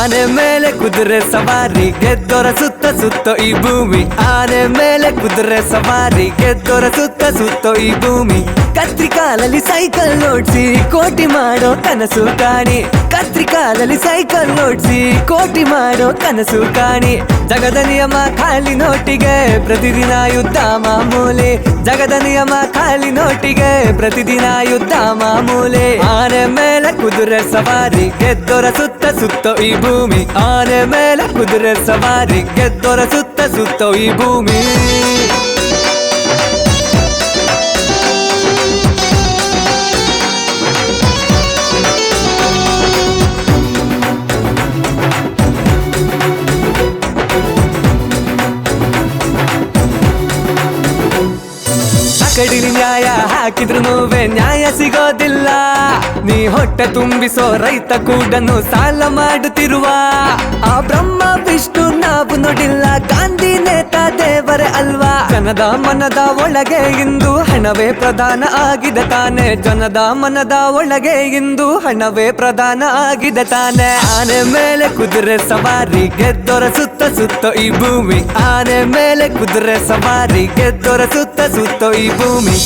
ಆನೆ ಮೇಲೆ ಕುದುರೆ ಸವಾರಿ ಗೆದ್ದೋರ ಸುತ್ತ ಸುತ್ತ ಈ ಭೂಮಿ. ಆನೆ ಮೇಲೆ ಕುದುರೆ ಸವಾರಿ ಗೆದ್ದೋರ ಸುತ್ತ ಸುತ್ತ ಈ ಭೂಮಿ. ಕತ್ರಿಕಾಲಲ್ಲಿ ಸೈಕಲ್ ಓಡ್ಸಿ ಕೋಟಿ ಮಾಡೋ ಕನಸು ಕಾಣಿ. ಕತ್ರಿಕಾಲಲ್ಲಿ ಸೈಕಲ್ ಓಡ್ಸಿ ಕೋಟಿ ಮಾಡೋ ಕನಸು ಕಾಣಿ. ಜಗದ ನಿಯಮ ಖಾಲಿ ನೋಟಿಗೆ ಪ್ರತಿದಿನ ಯುದ್ಧ ಮಾಮೂಲಿ. ಜಗದ ನಿಯಮ ಖಾಲಿ ನೋಟಿಗೆ ಪ್ರತಿದಿನ ಯುದ್ಧ ಮಾಮೂಲಿ. ಆನೆ ಮೇಲೆ ಕುದುರೆ ಸವಾರಿ ಗೆದ್ದೋರ ಸುತ್ತ ಸುತ್ತ ಈ ಭೂಮಿ. ಆನೆ ಮೇಲೆ ಕುದುರೆ ಸವಾರಿ ಗೆದ್ದೋರ ಸುತ್ತ ಸುತ್ತ ಈ ಭೂಮಿ. ಕಡಿಲಿ ನ್ಯಾಯ ಹಾಕಿದ್ರು ನ್ಯಾಯ ಸಿಗೋದಿಲ್ಲ. ನೀ ಹೊಟ್ಟೆ ತುಂಬಿಸೋ ರೈತ ಕೂಡನು ಸಾಲ ಮಾಡುತ್ತಿರುವ ಆ ಬ್ರಹ್ಮ ವಿಷ್ಣು ನಾವು ನೋಡಿಲ್ಲ. ಗಾಂಧಿ ನೇತಾ ದೇವರೇ ಅಲ್ವಾ. ಜನದ ಮನದ ಒಳಗೆ ಇಂದು ಹಣವೇ ಪ್ರಧಾನ ಆಗಿದೆ ತಾನೆ. ಜನದ ಮನದ ಒಳಗೆ ಇಂದು ಹಣವೇ ಪ್ರಧಾನ ಆಗಿದೆ ತಾನೆ. ಆನೆ ಮೇಲೆ ಕುದುರೆ ಸವಾರಿ ಗೆದ್ದೋರ ಸುತ್ತ ಸುತ್ತ ಈ ಭೂಮಿ. ಆನೆ ಮೇಲೆ ಕುದುರೆ ಸವಾರಿ ಗೆದ್ದೋರ ಸುತ್ತ ಸುತ್ತ ಈ ಭೂಮಿ.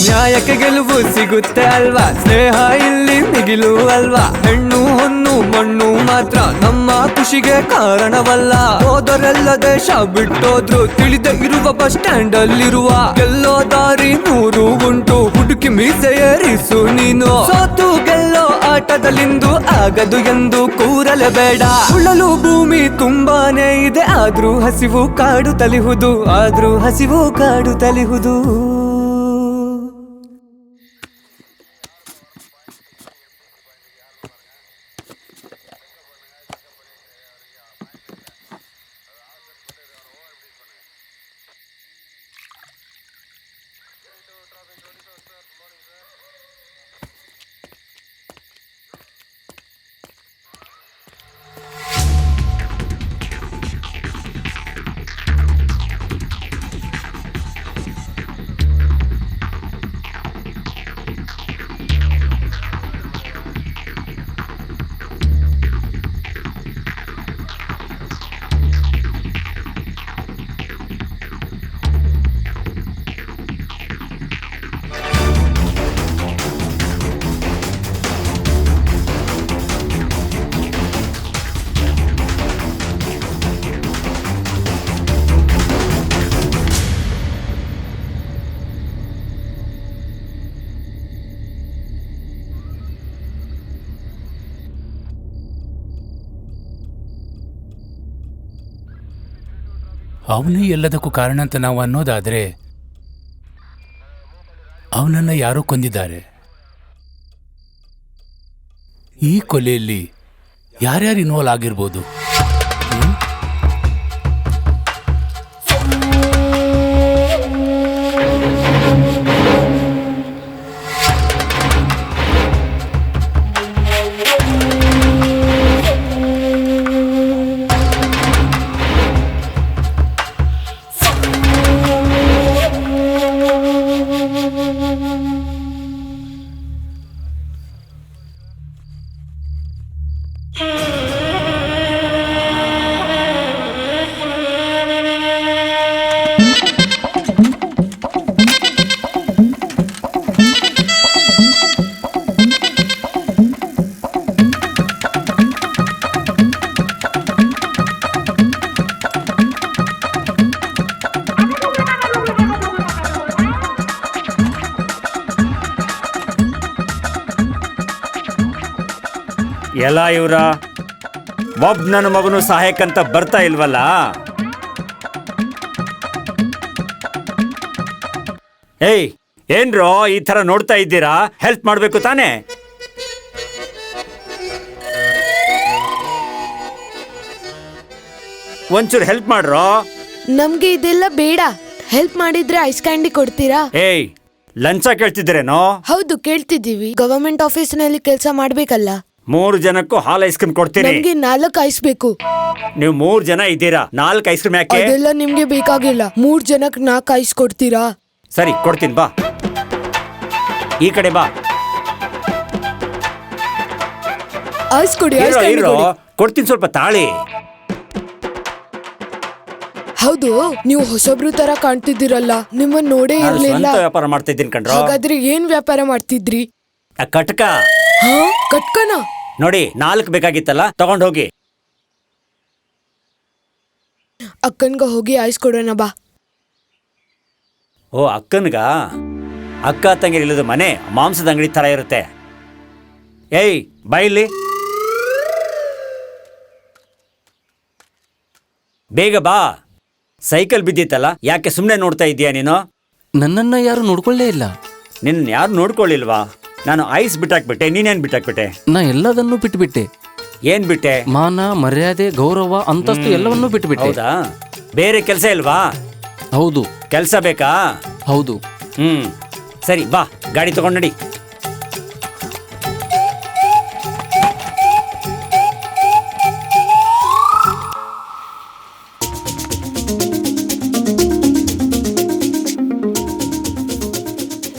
ನ್ಯಾಯಕ್ಕೆ ಗೆಲುವು ಸಿಗುತ್ತೆ ಅಲ್ವಾ. ಸ್ನೇಹ ಇಲ್ಲಿ ಮಿಗಿಲು ಅಲ್ವಾ. ಹೆಣ್ಣು ಹೊನ್ನು ಮಣ್ಣು ಮಾತ್ರ ನಮ್ಮ ಖುಷಿಗೆ ಕಾರಣವಲ್ಲ. ಹೋದರೆಲ್ಲ ದೇಶ ಬಿಟ್ಟೋದ್ರು ತಿಳಿದ ಇರುವ ಬಸ್ ಸ್ಟ್ಯಾಂಡ್ ಅಲ್ಲಿರುವ ಗೆಲ್ಲೋ ದಾರಿ 100 ಉಂಟು. ಹುಡುಕಿ ಮೀಸೆ ಏರಿಸು ನೀನು. ಸೋತು ಗೆಲ್ಲೋ ಆಟದಲ್ಲಿಂದು ಆಗದು ಎಂದು ಕೂರಲೇಬೇಡ. ಉಳಲು ಭೂಮಿ ತುಂಬಾನೇ ಇದೆ ಆದ್ರೂ ಹಸಿವು ಕಾಡು ತಲಿಹುದು. ಆದ್ರೂ ಹಸಿವು ಕಾಡು ತಲಿಹುದು. ಅವನೇ ಎಲ್ಲದಕ್ಕೂ ಕಾರಣ ಅಂತ ನಾವು ಅನ್ನೋದಾದ್ರೆ ಅವನನ್ನ ಯಾರೋ ಕೊಂದಿದ್ದಾರೆ. ಈ ಕೊಲೆಯಲ್ಲಿ ಯಾರ್ಯಾರು ಇನ್ವಾಲ್ವ್ ಆಗಿರ್ಬೋದು? ಎಲ್ಲ ಇವ್ರ ನನ್ನ ಮಗನು ಸಹಾಯಕ್ಕಂತ ಬರ್ತಾ ಇಲ್ವಲ್ಲ. ಏಯ್ ಏನ್ರೋ ಈ ತರ ನೋಡ್ತಾ ಇದ್ದೀರಾ? ಹೆಲ್ಪ್ ಮಾಡ್ಬೇಕು ತಾನೇ? ಒಂಚೂರು ಹೆಲ್ಪ್ ಮಾಡ್ರೋ. ನಮ್ಗೆ ಇದೆಲ್ಲ ಬೇಡ. ಹೆಲ್ಪ್ ಮಾಡಿದ್ರೆ ಐಸ್ ಕ್ಯಾಂಡಿ ಕೊಡ್ತೀರಾ? ಏಯ್ ಲಂಚ ಕೇಳ್ತಿದ್ದೀರೇನೋ? ಹೌದು ಕೇಳ್ತಿದ್ದೀವಿ. ಗವರ್ಮೆಂಟ್ ಆಫೀಸ್ ನಲ್ಲಿ ಕೆಲಸ ಮಾಡ್ಬೇಕಲ್ಲ. 3 ಜನಕ್ಕೂ ಹಾಲ್ ಐಸ್ ಕ್ರೀಮ್ ಕೊಡ್ತೀನಿ. ನಮ್ಗೆ 4 ಐಸ್ ಬೇಕು. ನೀವು 3 ಜನ ಇದ್ದೀರಾ, 4 ಐಸ್ ಕ್ರೀಮ್ ಯಾಕೆ? ಅದೆಲ್ಲ ನಿಮ್ಗೆ ಬೇಕಾಗಿಲ್ಲ. 3 ಜನಕ್ಕೆ 4 ಐಸ್ ಕೊಡ್ತೀರಾ? ಸರಿ ಕೊಡ್ತೀನಿ, ಬಾ ಈ ಕಡೆ ಬಾ. ಐಸ್ ಕೊಡಿ, ಐಸ್ ಇರೋ ಕ್ಯಾಂಡಿ ಇರೋ, ಕೊಡಿ. ಕೊಡ್ತೀನಿ, ಸ್ವಲ್ಪ ತಾಳಿ. ಹೌದು, ನೀವು ಹೊಸಬ್ರು ತರ ಕಾಣ್ತಿದ್ದೀರಲ್ಲ, ನಿಮ್ಮನ್ನ ನೋಡೇ ನಾನು ಇರ್ಲಿಲ್ಲ. ಸ್ವಂತ ವ್ಯಾಪಾರ ಮಾಡ್ತಾ ಇದ್ದೀನಿ ಕಣ್ರೋ. ಹಾಗಾದ್ರೆ ಏನ್ ವ್ಯಾಪಾರ ಮಾಡ್ತಿದ್ರಿ? ಆ ಕಟ್ಕ ಹಾ, ಕಟ್ಕನ? ನೋಡಿ, 4 ಬೇಕಾಗಿತ್ತಲ್ಲ, ತಗೊಂಡ್ ಹೋಗಿ. ಅಕ್ಕನ್ಗ ಹೋಗಿ ಐಸ್ ಕೊಡೋಣ ಬಾ. ಓ, ಅಕ್ಕನ್ಗ? ಅಕ್ಕ ತಂಗಿರ್ ಇಲ್ಲದ ಮನೆ ಮಾಂಸದ ಅಂಗಡಿ ತರ ಇರುತ್ತೆ. ಏಯ್ ಬೈಲಿ, ಬೇಗ ಬಾ. ಸೈಕಲ್ ಬಿದ್ದಿತ್ತಲ್ಲ, ಯಾಕೆ ಸುಮ್ಮನೆ ನೋಡ್ತಾ ಇದೀಯಾ ನೀನು? ನನ್ನನ್ನ ಯಾರು ನೋಡ್ಕೊಳ್ಳೇ ಇಲ್ಲ. ನಿನ್ನ ಯಾರು ನೋಡ್ಕೊಳ್ಳಿಲ್ವಾ? ನಾನು ಐಸ್ ಬಿಟ್ಟಾಕ್ಬಿಟ್ಟೆ, ನೀನೇನ್ ಬಿಟ್ಟಾಕ್ಬಿಟ್ಟೆ? ನಾ ಎಲ್ಲದನ್ನೂ ಬಿಟ್ಬಿಟ್ಟೆ. ಏನ್ ಬಿಟ್ಟೆ? ಮಾನ, ಮರ್ಯಾದೆ, ಗೌರವ, ಅಂತಸ್ತು ಎಲ್ಲವನ್ನೂ ಬಿಟ್ಬಿಟ್ಟೆ. ಹೌದಾ? ಬೇರೆ ಕೆಲಸ ಇಲ್ವಾ? ಹೌದು. ಕೆಲಸ ಬೇಕಾ? ಹೌದು. ಸರಿ ಬಾ, ಗಾಡಿ ತಗೊಂಡ್ ನಡಿ.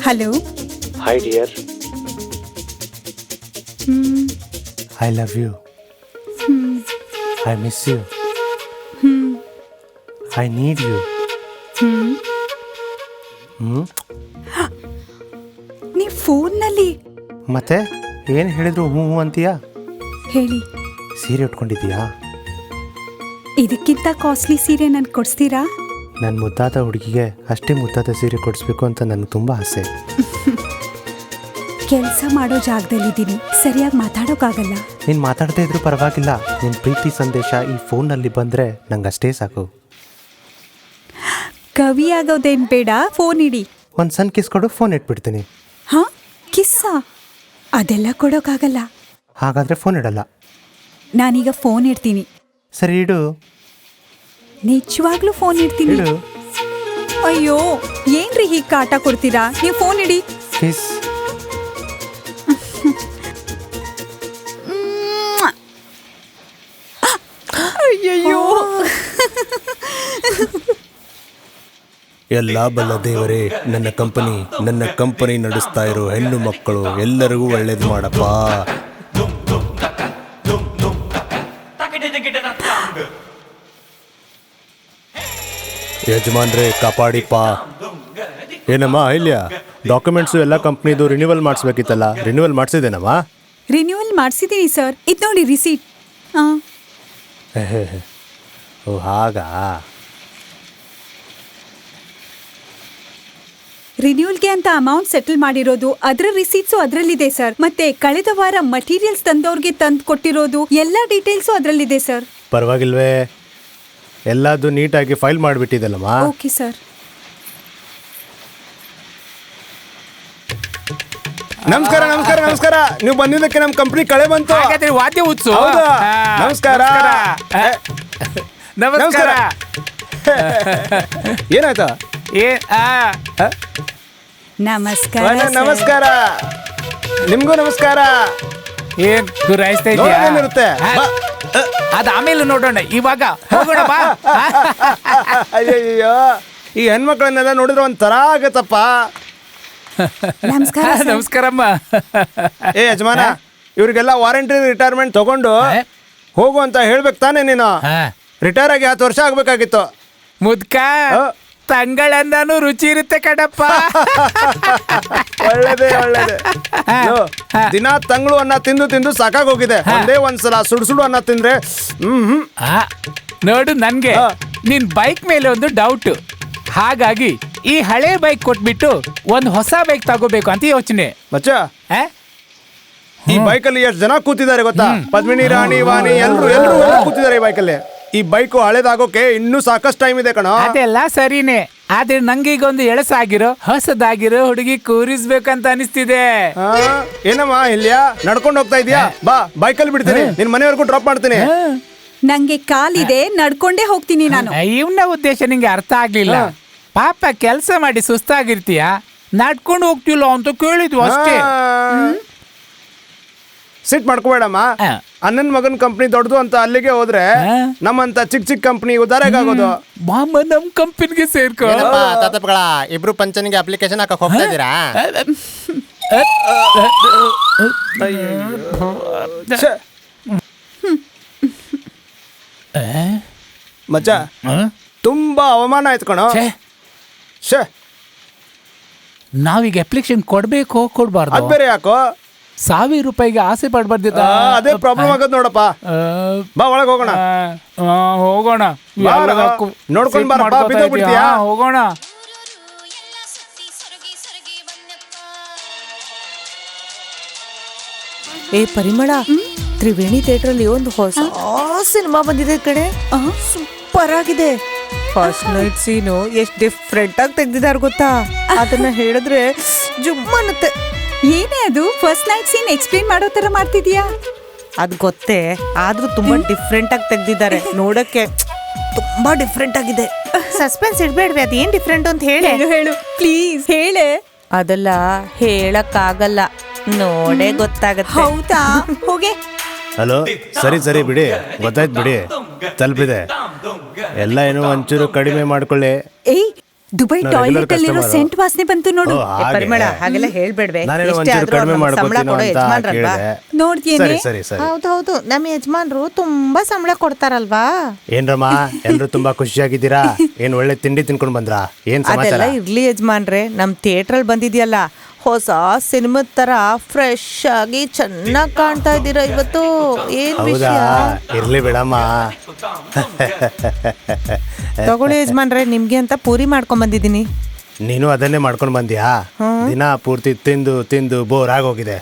Hello. Hi dear. I love you. I miss you. I need you. ನೀ ಫೋನ್ನಲ್ಲಿ ಮತ್ತೆ ಏನು ಹೇಳಿದ್ರು ಹ್ಞೂ ಹ್ಞೂ ಅಂತೀಯಾ? ಹೇಳಿ. ಸೀರೆ ಉಟ್ಕೊಂಡಿದ್ದೀಯಾ? ಇದಕ್ಕಿಂತ ಕಾಸ್ಟ್ಲಿ ಸೀರೆ ನನ್ಗೆ ಕೊಡಿಸ್ತೀರಾ? ನನ್ನ ಮುದ್ದಾದ ಹುಡುಗಿಗೆ ಅಷ್ಟೇ ಮುದ್ದಾದ ಸೀರೆ ಕೊಡಿಸ್ಬೇಕು ಅಂತ ನನಗೆ ತುಂಬ ಆಸೆ. ಕೆಲಸ ಮಾಡೋ ಜಾಗದಲ್ಲಿದ್ದೀನಿ, ಸರಿಯಾಗಿ ಮಾತಾಡೋಕ್ಕಾಗಲ್ಲ. ನೀನು ಮಾತಾಡದೇ ಇದ್ರೂ ಪರವಾಗಿಲ್ಲ, ನಿನ್ನ ಪ್ರೀತಿ ಸಂದೇಶ ಈ ಫೋನ್ನಲ್ಲಿ ಬಂದರೆ ನಂಗೆ ಅಷ್ಟೇ ಸಾಕು. ಕವಿ ಆಗೋದೇನು ಬೇಡ, ಫೋನ್ ಇಡಿ. ಒಂದು ಸಣ್ಣ ಕಿಸ್ ಕೊಡು, ಫೋನ್ ಇಟ್ಬಿಡ್ತೀನಿ. ಹಾಂ, ಕಿಸ್ಸಾ? ಅದೆಲ್ಲ ಕೊಡೋಕ್ಕಾಗಲ್ಲ. ಹಾಗಾದರೆ ಫೋನ್ ಇಡಲ್ಲ. ನಾನೀಗ ಫೋನ್ ಇಡ್ತೀನಿ. ಸರಿ ಇಡು. ನಿಜವಾಗ್ಲೂ ಫೋನ್ ಇಡ್ತೀನಿ. ಇಡು. ಅಯ್ಯೋ, ಏನ್ರಿ ಹೀಗೆ ಕಾಟ ಕೊಡ್ತೀರಾ? ನೀವು ಫೋನ್ ಇಡಿ. ಕಿಸ್. ಅಯ್ಯಯ್ಯೋ. ಎಲ್ಲ ಬಲ್ಲ ದೇವರೇ, ನನ್ನ ಕಂಪನಿ ನಡೆಸ್ತಾ ಇರೋ ಹೆಣ್ಣು ಮಕ್ಕಳು ಎಲ್ಲರಿಗೂ ಒಳ್ಳೇದು ಮಾಡಪ್ಪ. ಯಜಮಾನ್ರೇ ಕಾಪಾಡಿಪ್ಪ. ಏನಮ್ಮ ಇಲ್ಯ, ಡಾಕ್ಯುಮೆಂಟ್ಸು ಎಲ್ಲ ಕಂಪ್ನಿದು ರಿನ್ಯೂವಲ್ ಮಾಡಿಸ್ಬೇಕಿತ್ತಲ್ಲ, ರಿನ್ಯೂವಲ್ ಮಾಡಿಸಿದೇನಮ್ಮ? ರಿನ್ಯೂವಲ್ ಮಾಡಿಸಿದ್ದೀನಿ ಸರ್. ಇದು ನೋಡಿ ರಿಸೀಟ್. ಹಾಂ. ಓ ಹಾಗಾ? ರಿನ್ಯೂವಲ್ಗೆ ಅಂತ ಅಮೌಂಟ್ ಸೆಟಲ್ ಮಾಡಿರೋದು, ಅದರ ರಿಸೀಟ್ಸು ಅದರಲ್ಲಿದೆ ಸರ್. ಮತ್ತೆ ಕಳೆದ ವಾರ ಮಟೀರಿಯಲ್ಸ್ ತಂದವ್ರಿಗೆ ತಂದು ಕೊಟ್ಟಿರೋದು ಎಲ್ಲ ಡೀಟೇಲ್ಸು ಅದರಲ್ಲಿದೆ ಸರ್. ಪರವಾಗಿಲ್ವೇ? ಎಲ್ಲದು ನೀಟಾಗಿ ಫೈಲ್ ಮಾಡಿಬಿಟ್ಟಿದ್ದಲ್ಲಮ್ಮ. Okay sir. ನಮಸ್ಕಾರ ನಮಸ್ಕಾರ ನಮಸ್ಕಾರ. ನೀವು ಬಂದಿದ್ದಕ್ಕೆ ನಮ್ಮ ಕಂಪ್ನಿ ಕಳೆ ಬಂತು. ವಾದ್ಯ ಉತ್ಸವ. ಹೌದಾ? ನಮಸ್ಕಾರ. ನಮಸ್ಕಾರ. ಏನಾಯ್ತಾ? ನಮಸ್ಕಾರ. ನಮಸ್ಕಾರ. ನಿಮ್ಗೂ ನಮಸ್ಕಾರ. ಏನ್ ಗುರಾಯಿಸ್ತಾ ಇದೆಯಾ? ಏನಿರುತ್ತೆ? ಅದ ಆಮೇಲೆ ನೋಡೋಣ, ಇವಾಗ ಹೋಗೋಣ ಬಾ. ಅಯ್ಯಯ್ಯೋ, ಈ ಹೆಣ್ಮಕ್ಳನ್ನೆಲ್ಲ ನೋಡಿದ್ರೆ ಒಂಥರ ಆಗತ್ತಪ್ಪ. ನಮಸ್ಕಾರ. ನಮಸ್ಕಾರಮ್ಮ. ಏ ಯಜಮಾನ, ಇವ್ರಿಗೆಲ್ಲ ವಾರಂಟಿ ರಿಟೈರ್ಮೆಂಟ್ ತಗೊಂಡು ಹೋಗು ಅಂತ ಹೇಳ್ಬೇಕು ತಾನೇ ನೀನು? ರಿಟೈರ್ ಆಗಿ 10 ವರ್ಷ ಆಗ್ಬೇಕಾಗಿತ್ತು. ಮುದ್ಕ ತಂಗಳಂದಾನು ರುಚಿ ಇರುತ್ತೆ ಕಡಪ್ಪ. ಒಳ್ಳೇದೇ ಒಳ್ಳೇದೇ. ದಿನ ತಂಗಳು ಅನ್ನ ತಿಂದು ತಿಂದು ಸಾಕಾಗೋಗಿದೆ. ಒಂದೇ ಒಂದ್ಸಲ ಸುಡು ಅನ್ನ ತಿಂದ್ರೆ ನೋಡು, ನನ್ಗೆ ನಿನ್ ಬೈಕ್ ಮೇಲೆ ಒಂದು ಡೌಟ್. ಹಾಗಾಗಿ ಈ ಹಳೆ ಬೈಕ್ ಕೊಟ್ಬಿಟ್ಟು ಒಂದು ಹೊಸ ಬೈಕ್ ತಗೋಬೇಕು ಅಂತ ಯೋಚನೆ. ಮಚ್ಚ, ಈ ಬೈಕಲ್ಲಿ ಎಷ್ಟು ಜನ ಕೂತಿದ್ದಾರೆ ಗೊತ್ತಾ? ಪದ್ಮಿನಿ, ರಾಣಿ, ವಾಣಿ ಎಲ್ಲರೂ ಕೂತಿದ್ದಾರೆ ಈ ಬೈಕಲ್ಲಿ. ಈ ಬೈಕು ಹಳೇದಾಗೋಕೆ ಇನ್ನೂ ಸಾಕಷ್ಟು ಟೈಮ್ ಇದೆ ಕಣ. ಅದೆಲ್ಲ ಸರಿನೇ, ಆದ್ರೆ ನಂಗೀಗ ಒಂದು ಎಳಸಾಗಿರೋ ಹೊಸದಾಗಿರೋ ಹುಡುಗಿ ಕೂರಿಸ್ಬೇಕಂತ ಅನಿಸ್ತಿದೆ. ಏನಮ್ಮ ಇಲ್ಯಾ, ನಡ್ಕೊಂಡು ಹೋಗ್ತಾ ಇದೀಯಾ? ಬಾ, ಬೈಕಲ್ಲಿ ಬಿಡ್ತೀನಿ, ನಿನ್ ಮನೆವರೆಗೂ ಡ್ರಾಪ್ ಮಾಡ್ತೀನಿ. ನಂಗೆ ಕಾಲಿದೆ, ನಡ್ಕೊಂಡೇ ಹೋಗ್ತೀನಿ ನಾನು. ಇವನ ಉದ್ದೇಶ ನಿಂಗೆ ಅರ್ಥ ಆಗ್ಲಿಲ್ಲ. ಪಾಪ ಕೆಲಸ ಮಾಡಿ ಸುಸ್ತಾಗಿರ್ತೀಯ, ನಡ್ಕೊಂಡು ಹೋಗ್ತಿಲ್ಲ ಅಂತ ಕೇಳಿದ್ವು ಅಷ್ಟೇ. ಸಿಟ್ ಮಾಡ್ಕೋಬೇಡಮ್ಮ. ಅಣ್ಣನ್ ಮಗನ್ ಕಂಪ್ನಿ ದೊಡ್ಡದು ಅಂತ ಅಲ್ಲಿಗೆ ಹೋದ್ರೆ ನಮ್ಮಂತ ಚಿಕ್ಕ ಚಿಕ್ಕ ಕಂಪ್ನಿ ಉದಾರಾಗೋದು. ಮಾಮ ನಮ್ ಕಂಪನಿಗೆ ಸೇರ್ಕೊ. ತಾತಪ್ಪಗಳ ಇಬ್ರು ಪಂಚನಿಗೆ ಅಪ್ಲಿಕೇಶನ್ ಹಾಕಕ್ ಹೋಗ್ತಾ ಇದ್ದೀರಾ? ಮಚ್ಚ ತುಂಬಾ ಅವಮಾನ ಆಯ್ತು ಕಣೋ. ಶೇ ನಾವೀಗ ಅಪ್ಲಿಕೇಶನ್ ಕೊಡ್ಬೇಕು ಕೊಡ್ಬಾರ್ದು? ಅದ್ ಬೇರೆ ಯಾಕೋ? 1000 ರೂಪಾಯಿಗೆ ಆಸೆ ಪಡ್ಬಾರ್ದಿತ್ತ? ಅದೇ ಪ್ರಾಬ್ಲಮ್ ಆಗೋದು ನೋಡಪ್ಪ. ಬಾ ಒಳಗ್ ಹೋಗೋಣ. ಹೋಗೋಣ. ನೋಡ್ಕೊಂಡ್ ಬಾರಪ್ಪ, ಬಿದ್ದೋಗ್ಬಿಡ್ತೀಯಾ? ಹೋಗೋಣ. ಏ ಪರಿಮಳ, ತ್ರಿವೇಣಿ ಥಿಯೇಟ್ರಲ್ಲಿ ಒಂದು ಹೊಸ ಸಿನಿಮಾ ಬಂದಿದೆ ಕಡೆ, ಸೂಪರ್ ಆಗಿದೆ. ಫಸ್ಟ್ ನೈಟ್ ಸೀನು ಎಷ್ಟು ಡಿಫ್ರೆಂಟ್ ಆಗಿ ತೆಗ್ದಿದ್ದಾರೆ ಗೊತ್ತಾ? ಅದನ್ನ ಹೇಳಿದ್ರೆ ಜುಮ್ ಅನ್ನುತ್ತೆ. ಏನೇ ಅದು ಫಸ್ಟ್ ನೈಟ್ ಸೀನ್ ಎಕ್ಸ್ಪ್ಲೇನ್ ಮಾಡೋ ತರ ಮಾಡ್ತಿದ್ಯಾ? ಅದ್ ಗೊತ್ತೇ, ಆದ್ರೂ ತುಂಬಾ ಡಿಫ್ರೆಂಟ್ ಆಗಿ ತೆಗ್ದಿದ್ದಾರೆ. ನೋಡಕ್ಕೆ ತುಂಬಾ ಡಿಫ್ರೆಂಟ್ ಆಗಿದೆ. ಸಸ್ಪೆನ್ಸ್ ಇಡ್ಬೇಡ್ವಿ, ಅದೇನ್ ಡಿಫ್ರೆಂಟ್ ಅಂತ ಹೇಳಿ. ಹೇಳು ಪ್ಲೀಸ್, ಹೇಳೆ. ಅದೆಲ್ಲ ಹೇಳಕ್ಕಾಗಲ್ಲ, ನೋಡೇ ಗೊತ್ತಾಗತ್ತೆ. ಹೌದಾ? ಹೋಗೆ. ಹಲೋ, ಸರಿ ಬಿಡಿ, ಗೊತ್ತಾಯ್ತು ಬಿಡಿ, ತಲುಪಿದೆ ಎಲ್ಲ. ಏನೋ ಒಂಚೂರು ಕಡಿಮೆ ಮಾಡ್ಕೊಳ್ಳಿ. ಏಯ್, ದುಬೈ ಟಾಯ್ಲೆಟ್ ಅಲ್ಲಿರೋ ಸೆಂಟ್ ವಾಸನೆ ಬಂತು ನೋಡು. ಪರಿಮಳ, ಹಾಗೆಲ್ಲ ಹೇಳ್ಬೇಡ್ವೆ. ನಾನೇನೋ ಒಂಚೂರು ಕಡಿಮೆ ಮಾಡ್ಕೊತೀನೋ ಅಂತ ಕೇಳಿದೆ. ನೋಡ್ತೀನಿ. ಸರಿ. ಹೌದು, ನಮ್ಮ ಯಜಮಾನ್ರು ತುಂಬಾ ಸಂಬಳ ಕೊಡ್ತಾರಲ್ವಾ? ಏನ್ರಮ್ಮ, ಎಲ್ರು ತುಂಬಾ ಖುಷಿಯಾಗಿದ್ದೀರಾ? ಏನ್ ಒಳ್ಳೆ ತಿಂಡಿ ತಿನ್ಕೊಂಡ್ ಬಂದ್ರಾ? ಏನ್ ಸಮಾಚಾರ? ಅದೆಲ್ಲ ಇರ್ಲಿ ಯಜಮಾನ್ರೆ, ನಮ್ ಥಿಯೇಟ್ರಲ್ಲಿ ಬಂದಿದ್ಯಲ್ಲ, ಹೊಸ ಸಿನಿಮಾದ ತರ ಫ್ರೆಶ್ ಆಗಿ ಚೆನ್ನಾಗಿ ಕಾಣ್ತಾ ಇದ್ದೀರಾ ಇವತ್ತು. ಏನ್ ಹೌದಾ? ವಿಷಯ? ಇರ್ಲಿ ಬಿಡಮ್ಮ. ತಗೊಳ್ಳಿ ಯಜಮಾನ್ರೆ, ನಿಮ್ಗೆ ಅಂತ ಪೂರಿ ಮಾಡ್ಕೊಂಡ್ ಬಂದಿದ್ದೀನಿ. ನೀನು ಅದನ್ನೇ ಮಾಡ್ಕೊಂಡ್ ಬಂದ್ಯಾ? ದಿನ ಪೂರ್ತಿ ತಿಂದು ತಿಂದು ಬೋರ್ ಆಗೋಗಿದೆ.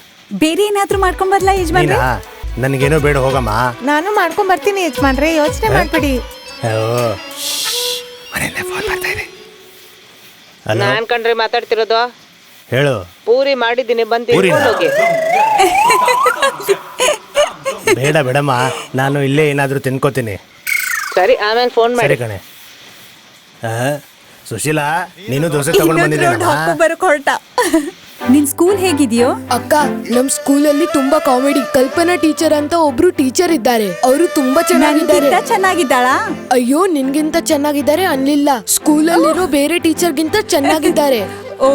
ಬೇರೆ ಏನಾದ್ರೂ ಮಾಡ್ಕೊಂಡ್ ಬರ್ಲಾ ಯಜಮಾನ್ರೆ? ನನ್ಗೇನೋ ಬೇಡ, ಹೋಗಮ್ಮ. ನಾನು ಮಾಡ್ಕೊಂಡ್ ಬರ್ತೀನಿ ಯಜಮಾನ್ರೆ, ಯೋಚನೆ ಮಾಡ್ಬೇಡಿ. ನಾನ್ ಕಂಡ್ರೆ ಮಾತಾಡ್ತಿರೋದು. ಹೇಳು. ಪೂರಿ ಮಾಡಿದ್ದೀನಿ, ಬಂದು ಹೋಗಿ. ಬೇಡ ಬಿಡಮ್ಮ, ನಾನು ಇಲ್ಲೇ ಏನಾದ್ರೂ ತಿನ್ಕೋತೀನಿ. ಸರಿ, ಆಮೇಲೆ ಫೋನ್ ಮಾಡಿ. ಸರಿ ಕಣೆ. ಸುಶೀಲಾ, ನೀನು ದೋಸೆ ತಗೊಂಡ್ ಬಂದಿದ್ದೀನಮ್ಮ. ಬರಕ್ ಹೊರಟ. ನಿನ್ ಸ್ಕೂಲ್ ಹೇಗಿದೆಯೋ? ಅಕ್ಕ, ನಮ್ ಸ್ಕೂಲಲ್ಲಿ ತುಂಬಾ ಕಾಮಿಡಿ. ಕಲ್ಪನಾ ಟೀಚರ್ ಅಂತ ಒಬ್ರು ಟೀಚರ್ ಇದ್ದಾರೆ. ಅವರು ತುಂಬಾ ಚೆನ್ನಾಗಿದ್ದಾರೆ. ಚೆನ್ನಾಗಿದ್ದಾಳಾ? ಅಯ್ಯೋ, ನಿನ್ಗಿಂತ ಚೆನ್ನಾಗಿದ್ದಾರೆ ಅನ್ಲಿಲ್ಲ. ಸ್ಕೂಲಲ್ಲಿರೋ ಬೇರೆ ಟೀಚರ್ಗಿಂತ ಚೆನ್ನಾಗಿದ್ದಾರೆ. ಓ,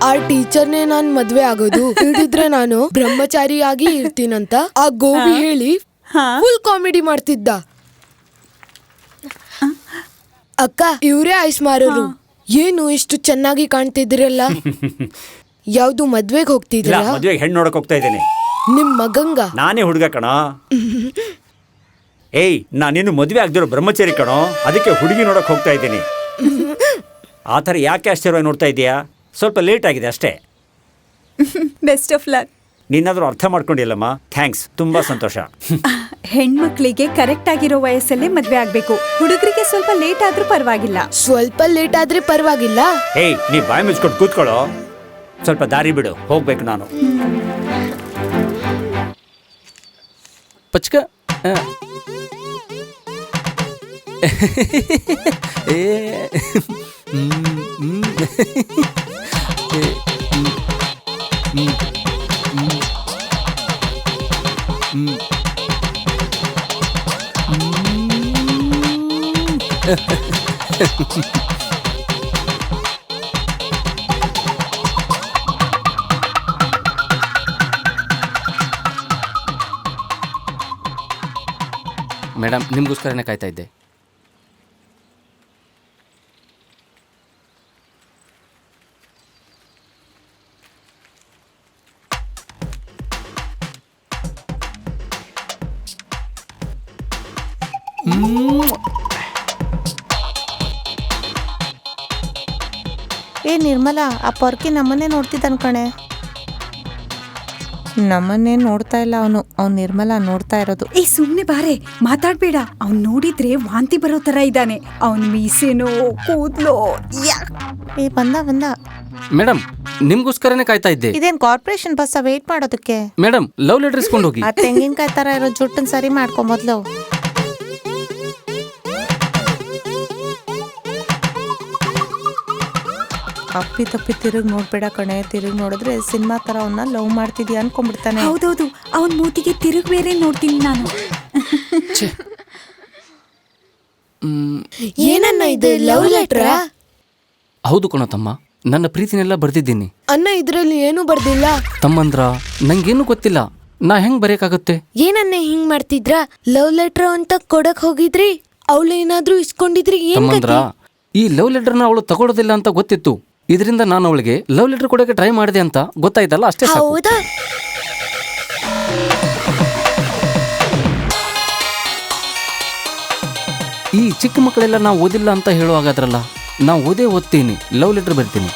ಆ ಟೀಚರ್ನೇ ನಾನ್ ಮದ್ವೆ ಆಗೋದು. ಹಿಡಿದ್ರೆ ನಾನು ಬ್ರಹ್ಮಚಾರಿಯಾಗಿ ಇರ್ತೀನಂತ ಆ ಗೋಬಿ ಹೇಳಿ ಫುಲ್ ಕಾಮಿಡಿ ಮಾಡ್ತಿದ್ದ. ಅಕ್ಕ, ಇವ್ರೇ ಐಸ್ ಮಾರೋರು. ಏನು ಇಷ್ಟು ಚೆನ್ನಾಗಿ ಕಾಣ್ತಿದ್ರಲ್ಲ? ಯಾವ್ದು ಮದ್ವೆಗ್ ಹೋಗ್ತಿದ್ದೀರಾ? ಮದ್ವೆಗೆ ಹೆಣ್ಣು ನೋಡಕ್ ಹೋಗ್ತಾ ಇದ್ದೀನಿ. ನಿಮ್ ಮಗಂಗ? ನಾನೇ ಹುಡುಗ ಕಣೋ. ಏಯ್, ನಾನೇನು ಮದ್ವೆ ಆಗ್ದಿರೋ ಬ್ರಹ್ಮಚಾರಿ ಕಣೋ, ಅದಕ್ಕೆ ಹುಡುಗಿ ನೋಡಕ್ ಹೋಗ್ತಾ ಇದ್ದೀನಿ. ಆ ಥರ ಯಾಕೆ ಆಶ್ಚರ್ಯ ನೋಡ್ತಾ ಇದೀಯಾ? ಸ್ವಲ್ಪ ಲೇಟ್ ಆಗಿದೆ ಅಷ್ಟೇ. Best of luck. ನೀನಾದ್ರೂ ಅರ್ಥ ಮಾಡ್ಕೊಂಡಿಲ್ಲಮ್ಮ. ಥ್ಯಾಂಕ್ಸ್, ತುಂಬಾ ಸಂತೋಷ. ಹೆಣ್ಮಕ್ಳಿಗೆ ಕರೆಕ್ಟ್ ಆಗಿರೋ ವಯಸ್ಸಲ್ಲೇ ಮದ್ವೆ ಆಗ್ಬೇಕು. ಹುಡುಗರಿಗೆ ಸ್ವಲ್ಪ ಲೇಟ್ ಆದ್ರೂ ಪರವಾಗಿಲ್ಲ. ಸ್ವಲ್ಪ ಲೇಟ್ ಆದ್ರೆ ಪರವಾಗಿಲ್ಲ. ಏಯ್, ನೀ ಬಾಯಿ ಮುಚ್ಕೊಂಡು ಕೂತ್ಕೊಳ್ಳೋ. ಸ್ವಲ್ಪ ದಾರಿ ಬಿಡು, ಹೋಗ್ಬೇಕು ನಾನು. ಪಚ್ಕ ಮೇಡಮ್, ನಿಮ್ಗೋಸ್ಕರನೇ ಕಾಯ್ತಾ ಇದ್ದೆ. ಏ ನಿರ್ಮಲಾ, ಆ ಪೊರ್ಕಿ ನಮ್ಮನ್ನೇ ನೋಡ್ತಿದ್ದಾನ ಕಣೆ. ನಮ್ಮನ್ನೇ ನೋಡ್ತಾ ಇಲ್ಲ ಅವನು, ಅವ್ನು ನಿರ್ಮಲಾ ನೋಡ್ತಾ ಇರೋದು. ಏ, ಸುಮ್ನೆ ಬಾರೆ, ಮಾತಾಡ್ಬೇಡ. ಅವ್ನ್ ನೋಡಿದ್ರೆ ವಾಂತಿ ಬರೋ ತರ ಇದ್ದಾನೆ. ಅವ್ನ್ ಮೀಸೆನೋ ಕೂದ್ಲೋ. ಏ, ಬಂದ. ಮೇಡಮ್, ನಿಮ್ಗೋಸ್ಕರನೇ ಕಾಯ್ತಾ ಇದ್ದೆ. ಇದೇನ್ ಕಾರ್ಪೊರೇಷನ್ ಬಸ್ ವೇಟ್ ಮಾಡೋದಕ್ಕೆ? ಮೇಡಮ್, ಲವ್ ಲೆಟರ್ ಇಸ್ಕೊಂಡು ಹೋಗಿ. ಆ ತೆಂಗಿನಕಾಯಿ ತರ ಇರೋ ಜುಟ್ಟನ್ ಸರಿ ಮಾಡ್ಕೊ ಮೊದ್ಲು. ಅಪ್ಪಿ ತಪ್ಪಿ ತಿರುಗಿ ನೋಡ್ಬೇಡ ಕಣೆ. ತಿರುಗಿ ನೋಡಿದ್ರೆ ಸಿನಿಮಾ ತರ ಅವನ್ನ ಲವ್ ಮಾಡ್ತಿದ್ಯಾ ಅನ್ಕೊಂಡ್ಬಿಡ್ತಾನೆ. ಹೌದೌದು, ಅವನ್ ಮೂತಿಗೆ ತಿರುಗಿ ಬೇರೆ ನೋಡ್ತೀನಿ ನಾನು. ಏನನ್ನ ಇದು, ಲವ್ ಲೆಟ್ರಾ? ಹೌದು ಕಣ ತಮ್ಮ, ನನ್ನ ಪ್ರೀತಿನೆಲ್ಲ ಬರ್ದಿದ್ದೀನಿ. ಅನ್ನ ಇದ್ರಲ್ಲಿ ಏನು ಬರ್ದಿಲ್ಲ. ತಮ್ಮಂದ್ರ ನಂಗೇನು ಗೊತ್ತಿಲ್ಲ, ನಾ ಹೆಂಗ್ ಬರೆಯಕ್ಕಾಗತ್ತೆ? ಏನನ್ನ ಹಿಂಗ್ ಮಾಡ್ತಿದ್ರ? ಲವ್ ಲೆಟರ್ ಅಂತ ಕೊಡಕ್ ಹೋಗಿದ್ರಿ, ಅವಳೇನಾದ್ರೂ ಇಸ್ಕೊಂಡಿದ್ರಿ? ಏನ್ ತಮ್ಮಂದ್ರ, ಈ ಲವ್ ಲೆಟರ್ನ ಅವಳು ತಗೊಳ್ಳೋದಿಲ್ಲ ಅಂತ ಗೊತ್ತಿತ್ತು. ಇದರಿಂದ ನಾನು ಅವಳಿಗೆ ಲವ್ ಲೆಟರ್ ಕೊಡೋಕೆ ಟ್ರೈ ಮಾಡಿದೆ ಅಂತ ಗೊತ್ತಾಯ್ತಲ್ಲ, ಅಷ್ಟೇ ಸಾಕು. ಹೌದಾ? ಈ ಚಿಕ್ಕ ಮಕ್ಕಳೆಲ್ಲ ನಾವು ಓದಿಲ್ಲ ಅಂತ ಹೇಳುವಾಗಾದ್ರಲ್ಲ, ನಾವು ಓದ್ತೀನಿ, ಲವ್ ಲೆಟರ್ ಬರ್ತೀನಿ.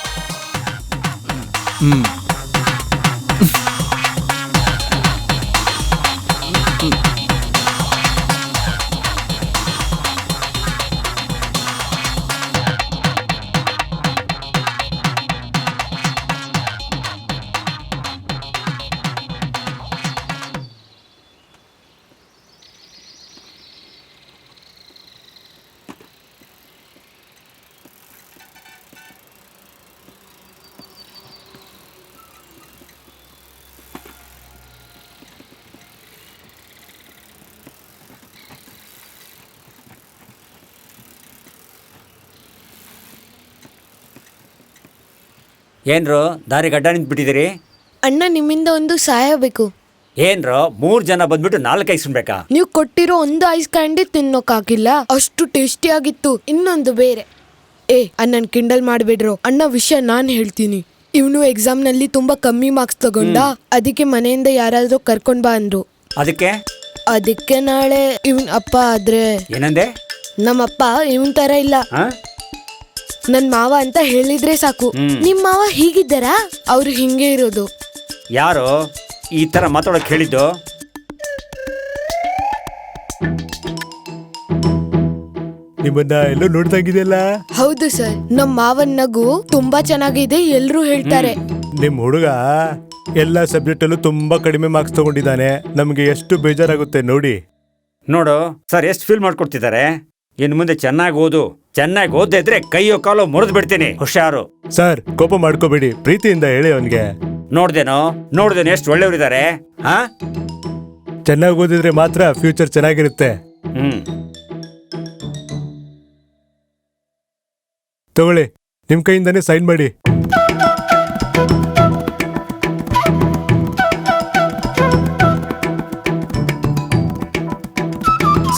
ಏನ್ರೋ ದಾರಿಗೆ ಅಡ್ಡ ನಿಂತ್ಬಿಟ್ಟಿದ್ದೀರಿ? ಅಣ್ಣ, ನಿಮ್ಮಿಂದ ಒಂದು ಸಹಾಯ ಬೇಕು. ಏನ್ರೋ 3 ಜನ ಬಂದ್ಬಿಟ್ಟು 4 ಐಸ್ಕೊಳ್ಬೇಕಾ? ನೀವು ಕೊಟ್ಟಿರೋ ಒಂದು ಐಸ್ ಕ್ಯಾಂಡಿ ತಿನ್ನೋಕಾಗಿಲ್ಲ, ಅಷ್ಟು ಟೇಸ್ಟಿ ಆಗಿತ್ತು. ಇನ್ನೊಂದು ಬೇರೆ. ಅಣ್ಣನ್ ಕಿಂಡಲ್ ಮಾಡ್ಬಿಡ್ರು. ಅಣ್ಣ, ವಿಷಯ ನಾನ್ ಹೇಳ್ತೀನಿ. ಇವನು ಎಕ್ಸಾಮ್ ನಲ್ಲಿ ತುಂಬಾ ಕಮ್ಮಿ ಮಾರ್ಕ್ಸ್ ತಗೊಂಡ, ಅದಕ್ಕೆ ಮನೆಯಿಂದ ಯಾರಾದ್ರೂ ಕರ್ಕೊಂಡ್ ಬಾ ಅಂದ್ರು. ಅದಕ್ಕೆ ನಾಳೆ ಇವನ್ ಅಪ್ಪ ಆದ್ರೆ. ಏನಂದೆ? ನಮ್ಮಪ್ಪ ಇವನ್ ತರ ಇಲ್ಲ, ನನ್ ಮಾವ ಅಂತ ಹೇಳಿದ್ರೆ ಸಾಕು. ನಿಮ್ ಮಾವ ಹೀಗಿದ್ದಾರಾ? ಅವ್ರು ಹಿಂಗೆ ಇರೋದು. ಯಾರು ಈ ತರ ಮಾತಾಡೋಕ್ ಹೇಳಿದ್ದು? ನಿಮ್ಮನ್ನ ಎಲ್ಲೋ ನೋಡ್ದಾಗಿದೆಯಲ್ಲ. ಹೌದು ಸರ್, ನಮ್ ಮಾವನ್ ನಗು ತುಂಬಾ ಚೆನ್ನಾಗಿದೆ, ಎಲ್ರೂ ಹೇಳ್ತಾರೆ. ನಿಮ್ ಹುಡುಗ ಎಲ್ಲ ಸಬ್ಜೆಕ್ಟ್ ಅಲ್ಲೂ ತುಂಬಾ ಕಡಿಮೆ ಮಾರ್ಕ್ಸ್ ತಗೊಂಡಿದ್ದಾನೆ. ನಮ್ಗೆ ಎಷ್ಟು ಬೇಜಾರಾಗುತ್ತೆ ನೋಡಿ. ನೋಡು ಸರ್, ಎಷ್ಟು ಫೀಲ್ ಮಾಡ್ಕೊಡ್ತಿದ್ದಾರೆ. ಇನ್ನು ಮುಂದೆ ಚೆನ್ನಾಗಿ ಓದು. ಚೆನ್ನಾಗಿ ಓದ್ದೇ ಇದ್ರೆ ಕೈಯೋ ಕಾಲೋ ಮುರಿದು ಬಿಡ್ತೀನಿ, ಹುಷಾರು. ಸರ್, ಕೋಪ ಮಾಡ್ಕೋಬೇಡಿ, ಪ್ರೀತಿಯಿಂದ ಹೇಳಿ ಅವನ್ಗೆ. ನೋಡ್ದೇನೋ ಎಷ್ಟು ಒಳ್ಳೆಯವರಿದ್ದಾರೆ. ಚೆನ್ನಾಗಿ ಓದಿದ್ರೆ ಮಾತ್ರ ಫ್ಯೂಚರ್ ಚೆನ್ನಾಗಿರುತ್ತೆ. ತಗೊಳ್ಳಿ, ನಿಮ್ ಕೈಯಿಂದಾನೇ ಸೈನ್ ಮಾಡಿ.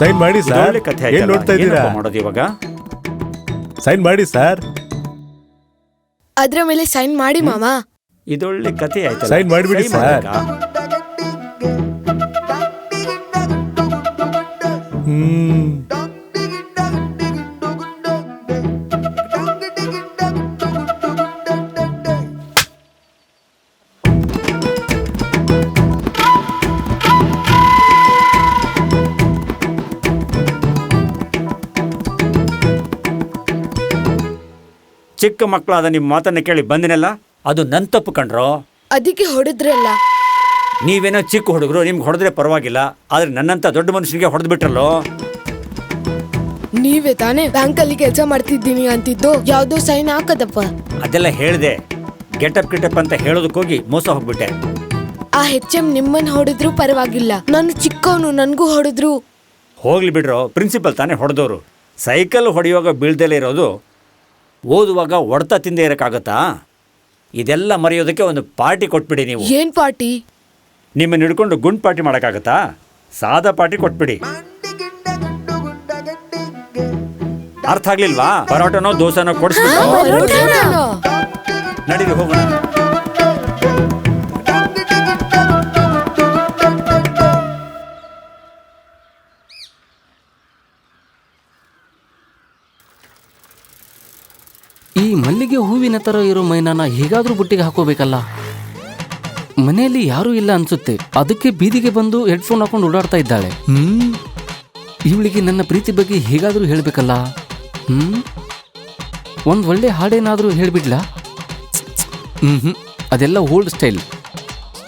ಸೈನ್ ಮಾಡಿ ಸರ್. ಏನ್ ನೋಡ್ತಾ ಇದ್ದೀರಾ? ಮಾಡೋದು ಇವಾಗ. ಸೈನ್ ಮಾಡಿ ಸರ್. ಅದ್ರ ಮೇಲೆ ಸೈನ್ ಮಾಡಿ ಮಾಮ. ಇದೊಳ್ಳೆ ಕಥೆ ಆಯ್ತು. ಸೈನ್ ಮಾಡಿಬಿಡಿ ಸರ್. ಚಿಕ್ಕ ಮಕ್ಕಳಾದ ನಿಮ್ಮ ಮಾತನ್ನ ಕೇಳಿ ಬಂದಿನಲ್ಲ, ಅದು ನನ್ ತಪ್ಪು ಕಣ್ರೋ. ಅದಕ್ಕೆ ಹೊಡೆದ್ರಲ್ಲ. ನೀವೇನೋ ಚಿಕ್ಕ ಹುಡುಗರು, ನಿಮ್ಗೆ ಹೊಡೆದ್ರೆ ಪರವಾಗಿಲ್ಲ, ಆದ್ರೆ ನನ್ನಂತ ದೊಡ್ಡ ಮನುಷ್ಯನಿಗೆ ಹೊಡೆದು ಬಿಟ್ರಲ್ಲೋ. ನೀವೇ ತಾನೇ ಬ್ಯಾಂಕಲ್ಲಿ ಕೆಲಸ ಮಾಡ್ತಿದ್ದೀನಿ ಅಂತಿದ್ದು, ಯಾವ್ದೋ ಸೈನ್ ಹಾಕದಪ್ಪ. ಅದೆಲ್ಲ ಹೇಳ್ದೆ, ಗೆಟಪ್ ಅಂತ ಹೇಳೋದಕ್ಕೋಗಿ ಮೋಸ ಹೋಗ್ಬಿಟ್ಟೆ. ಆ HM ನಿಮ್ಮನ್ ಹೊಡೆದ್ರು ಪರವಾಗಿಲ್ಲ, ನಾನು ಚಿಕ್ಕವನು, ನನ್ಗೂ ಹೊಡೆದ್ರು. ಹೋಗ್ಲಿ ಬಿಡ್ರೋ, ಪ್ರಿನ್ಸಿಪಲ್ ತಾನೇ ಹೊಡೆದವರು. ಸೈಕಲ್ ಹೊಡೆಯುವಾಗ ಬೀಳ್ದಲೇ ಇರೋದು, ಓದುವಾಗ ಹೊಡ್ತಾ ತಿಂದೇ ಇರೋಕ್ಕಾಗತ್ತಾ? ಇದೆಲ್ಲ ಮರೆಯೋದಕ್ಕೆ ಒಂದು ಪಾರ್ಟಿ ಕೊಟ್ಬಿಡಿ ನೀವು. ಏನ್ ಪಾರ್ಟಿ? ನಿಮ್ಮನ್ನ ಹಿಡ್ಕೊಂಡು ಗುಂಡ್ ಪಾರ್ಟಿ ಮಾಡೋಕ್ಕಾಗತ್ತಾ? ಸಾದಾ ಪಾರ್ಟಿ ಕೊಟ್ಬಿಡಿ. ಅರ್ಥ ಆಗ್ಲಿಲ್ವಾ? ಪರೋಟನೋ ದೋಸೆನೋ ಕೊಡಿಸ್ಬಿಟ್ಟು ನಡೀರಿ ಹೋಗೋಣ. ಈ ಮಲ್ಲಿಗೆ ಹೂವಿನ ತರ ಇರೋ ಮೈನಾನ ಹೇಗಾದ್ರೂ ಬುಟ್ಟಿಗೆ ಹಾಕೋಬೇಕಲ್ಲ. ಮನೆಯಲ್ಲಿ ಯಾರೂ ಇಲ್ಲ ಅನ್ಸುತ್ತೆ, ಅದಕ್ಕೆ ಬೀದಿಗೆ ಬಂದು ಹೆಡ್ಫೋನ್ ಹಾಕೊಂಡು ಓಡಾಡ್ತಾ ಇದ್ದಾಳೆ. ಇವಳಿಗೆ ನನ್ನ ಪ್ರೀತಿ ಬಗ್ಗೆ ಹೇಗಾದ್ರೂ ಹೇಳ್ಬೇಕಲ್ಲ. ಒಂದ್ ಒಳ್ಳೆ ಹಾಡೇನಾದ್ರೂ ಹೇಳ್ಬಿಡ್ಲಾ? ಅದೆಲ್ಲ ಓಲ್ಡ್ ಸ್ಟೈಲ್.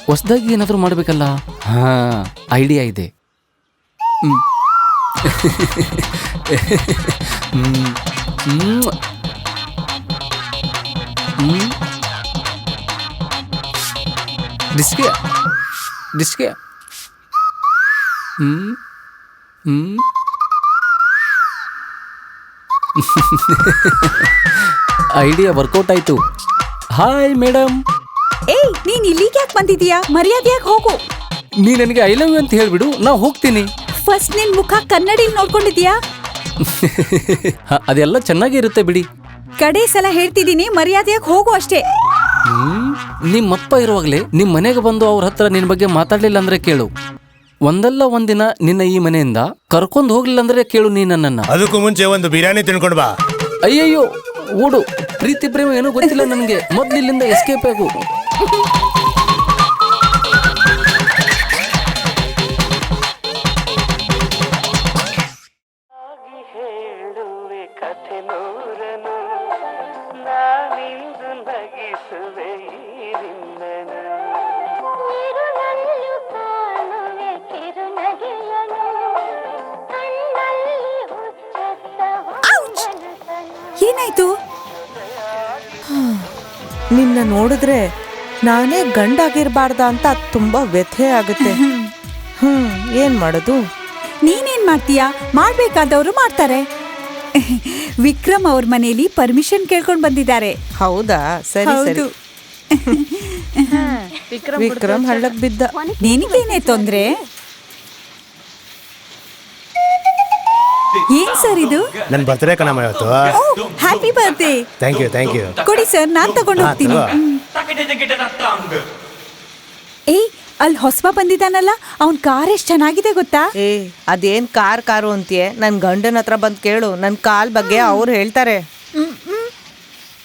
ಹೊಸದಾಗಿ ಏನಾದ್ರೂ ಮಾಡ್ಬೇಕಲ್ಲ. ಐಡಿಯಾ ಇದೆ. ಡಿಸ್ಗೆ ಡಿಸ್ಗೆ ಐಡಿಯಾ ವರ್ಕೌಟ್ ಆಯ್ತು. Hi madam. ಏಯ್ ನೀನ್ ಇಲ್ಲಿಗೆ ಯಾಕೆ ಬಂದಿದೀಯಾ? ಮರ್ಯಾದೆಯಾಗಿ ಹೋಗು. ನೀ ನನಗೆ ಐ ಲವ್ ಯು ಅಂತ ಹೇಳ್ಬಿಡು, ನಾ ಹೋಗ್ತೀನಿ. ಫಸ್ಟ್ ನಿನ್ ಮುಖ ಕನ್ನಡಿಲಿ ನೋಡ್ಕೊಂಡಿದ್ಯಾ? ಅದೆಲ್ಲ ಚೆನ್ನಾಗಿರುತ್ತೆ ಬಿಡಿ. ಕಡೆ ಸಲ ಹೇಳ್ತಿದ್ದೀನಿ, ಮರ್ಯಾದೆಯಾಗಿ ಹೋಗು ಅಷ್ಟೇ. ನಿಮ್ಮಪ್ಪ ಇರುವಾಗಲೇ ನಿಮ್ಮ ಮನೆಗೆ ಬಂದು ಅವ್ರ ಹತ್ರ ನಿನ್ನ ಬಗ್ಗೆ ಮಾತಾಡ್ಲಿಲ್ಲ ಅಂದ್ರೆ ಕೇಳು. ಒಂದಲ್ಲ ಒಂದಿನ ನಿನ್ನ ಈ ಮನೆಯಿಂದ ಕರ್ಕೊಂಡು ಹೋಗ್ಲಿಲ್ಲ ಅಂದ್ರೆ ಕೇಳು ನೀ ನನ್ನನ್ನ. ಅದಕ್ಕೂ ಮುಂಚೆ ಒಂದು ಬಿರಿಯಾನಿ ತಿನ್ಕೊಂಡು ಬಾ. ಅಯ್ಯಯ್ಯೋ ಓಡು, ಪ್ರೀತಿ ಪ್ರೇಮ ಏನೂ ಗೊತ್ತಿಲ್ಲ ನನಗೆ, ಮೊದ್ಲು ಇಲ್ಲಿಂದ ಎಸ್ಕೇಪ್ ಆಗು. ಏನಾಯ್ತು? ನಿನ್ನ ನೋಡಿದ್ರೆ ನಾನೇ ಗಂಡಾಗಿರ್ಬಾರ್ದ ಅಂತ ತುಂಬಾ ವ್ಯಥೆ ಆಗುತ್ತೆ. ಏನ್ ಮಾಡೋದು? ನೀನೇನ್ ಮಾಡ್ತೀಯಾ? ಮಾಡ್ಬೇಕಾದವರು ಮಾಡ್ತಾರೆ. ವಿಕ್ರಮ್ ಅವ್ರ ಮನೇಲಿ ಪರ್ಮಿಷನ್ ಕೇಳ್ಕೊಂಡ್ ಬಂದಿದ್ದಾರೆ. ಹೌದಾ? ಸರಿ ಸರಿ. ಹೌದು. ವಿಕ್ರಮ್ ಹಳ್ಳಕ್ ಬಿದ್ದ. ನಿನಗೇನೆ ತೊಂದ್ರೆ? ಏನ್ ಸರ್ ಇದು? ನನ್ನ ಬರ್ತ್ಡೇ ಕಣಮ್ಮ ಇವತ್ತು. Happy birthday. Thank you thank you. ಕೊಡಿ ಸರ್, ನಾನ್ ತಗೊಂಡು ಹೋಗ್ತೀನಿ. ಏಯ್ ಅಲ್ಲಿ ಹೊಸಬ ಬಂದಿದ್ದಾನಲ್ಲ, ಅವ್ನ್ ಕಾರ್ ಎಷ್ಟ್ ಚೆನ್ನಾಗಿದೆ ಗೊತ್ತಾ? ಏ ಅದೇನ್ ಕಾರು ಅಂತೀಯ? ನನ್ ಗಂಡನ ಹತ್ರ ಬಂದ್ ಕೇಳು, ನನ್ ಕಾಲ್ ಬಗ್ಗೆ ಅವ್ರು ಹೇಳ್ತಾರೆ.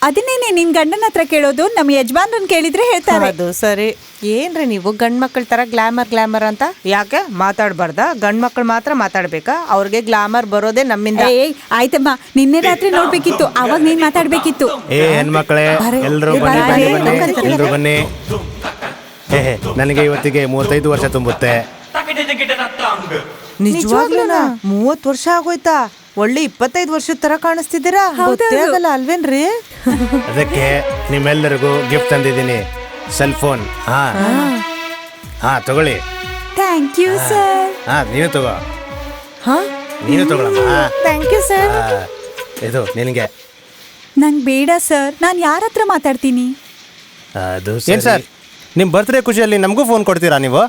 ಅದನ್ನೇನೆ ನಿನ್ ಗಂಡನ ಹತ್ರ ಕೇಳೋದು, ನಮ್ಮ ಯಜಮಾನ್ರನ್ ಕೇಳಿದ್ರೆ ಹೇಳ್ತಾರೆ. ಅದು ಸರಿ. ಏನ್ರಿ ನೀವು ಗಂಡ್ ಮಕ್ಳ ತರ ಗ್ಲಾಮರ್ ಅಂತ ಯಾಕೆ ಮಾತಾಡ್ಬಾರ್ದ? ಗಂಡ್ ಮಕ್ಳು ಮಾತ್ರ ಮಾತಾಡ್ಬೇಕಾ? ಅವ್ರಿಗೆ ಗ್ಲಾಮರ್ ಬರೋದೇ ನಮ್ಮಿಂದ. ಏಯ್ ಆಯ್ತಮ್ಮ, ನಿನ್ನೆ ರಾತ್ರಿ ನೋಡ್ಬೇಕಿತ್ತು, ಅವಾಗ ನೀನ್ ಮಾತಾಡ್ಬೇಕಿತ್ತು. ಹೆಣ್ಮಕ್ಳೇ ಎಲ್ರು ಬನ್ನಿ ಬನ್ನಿ ಬನ್ನಿ, ಎಲ್ರು ಬನ್ನಿ. ನನಗೆ ಇವತ್ತಿಗೆ 35 ವರ್ಷ ತುಂಬುತ್ತೆ. ನಿಜವಾಗ್ಲೂನಾ? 30 ವರ್ಷ ಆಗೋಯ್ತಾ? ಒಳ್ಳೆ 25 ವರ್ಷದ ತರ ಕಾಣಿಸ್ತಿದ್ದೀರಾ. ಗೊತ್ತೇ ಆಗಲ್ಲ ಅಲ್ವೇನ್ರಿ? ಅದಕ್ಕೆ ನಿಮ್ಮೆಲ್ಲರಿಗೂ ಗಿಫ್ಟ್ ತಂದಿದ್ದೀನಿ, ಸೆಲ್ ಫೋನ್. ಹಾ ತಗೊಳ್ಳಿ. Thank you sir. ನೀನು ತಗೋ. ನೀನು ತಗೊಳಮ್ಮ. Thank you sir. ಇದು ನಿನಗೆ. ನಂಗೆ ಬೇಡ ಸರ್, ನಾನು ಯಾರ ಹತ್ರ ಮಾತಾಡ್ತೀನಿ? ಅದು ಏನ್ ಸರ್, ನಿಮ್ ಬರ್ತ್ಡೇ ಖುಷಿಯಲ್ಲಿ ನಮಗೂ ಫೋನ್ ಕೊಡ್ತೀರಾ ನೀವು?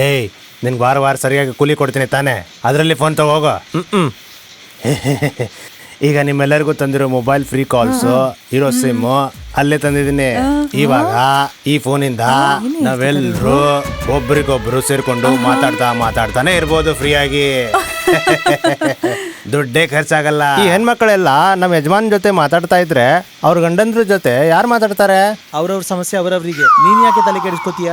ಏಯ್ ನಿನ್ಗೆ ವಾರ ಸರಿಯಾಗಿ ಕೂಲಿ ಕೊಡ್ತೀನಿ ತಾನೇ, ಅದರಲ್ಲಿ ಫೋನ್ ತಗೋಗೋ. ಈಗ ನಿಮ್ಮೆಲ್ಲರಿಗೂ ತಂದಿರೋ ಮೊಬೈಲ್ ಫ್ರೀ ಕಾಲ್ಸು, ಇರೋ ಸಿಮ್ಮು ಅಲ್ಲೇ ತಂದಿದ್ದೀನಿ. ಇವಾಗ ಈ ಫೋನಿಂದ ನಾವೆಲ್ಲರೂ ಒಬ್ರಿಗೊಬ್ರು ಸೇರ್ಕೊಂಡು ಮಾತಾಡ್ತಾನೆ ಇರ್ಬೋದು ಫ್ರೀಯಾಗಿ. ದುಡ್ಡೇ ಖರ್ಚಾಗಲ್ಲ. ಈ ಹೆಣ್ಮಕ್ಳೆಲ್ಲ ನಮ್ಮ ಯಜಮಾನ್ ಜೊತೆ ಮಾತಾಡ್ತಾ ಇದ್ರೆ ಅವ್ರ ಗಂಡಂದ್ರ ಜೊತೆ ಯಾರು ಮಾತಾಡ್ತಾರೆ? ಅವ್ರವ್ರ ಸಮಸ್ಯೆ ಅವರವರಿಗೆ, ನೀನ್ ಯಾಕೆ ತಲೆ ಕೆಡಿಸ್ಕೋತೀಯ?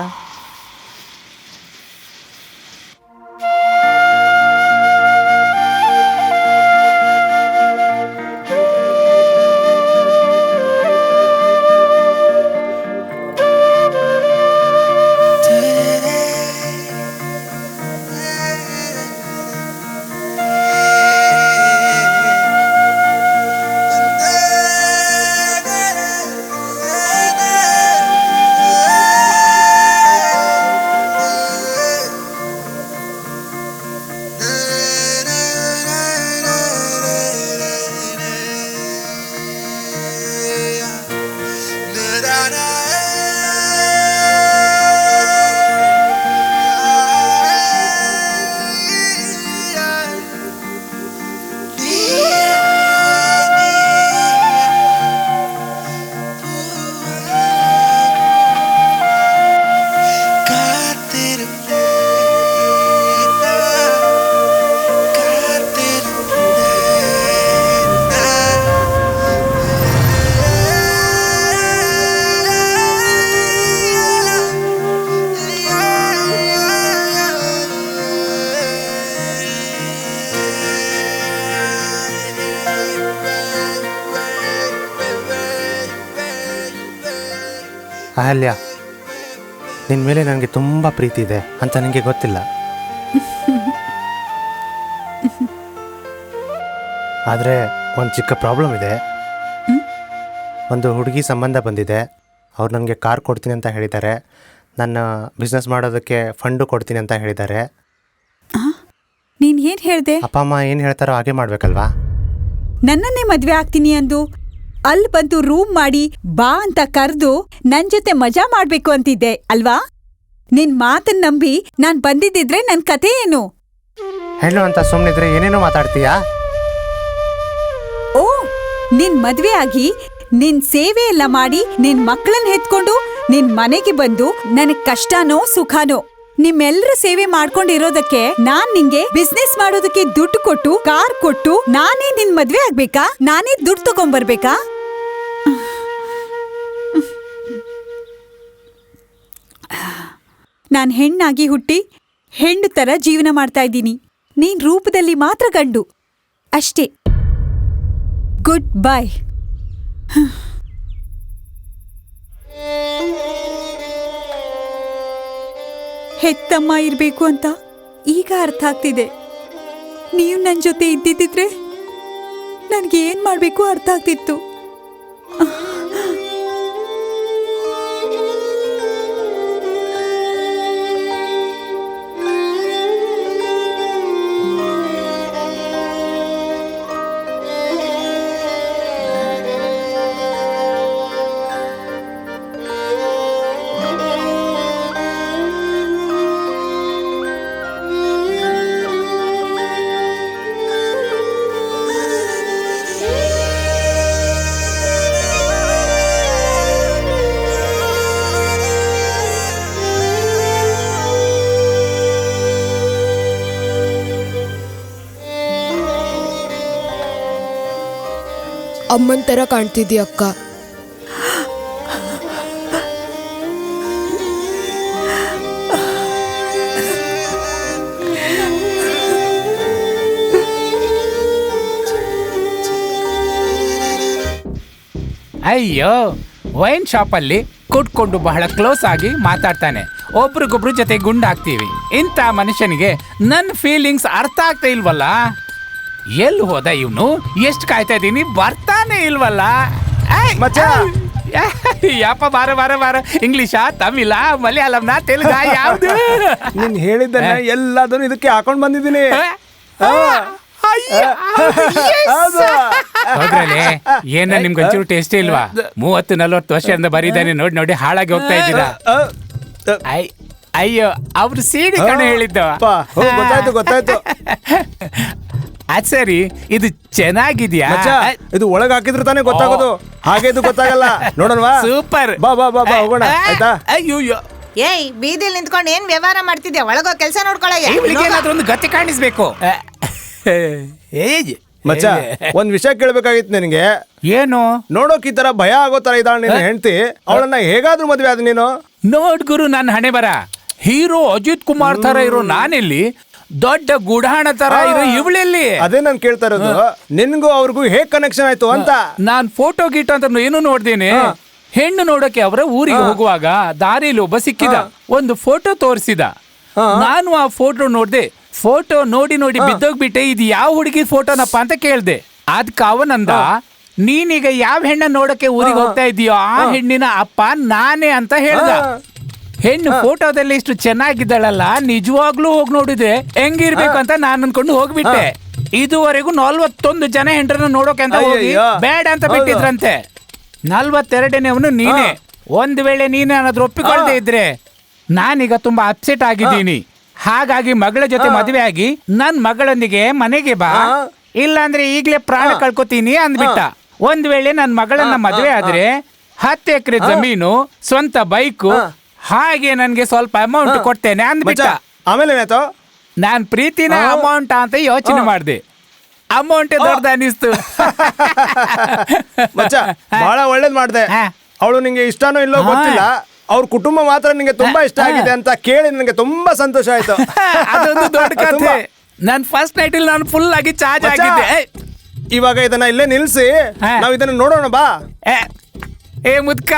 ಅಹಲ್ಯ, ನಿನ್ನ ಮೇಲೆ ನನಗೆ ತುಂಬ ಪ್ರೀತಿ ಇದೆ ಅಂತ ನನಗೆ ಗೊತ್ತಿಲ್ಲ. ಆದರೆ ಒಂದು ಚಿಕ್ಕ ಪ್ರಾಬ್ಲಮ್ ಇದೆ. ಒಂದು ಹುಡುಗಿ ಸಂಬಂಧ ಬಂದಿದೆ. ಅವ್ರು ನನಗೆ ಕಾರ್ ಕೊಡ್ತೀನಿ ಅಂತ ಹೇಳಿದ್ದಾರೆ. ನನ್ನ ಬಿಸ್ನೆಸ್ ಮಾಡೋದಕ್ಕೆ ಫಂಡು ಕೊಡ್ತೀನಿ ಅಂತ ಹೇಳಿದ್ದಾರೆ. ನೀನ್ ಏನ್ ಹೇಳ್ದೆ? ಅಪ್ಪ ಅಮ್ಮ ಏನು ಹೇಳ್ತಾರೋ ಹಾಗೆ ಮಾಡಬೇಕಲ್ವಾ? ನನ್ನನ್ನೇ ಮದ್ವೆ ಆಗ್ತೀನಿ ಅಂದು ಅಲ್ಲಿ ಬಂದು ರೂಮ್ ಮಾಡಿ ಬಾ ಅಂತ ಕರೆದು ನನ್ ಜೊತೆ ಮಜಾ ಮಾಡ್ಬೇಕು ಅಂತಿದ್ದೆ ಅಲ್ವಾ? ನಿನ್ ಮಾತನ್ನ ನಂಬಿ ನಾನ್ ಬಂದಿದ್ದಿದ್ರೆ ನನ್ ಕತೆ ಏನು? ಹೆಣ್ಣು ಅಂತ ಸುಮ್ಮನಿದ್ರೆ ಏನೇನೋ ಮಾತಾಡ್ತೀಯಾ? ಓ, ನಿನ್ ಮದ್ವೆ ಆಗಿ ನಿನ್ ಸೇವೆ ಎಲ್ಲ ಮಾಡಿ ನಿನ್ ಮಕ್ಕಳನ್ನ ಹೆತ್ಕೊಂಡು ನಿನ್ ಮನೆಗೆ ಬಂದು ನನಗ್ ಕಷ್ಟನೋ ಸುಖನೋ ನಿಮ್ಮೆಲ್ಲರ ಸೇವೆ ಮಾಡ್ಕೊಂಡಿರೋದಕ್ಕೆ ನಾನ್ ನಿಂಗೆ ಬಿಸ್ನೆಸ್ ಮಾಡೋದಕ್ಕೆ ದುಡ್ಡು ಕೊಟ್ಟು ಕಾರ್ ಕೊಟ್ಟು ನಾನೇ ನಿನ್ ಮದ್ವೆ ಆಗ್ಬೇಕಾ? ನಾನೇ ದುಡ್ಡು ತಗೊಂಡ್ಬರ್ಬೇಕಾ? ನಾನ್ ಹೆಣ್ಣಾಗಿ ಹುಟ್ಟಿ ಹೆಣ್ಣು ತರ ಜೀವನ ಮಾಡ್ತಾ ಇದ್ದೀನಿ. ನೀನ್ ರೂಪದಲ್ಲಿ ಮಾತ್ರ ಗಂಡು ಅಷ್ಟೇ. Good bye. ಹೆತ್ತಮ್ಮ ಇರ್ಬೇಕು ಅಂತ ಈಗ ಅರ್ಥ ಆಗ್ತಿದೆ. ನೀವು ನನ್ನ ಜೊತೆ ಇದ್ದಿದ್ದಿದ್ರೆ ನನ್ಗೆ ಏನ್ ಮಾಡ್ಬೇಕು ಅರ್ಥ ಆಗ್ತಿತ್ತು. ಅಮ್ಮನ್ ತರ ಕಾಣ್ತಿದ್ದಿ ಅಕ್ಕ. ಅಯ್ಯೋ, ವೈನ್ ಶಾಪಲ್ಲಿ ಕುಟ್ಕೊಂಡು ಬಹಳ ಕ್ಲೋಸ್ ಆಗಿ ಮಾತಾಡ್ತಾನೆ. ಒಬ್ರಿಗೊಬ್ರು ಜೊತೆ ಗುಂಡಾಗ್ತೀವಿ. ಇಂಥ ಮನುಷ್ಯನಿಗೆ ನನ್ನ ಫೀಲಿಂಗ್ಸ್ ಅರ್ಥ ಆಗ್ತಾ ಇಲ್ವಲ್ಲ. ಎಲ್ಲಿ ಹೋದ ಇವನು? ಎಷ್ಟು ಕಾಯ್ತಾ ಇದ್ದೀನಿ, ಬರ್ತಾನೆ ಇಲ್ವಲ್ಲ. ಯಪ್ಪ, ಬಾರ ಬಾರ ಬಾರ. ಇಂಗ್ಲಿಷಾ, ತಮಿಳ, ಮಲಯಾಳಂನ, ತೆಲುಗ, ಯಾವ್ದು? ನೀನ್ ಹೇಳಿದ್ದನ್ನ ಎಲ್ಲದನ್ನು ಇದಕ್ಕೆ ಹಾಕೊಂಡ್ ಬಂದಿದ್ದೀನಿ. ಹೋಗ್ರಲೆ, ಏನ ನಿಮ್ಗೆ ಒಂಚೂರು ಟೇಸ್ಟ್ ಇಲ್ವಾ? 30-40 ವರ್ಷದಿಂದ ಬರೀದಾನೆ ನೋಡಿ ನೋಡಿ ಹಾಳಾಗಿ ಹೋಗ್ತಾ ಇದ್ದೀರಾ. ಅಯ್ಯೋ, ಅವ್ರು ಸೀಡಿ ಕಣ ಹೇಳಿದ್ದು. ಗೊತ್ತಾಯ್ತು ಗೊತ್ತಾಯ್ತು. ಅದ್ ಸರಿ, ಇದು ಚೆನ್ನಾಗಿದ್ಯಾ? ಇದು ಒಳಗ್ ಹಾಕಿದ್ರೆ ತಾನೇ ಗೊತ್ತಾಗೋದು, ಹಾಗೆ ಇದು ಗೊತ್ತಾಗಲ್ಲ. ನೋಡೋಣವಾ? ಸೂಪರ್. ಬಾ ಬಾ ಬಾ ಬಾ ಹೋಗೋಣ, ಆಯ್ತಾ? ಅಯ್ಯೋ, ಏಯ್, ಬೀದಿಲ್ ನಿಂತ್ಕೊಂಡು ಏನ್ ವ್ಯವಹಾರ ಮಾಡ್ತಿದ್ಯಾ? ಒಳಗೋ ಕೆಲಸ ನೋಡ್ಕೊಳಯ್ಯ. ಏನಾದ್ರೂ ಒಂದು ಗತಿ ಕಾಣಿಸ್ಬೇಕು. ಮಚ್ಚ, ಒಂದ್ ವಿಷಯ ಕೇಳ್ಬೇಕಾಗಿತ್ತು ನಿನಗೆ. ಏನು? ನೋಡೋಕ್ ಈ ತರ ಭಯ ಆಗೋ ತರ ಇದ್ದಾಳ ನಿನ್ನ ಹೆಂಡತಿ. ಅವಳನ್ನ ಹೇಗಾದ್ರೂ ಮದ್ವೆ ಆದ ನೀನು? ನೋಡ್ ಗುರು, ನನ್ನ ಹಣೆ ಬರ. ಹೀರೋ ಅಜಿತ್ ಕುಮಾರ್ ತರ ಇರೋ ನಾನೆಲ್ಲಿ, ದೊಡ್ಡ ಗುಡಾಣ ತರ ಇರೋ ಇವಳೆಲ್ಲಿ? ಅದೇ ನಾನ್ ಕೇಳ್ತಾ ಇರೋದು, ನಿನ್ಗೂ ಅವ್ರಿಗೂ ಹೇಗ್ ಕನೆಕ್ಷನ್ ಆಯ್ತು ಅಂತ. ನಾನ್ ಫೋಟೋ ಗೀಟೋ ಅಂತ ಏನು ನೋಡ್ದೇನೆ. ಹೆಣ್ಣು ನೋಡಕ್ಕೆ ಅವರ ಊರಿಗೆ ಹೋಗುವಾಗ ದಾರಿಲಿ ಒಬ್ಬ ಸಿಕ್ಕಿದ, ಒಂದು ಫೋಟೋ ತೋರಿಸಿದ. ನಾನು ಆ ಫೋಟೋ ನೋಡ್ದೆ. ಫೋಟೋ ನೋಡಿ ನೋಡಿ ಬಿದ್ದೋಗ್ಬಿಟ್ಟೆ. ಇದು ಯಾವ ಹುಡುಗಿ ಫೋಟೋನಪ್ಪ ಅಂತ ಕೇಳ್ದೆ. ಅದಕ್ಕೆ ಅವನಂದ, ನೀನೀಗ ಯಾವ ಹೆಣ್ಣ ನೋಡಕ್ಕೆ ಊರಿಗೆ ಹೋಗ್ತಾ ಇದೀಯೋ ಆ ಹೆಣ್ಣಿನ ಅಪ್ಪ ನಾನೇ ಅಂತ ಹೇಳ್ದ. ಹೆಣ್ಣು ಫೋಟೋದಲ್ಲಿ ಇಷ್ಟು ಚೆನ್ನಾಗಿದ್ದಾಳಲ್ಲ, ನಿಜವಾಗ್ಲೂ ಹೋಗಿ ನೋಡಿದೆ ಹೆಂಗಿರ್ಬೇಕು ಅಂತ ನಾನು ಅನ್ಕೊಂಡು ಹೋಗ್ಬಿಟ್ಟೆ. ಇದುವರೆಗೂ 41 ಜನ ಹೆಂಡ್ರನ್ನ ನೋಡೋಕೆ ಅಂತ ಹೋಗಿ ಬೇಡ ಅಂತ ಬಿಟ್ಟಿದ್ರಂತೆ. 42ನೇವನು ನೀನೇ. ಒಂದ್ ವೇಳೆ ನೀನೇ ಅನ್ನೋದ್ರ ಒಪ್ಪಿಕೊಳ್ದೆ ಇದ್ರೆ ನಾನೀಗ ತುಂಬಾ ಅಪ್ಸೆಟ್ ಆಗಿದ್ದೀನಿ. ಹಾಗಾಗಿ ಮಗಳ ಜೊತೆ ಮದುವೆ ಆಗಿ ನನ್ ಮಗಳೊಂದಿಗೆ ಮನೆಗೆ ಬಾ, ಇಲ್ಲಾಂದ್ರೆ ಈಗ್ಲೇ ಪ್ರಾಣ ಕಳ್ಕೊತೀನಿ ಅಂದ್ಬಿಟ್ಟ. ಒಂದ್ ವೇಳೆ ನನ್ ಮಗಳನ್ನ ಮದುವೆ ಆದ್ರೆ 10 ಎಕರೆ ಜಮೀನು, ಸ್ವಂತ ಬೈಕು, ಹಾಗೆ ನನ್ಗೆ ಸ್ವಲ್ಪ ಅಮೌಂಟ್ ಕೊಡ್ತೇನೆ ಅಂದ್ಬಿಟ್ಟ. ಆಮೇಲೆ ಏನಾಯ್ತು? ನಾನ್ ಪ್ರೀತಿನ ಅಮೌಂಟ್ ಅಂತ ಯೋಚನೆ ಮಾಡ್ದೆ. ಅಮೌಂಟ್ ದೊಡ್ಡದ ಅನಿಸ್ತು. ಮಚ್ಚ, ಬಹಳ ಒಳ್ಳೇದ್ ಮಾಡ್ದೆ. ಅವಳು ನಿಂಗೆ ಇಷ್ಟನೋ ಇಲ್ಲೋ ಗೊತ್ತಿಲ್ಲ, ಅವ್ರ ಕುಟುಂಬ ಮಾತ್ರ ನಿಂಗೆ ತುಂಬಾ ಇಷ್ಟ ಆಗಿದೆ ಅಂತ ಕೇಳಿ ನನಗೆ ತುಂಬಾ ಸಂತೋಷ ಆಯ್ತು. ಅದೊಂದು ದೊಡ್ಡ ಕಥೆ. ನನ್ ಫಸ್ಟ್ ನೈಟ್ ಇಲ್ಲಿ ನಾನು ಫುಲ್ ಆಗಿ ಚಾರ್ಜ್ ಆಗಿದ್ದೆ. ಇವಾಗ ಇದನ್ನ ಇಲ್ಲೇ ನಿಲ್ಸಿ ನಾವ್ ಇದನ್ನ ನೋಡೋಣ ಬಾ. ಏ ಮುದ್ಕ,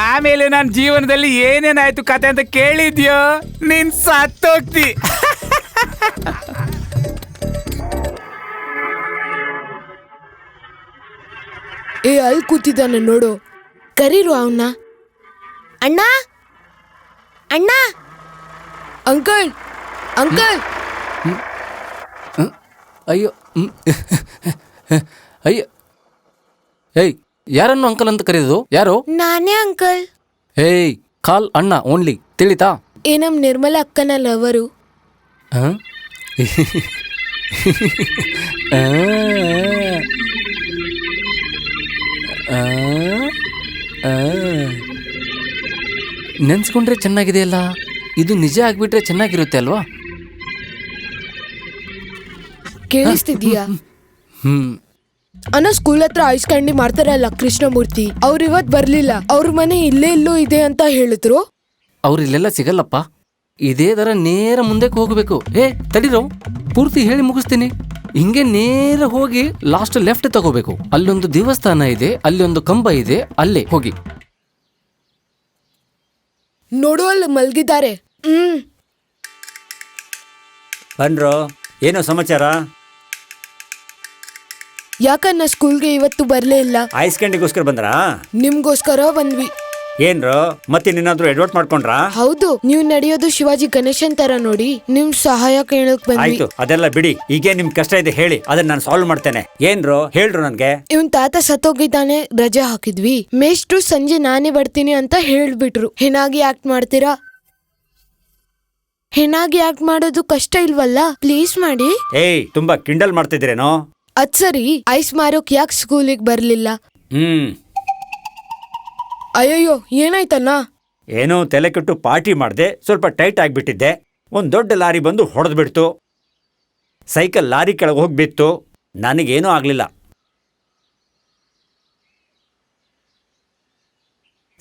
ಆಮೇಲೆ ನನ್ನ ಜೀವನದಲ್ಲಿ ಏನೇನಾಯ್ತು ಕತೆ ಅಂತ ಕೇಳಿದ್ಯೋ ನೀನ್ ಸತ್ತೋಗ್ತಿ. ಅಲ್ಲಿ ಕೂತಿದ್ದಾನೆ ನೋಡು, ಕರೀರು ಅವನ್ನ. ಅಣ್ಣ ಅಣ್ಣ, ಅಂಕಲ್ ಅಂಕಲ್. ಅಯ್ಯೋ ಅಯ್ಯೋ, ಏಯ್ ಯಾರನ್ನು ಅಂಕಲ್ ಅಂತ ಕರೆಯೋದು? ಯಾರು? ನಾನೇ ಅಂಕಲ್. ಏಯ್ ಕಾಲ್ ಅಣ್ಣ ಓನ್ಲಿ, ತಿಳಿತಾ? ನಮ್ ನಿರ್ಮಲ ಅಕ್ಕನ ಲವರು. ನೆನ್ಸ್ಕೊಂಡ್ರೆ ಚೆನ್ನಾಗಿದೆಯಲ್ಲ, ಇದು ನಿಜ ಆಗ್ಬಿಟ್ರೆ ಚೆನ್ನಾಗಿರುತ್ತೆ ಅಲ್ವಾ? ಕೇಳಿಸ್ತಿದೀಯಾ? ಹ್ಮ್. ಅಣ್ಣ ಸ್ಕೂಲ್ ಹತ್ರ ಐಸ್ ಕ್ಯಾಂಡಿ ಮಾಡ್ತಾರಲ್ಲ ಕೃಷ್ಣಮೂರ್ತಿ, ಅವ್ರು ಇವತ್ ಬರ್ಲಿಲ್ಲ. ಅವ್ರ ಮನೆ ಇಲ್ಲೇ ಎಲ್ಲೋ ಇದೆ ಅಂತ ಹೇಳಿದ್ರು. ಅವ್ರು ಇಲ್ಲೆಲ್ಲ ಸಿಗಲ್ಲಪ್ಪ, ಇದೇ ತರ ನೇರ ಮುಂದಕ್ಕೆ ಹೋಗ್ಬೇಕು. ತಡೀರೋ, ಪೂರ್ತಿ ಹೇಳಿ ಮುಗಿಸ್ತೀನಿ. ಹಿಂಗೆ ನೇರ ಹೋಗಿ ಲಾಸ್ಟ್ ಲೆಫ್ಟ್ ತಗೋಬೇಕು. ಅಲ್ಲೊಂದು ದೇವಸ್ಥಾನ ಇದೆ, ಅಲ್ಲಿ ಒಂದು ಕಂಬ ಇದೆ, ಅಲ್ಲೇ ಹೋಗಿ. ನೋಡು ಅಲ್ಲಿ ಮಲ್ಗಿದ್ದಾರೆ. ಬನ್ರೋ, ಏನೋ ಸಮಾಚಾರ? ಯಾಕನ್ನ ಸ್ಕೂಲ್ಗೆ ಇವತ್ತು ಬರ್ಲೇ ಇಲ್ಲ? ಐಸ್ ಕ್ಯಾಂಡಿಗೋಸ್ಕರ ಬಂದ್ರಾ? ನಿಮ್ಗೋಸ್ಕರ ಬಂದ್ವಿ. ಏನ್ರೋ ಮತ್ತೆ ನಿನ್ನಾದ್ರೂ ಎಡ್ವರ್ಟ್ ಮಾಡ್ಕೊಂಡ್ರಾ? ಹೌದು, ನೀವು ನಡೆಯೋದು ಶಿವಾಜಿ ಗಣೇಶನ್ ತರ ನೋಡಿ ನಿಮ್ ಸಹಾಯ ಕೇಳಕ್ ಬಂದ್ವಿ. ಆಯ್ತು, ಅದೆಲ್ಲ ಬಿಡಿ. ಈಗ ನಿಮ್ ಕಷ್ಟ ಇದೆ ಹೇಳಿ, ಅದನ್ನ ನಾನು ಸಾಲ್ವ್ ಮಾಡ್ತೇನೆ. ಏನ್ರೋ ಹೇಳ್ರು ನನ್ಗೆ. ಇವನ್ ತಾತ ಸತ್ತೋಗಿದ್ದಾನೆ, ರಜೆ ಹಾಕಿದ್ವಿ. ಮೇಷ್ಟ್ರು ಸಂಜೆ ನಾನೇ ಬರ್ತೀನಿ ಅಂತ ಹೇಳ್ಬಿಟ್ರು. ಹೆಣಾಗಿ ಆಕ್ಟ್ ಮಾಡ್ತೀರಾ? ಹೆಣಾಗಿ ಆಕ್ಟ್ ಮಾಡೋದು ಕಷ್ಟ ಇಲ್ವಲ್ಲ, ಪ್ಲೀಸ್ ಮಾಡಿ. ತುಂಬಾ ಕಿಂಡಲ್ ಮಾಡ್ತಿದ್ದೀರೇನೋ? ಅದ್ ಸರಿ, ಐಸ್ ಮಾರೋಕ್ ಯಾಕೆ ಸ್ಕೂಲಿಗೆ ಬರ್ಲಿಲ್ಲ? ಅಯ್ಯಯ್ಯೋ, ಏನಾಯ್ತಣ್ಣ? ಏನೋ ತಲೆ ಕೆಟ್ಟು ಪಾರ್ಟಿ ಮಾಡ್ದೆ, ಸ್ವಲ್ಪ ಟೈಟ್ ಆಗ್ಬಿಟ್ಟಿದ್ದೆ. ಒಂದ್ ದೊಡ್ಡ ಲಾರಿ ಬಂದು ಹೊಡೆದ್ಬಿಡ್ತು. ಸೈಕಲ್ ಲಾರಿ ಕೆಳಗೆ ಹೋಗ್ಬಿತ್ತು. ನನಗೇನೂ ಆಗ್ಲಿಲ್ಲ.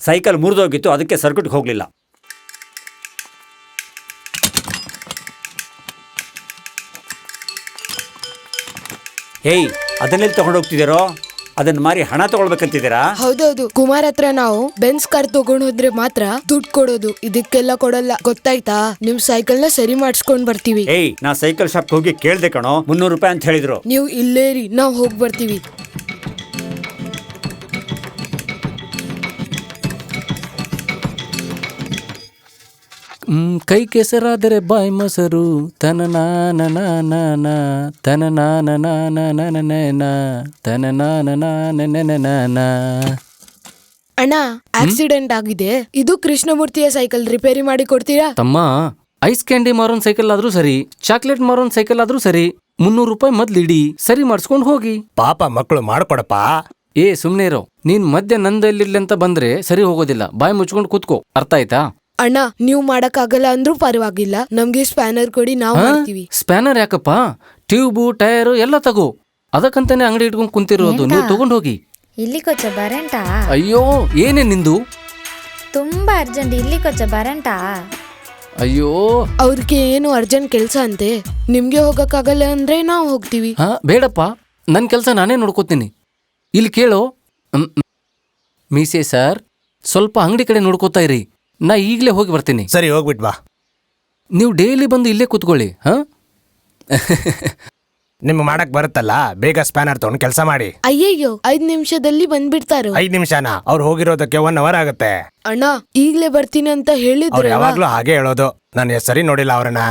ಸೈಕಲ್ ಮುರಿದೋಗಿತ್ತು, ಅದಕ್ಕೆ ಸರ್ಕ್ಯೂಟ್ಗೆ ಹೋಗ್ಲಿಲ್ಲ. ಅದನ್ನೆಲ್ಲಿ ತಗೊಂಡು ಹೋಗ್ತಿದ್ದೀರೋ? ಅದನ್ನ ಮಾರಿ ಹಣ ತಗೊಳ್ಬೇಕಂತಿದ್ದೀರಾ? ಹೌದೌದು, ಕುಮಾರ್ ಹತ್ರ ನಾವು ಬೆನ್ಸ್ ಕಾರ್ ತಗೊಂಡ್ ಹೋದ್ರೆ ಮಾತ್ರ ದುಡ್ಡು ಕೊಡೋದು, ಇದಕ್ಕೆಲ್ಲ ಕೊಡಲ್ಲ, ಗೊತ್ತಾಯ್ತಾ? ನಿಮ್ ಸೈಕಲ್ ನ ಸರಿ ಮಾಡಿಸ್ಕೊಂಡ್ ಬರ್ತೀವಿ. ನಾ ಸೈಕಲ್ ಶಾಪ್ ಹೋಗಿ ಕೇಳ್ದೆ ಕಣೋ, 300 ರೂಪಾಯಿ ಅಂತ ಹೇಳಿದ್ರು. ನೀವು ಇಲ್ಲೇರಿ, ನಾವ್ ಹೋಗಿ ಬರ್ತೀವಿ. ಕೈ ಕೆಸರಾದರೆ ಬಾಯಿ ಮೊಸರು, ತನನಾನ ಅಣ್ಣ, ಆಕ್ಸಿಡೆಂಟ್ ಆಗಿದೆ. ಇದು ಕೃಷ್ಣಮೂರ್ತಿಯ ಸೈಕಲ್, ರಿಪೇರಿ ಮಾಡಿ ಕೊಡ್ತೀರಾ? ತಮ್ಮ, ಐಸ್ ಕ್ಯಾಂಡಿ ಮಾರೋನ್ ಸೈಕಲ್ ಆದ್ರೂ ಸರಿ, ಚಾಕ್ಲೇಟ್ ಮಾರೋನ್ ಸೈಕಲ್ ಆದ್ರೂ ಸರಿ, 300 ರೂಪಾಯಿ ಮೊದ್ಲಿಡಿ, ಸರಿ ಮಾಡಿಸ್ಕೊಂಡು ಹೋಗಿ. ಪಾಪ ಮಕ್ಕಳು ಮಾಡ್ಕೊಡಪ್ಪ. ಸುಮ್ನೆ ಇರೋ, ನೀನ್ ಮಧ್ಯ ನಂದಲ್ಲಿರ್ಲಿ ಅಂತ ಬಂದ್ರೆ ಸರಿ ಹೋಗೋದಿಲ್ಲ. ಬಾಯಿ ಮುಚ್ಕೊಂಡು ಕೂತ್ಕೋ, ಅರ್ಥ ಆಯ್ತಾ? ಅಣ್ಣ, ನೀವು ಮಾಡಕ್ ಆಗಲ್ಲ ಅಂದ್ರೂ ಪರವಾಗಿಲ್ಲ, ನಮ್ಗೆ ಸ್ಪ್ಯಾನರ್ ಕೊಡಿ, ನಾವು ಮಾಡ್ತೀವಿ. ಸ್ಪ್ಯಾನರ್ ಯಾಕಪ್ಪ? ಟ್ಯೂಬು, ಟೈರು ಎಲ್ಲ ತಗೋ. ಅದಕ್ಕಂತಾನೆ ಅಂಗಡಿ ಇಟ್ಕೊಂಡು ಕುಂತಿರೋದು, ನೀವು ತಗೊಂಡ್ ಹೋಗಿ. ಇಲ್ಲಿ ಕೊಚ್ಚ ಬರಂಟ. ಅಯ್ಯೋ, ಏನೇ ನಿಂದು? ತುಂಬಾ ಅರ್ಜೆಂಟ್, ಇಲ್ಲಿ ಕೊಚ್ಚ ಬರಂಟ. ಅಯ್ಯೋ, ಅವ್ರಿಗೆ ಏನು ಅರ್ಜೆಂಟ್ ಕೆಲ್ಸ ಅಂತೆ, ನಿಮ್ಗೆ ಹೋಗಕ್ಕಾಗಲ್ಲ ಅಂದ್ರೆ ನಾವು ಹೋಗ್ತೀವಿ. ಬೇಡಪ್ಪ, ನನ್ ಕೆಲ್ಸ ನಾನೇ ನೋಡ್ಕೋತೀನಿ. ಇಲ್ಲಿ ಕೇಳೋ ಮೀಸೆ ಸರ್, ಸ್ವಲ್ಪ ಅಂಗಡಿ ಕಡೆ ನೋಡ್ಕೋತಾ ಇರಿ, ನಾ ಈಗ್ಲೇ ಹೋಗಿ ಬರ್ತೀನಿ. ಸರಿ, ಹೋಗ್ಬಿಟ್ ಬಾ. ನೀವು ಡೈಲಿ ಬಂದು ಇಲ್ಲೇ ಕೂತ್ಕೊಳ್ಳಿ. ನಿಮ್ಗೆ ಮಾಡಕ್ ಬರುತ್ತಲ್ಲ, ಬೇಗ ಸ್ಪ್ಯಾನರ್ ತಗೊಂಡು ಕೆಲಸ ಮಾಡಿ. ಅಯ್ಯಯ್ಯೋ, 5 ನಿಮಿಷದಲ್ಲಿ ಬಂದ್ಬಿಡ್ತಾರೋ? 5 ನಿಮಿಷನಾ? ಅವ್ರು ಹೋಗಿರೋದಕ್ಕೆ 1 ಅವರ್ ಆಗುತ್ತೆ. ಅಣ್ಣ, ಈಗ್ಲೇ ಬರ್ತೀನಿ ಅಂತ ಹೇಳಿದ್ರು. ಯಾವಾಗ್ಲೂ ಹಾಗೆ ಹೇಳೋದು. ನಾನು ಸರಿ ನೋಡಿಲ್ಲ ಅವ್ರನ್ನ.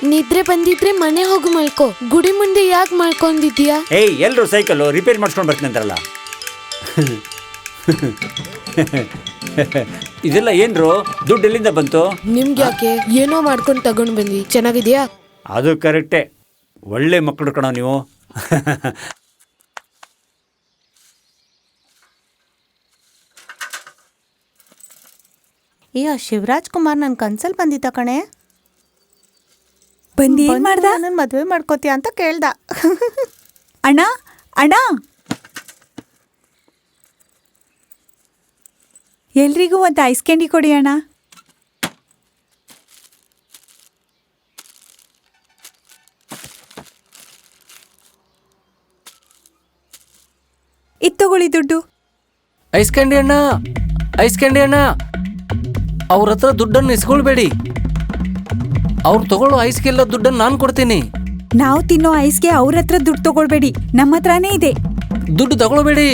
ನಿದ್ರೆ ಬಂದಿದ್ರೆ ಮನೆ ಹೋಗಿ ಮಲ್ಕೋ, ಗುಡಿ ಮುಂದೆ ಯಾಕೆ ಮಲ್ಕೊಂಡಿದ್ಯಾ? ಎಲ್ರು ಸೈಕಲ್ ರಿಪೇರಿ ಮಾಡ್ಸ್ಕೊಂಡ್ ಬರ್ತೀನಿ ಅಂತಾರಲ್ಲ. ಇದೆಲ್ಲ ಏನ್ರು? ದುಡ್ಡು ಎಲ್ಲಿಂದ ಬಂತು? ನಿಮ್ಗೆ ಯಾಕೆ? ಏನೋ ಮಾಡ್ಕೊಂಡು ತಗೊಂಡ್ ಬಂದ್ವಿ. ಚೆನ್ನಾಗಿದ್ಯಾ? ಅದು ಕರೆಕ್ಟೇ, ಒಳ್ಳೆ ಮಕ್ಕಳು ಕಣೋ ನೀವು. ಶಿವರಾಜ್ ಕುಮಾರ್ ನನ್ ಕನ್ಸಲ್ ಬಂದಿದ್ದ ಕಣೆ. ಬಂದು ಏನ್ ಮಾಡ್ದ? ನನ್ ಮದ್ವೆ ಮಾಡ್ಕೋತೀಯ ಅಂತ ಕೇಳ್ದ. ಅಣ್ಣ ಅಣ್ಣ, ಎಲ್ರಿಗೂ ಒಂದು ಐಸ್ ಕ್ಯಾಂಡಿ ಕೊಡಿ ಅಣ್ಣ. ಇದ್ ತಗೊಳ್ಳಿ ದುಡ್ಡು. ಐಸ್ ಕ್ಯಾಂಡಿ ಅಣ್ಣ, ಐಸ್ ಕ್ಯಾಂಡಿ ಅಣ್ಣ, ಅವ್ರ ಹತ್ರ ದುಡ್ಡನ್ನು ಇಸ್ಕೊಳ್ಬೇಡಿ. ಅವ್ರು ತಗೊಳ್ಳೋ ಐಸ್ಗೆಲ್ಲ ದುಡ್ಡನ್ನು ನಾನು ಕೊಡ್ತೀನಿ. ನಾವು ತಿನ್ನೋ ಐಸ್ಗೆ ಅವ್ರ ಹತ್ರ ದುಡ್ಡು ತಗೊಳ್ಬೇಡಿ, ನಮ್ಮ ಹತ್ರನೇ ಇದೆ. ದುಡ್ಡು ತಗೊಳ್ಬೇಡಿ.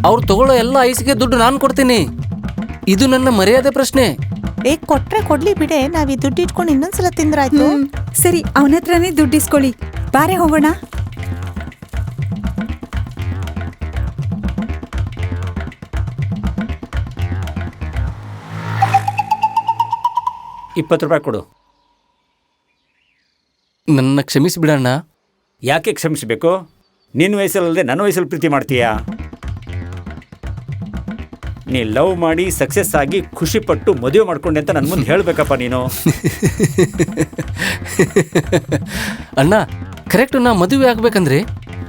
ಅವ್ರು ತಗೊಳ್ಳೋ ಎಲ್ಲ ಐಸ್ಗೆ ದುಡ್ಡು ನಾನು ಕೊಡ್ತೀನಿ. ಇದು ನನ್ನ ಮರ್ಯಾದೆ ಪ್ರಶ್ನೆ. ಕೊಟ್ರೆ ಕೊಡ್ಲಿ ಬಿಡೆ, ನಾವ್ ಈ ದುಡ್ಡು ಇಟ್ಕೊಂಡು ಇನ್ನೊಂದ್ಸಲ ತಿಂದ್ರಾಯ್ತು. ಸರಿ, ಅವನ ಹತ್ರನೇ ದುಡ್ಡು ಇಸ್ಕೊಳ್ಳಿ. ಬಾರೆ ಹೋಗೋಣ. ₹20 ಕೊಡು. ನನ್ನ ಕ್ಷಮಿಸಿಬಿಡಣ್ಣ. ಯಾಕೆ ಕ್ಷಮಿಸಬೇಕು? ನಿನ್ನ ವಯಸ್ಸಲ್ಲದೆ ನನ್ನ ವಯಸ್ಸಲ್ಲಿ ಪ್ರೀತಿ ಮಾಡ್ತೀಯಾ? ನೀ ಲವ್ ಮಾಡಿ ಸಕ್ಸಸ್ ಆಗಿ ಖುಷಿಪಟ್ಟು ಮದುವೆ ಮಾಡ್ಕೊಂಡೆ ಅಂತ ನನ್ನ ಮುಂದೆ ಹೇಳಬೇಕಪ್ಪ ನೀನು. ಅಣ್ಣ ಕರೆಕ್ಟ್. ನಾ ಮದುವೆ ಆಗ್ಬೇಕಂದ್ರೆ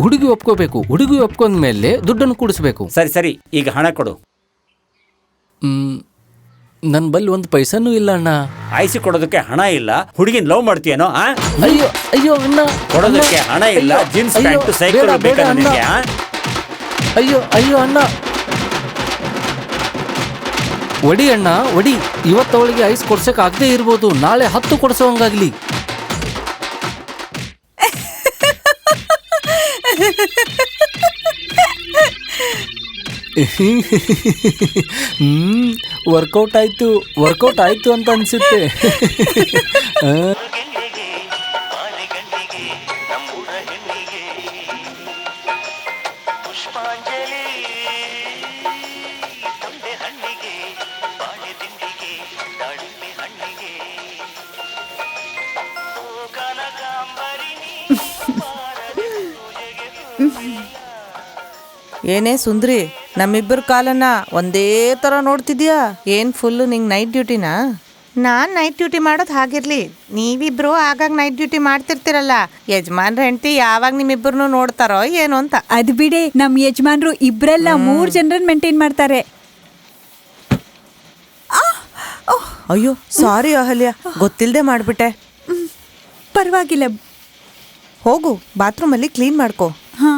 ಹುಡುಗಿ ಒಪ್ಕೋಬೇಕು. ಹುಡುಗಿ ಒಪ್ಕೊಂಡ್ಮೇಲೆ ದುಡ್ಡನ್ನು ಕೂಡಿಸ್ಬೇಕು. ಸರಿ ಸರಿ, ಈಗ ಹಣ ಕೊಡು. ನನ್ನ ಬಲ್ಲಿ ಒಂದು ಪೈಸನೂ ಇಲ್ಲ ಅಣ್ಣ. ಆಯ್ಸಿ ಕೊಡೋದಕ್ಕೆ ಹಣ ಇಲ್ಲ, ಹುಡುಗಿನ ಲವ್ ಮಾಡ್ತೀಯನೋ? ಅಯ್ಯೋ ಅಯ್ಯೋ ಅಣ್ಣ, ಕೊಡೋದಕ್ಕೆ ಹಣ ಇಲ್ಲ, ಜೀನ್ಸ್ ಪ್ಯಾಂಟ್ ಸೈಕಲ್ ಬೇಕಾ ನಿನಗೆ? ಅಯ್ಯೋ ಅಯ್ಯೋ ಅಣ್ಣ, ಒಡಿ ಅಣ್ಣ ಒಡಿ. ಇವತ್ತವಳಿಗೆ ಐಸ್ ಕೊಡ್ಸಕ್ ಆಗದೆ ಇರ್ಬೋದು, ನಾಳೆ 10 ಕೊಡ್ಸೋಂಗಾಗ್ಲಿ. ವರ್ಕೌಟ್ ಆಯ್ತು ಅಂತ ಅನ್ಸುತ್ತೆ. ಏನೇ ಸುಂದ್ರಿ, ನಮ್ಮಿಬ್ಬರ ಕಾಲನ್ನ ಒಂದೇ ತರ ನೋಡ್ತಿದ್ಯಾ? ಏನ್ ಫುಲ್ ನಿಂಗ್ ನೈಟ್ ಡ್ಯೂಟಿನಾ? ನಾನ್ ನೈಟ್ ಡ್ಯೂಟಿ ಮಾಡೋದು ಹಾಗಿರ್ಲಿ, ನೀವಿಬ್ರು ಆಗಾಗ ನೈಟ್ ಡ್ಯೂಟಿ ಮಾಡ್ತಿರ್ತಿರಲ್ಲ, ಯಜಮಾನ್ರ ಹೆಂಡತಿ ಯಾವಾಗ ನಿಮ್ಮಿಬ್ಬರನ್ನು ನೋಡ್ತಾರೋ ಏನು ಅಂತ. ಅದ್ ಬಿಡೆ, ನಮ್ ಯಜಮಾನ್ರು ಇಬ್ರಲ್ಲ 3 ಜನರನ್ನ ಮೇಂಟೈನ್ ಮಾಡ್ತಾರೆ. ಅಯ್ಯೋ ಸಾರಿ ಅಹಲ್ಯ, ಗೊತ್ತಿಲ್ದೆ ಮಾಡ್ಬಿಟ್ಟೆ. ಪರವಾಗಿಲ್ಲ, ಹೋಗು ಬಾತ್ರೂಮಲ್ಲಿ ಕ್ಲೀನ್ ಮಾಡ್ಕೋ. ಹಾ.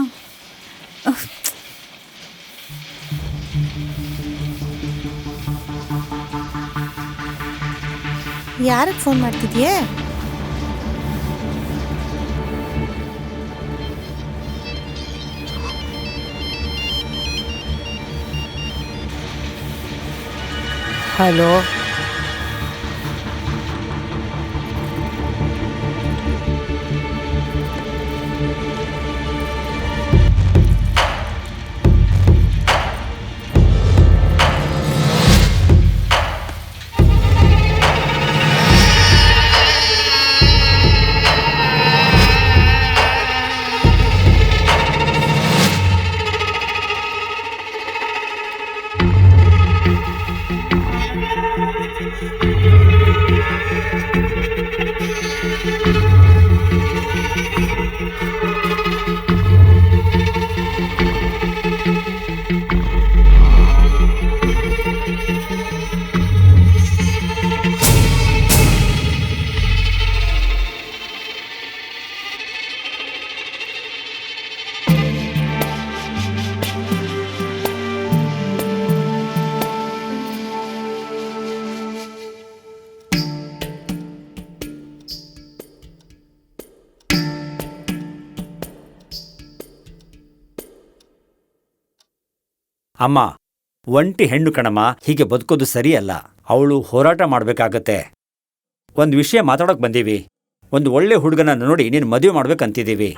ಯಾರಿಗೆ ಫೋನ್ ಮಾಡ್ತಿದ್ಯೆ? ಹಲೋ, ಅಮ್ಮ, ಒಂಟಿ ಹೆಣ್ಣು ಕಣಮ್ಮ, ಹೀಗೆ ಬದುಕೋದು ಸರಿಯಲ್ಲ. ಅವಳು ಹೋರಾಟ ಮಾಡಬೇಕಾಗತ್ತೆ. ಒಂದು ವಿಷಯ ಮಾತಾಡೋಕೆ ಬಂದೀವಿ. ಒಂದು ಒಳ್ಳೆ ಹುಡುಗನ ನೋಡಿ ನೀನು ಮದುವೆ ಮಾಡ್ಬೇಕಂತಿದ್ದೀವಿ.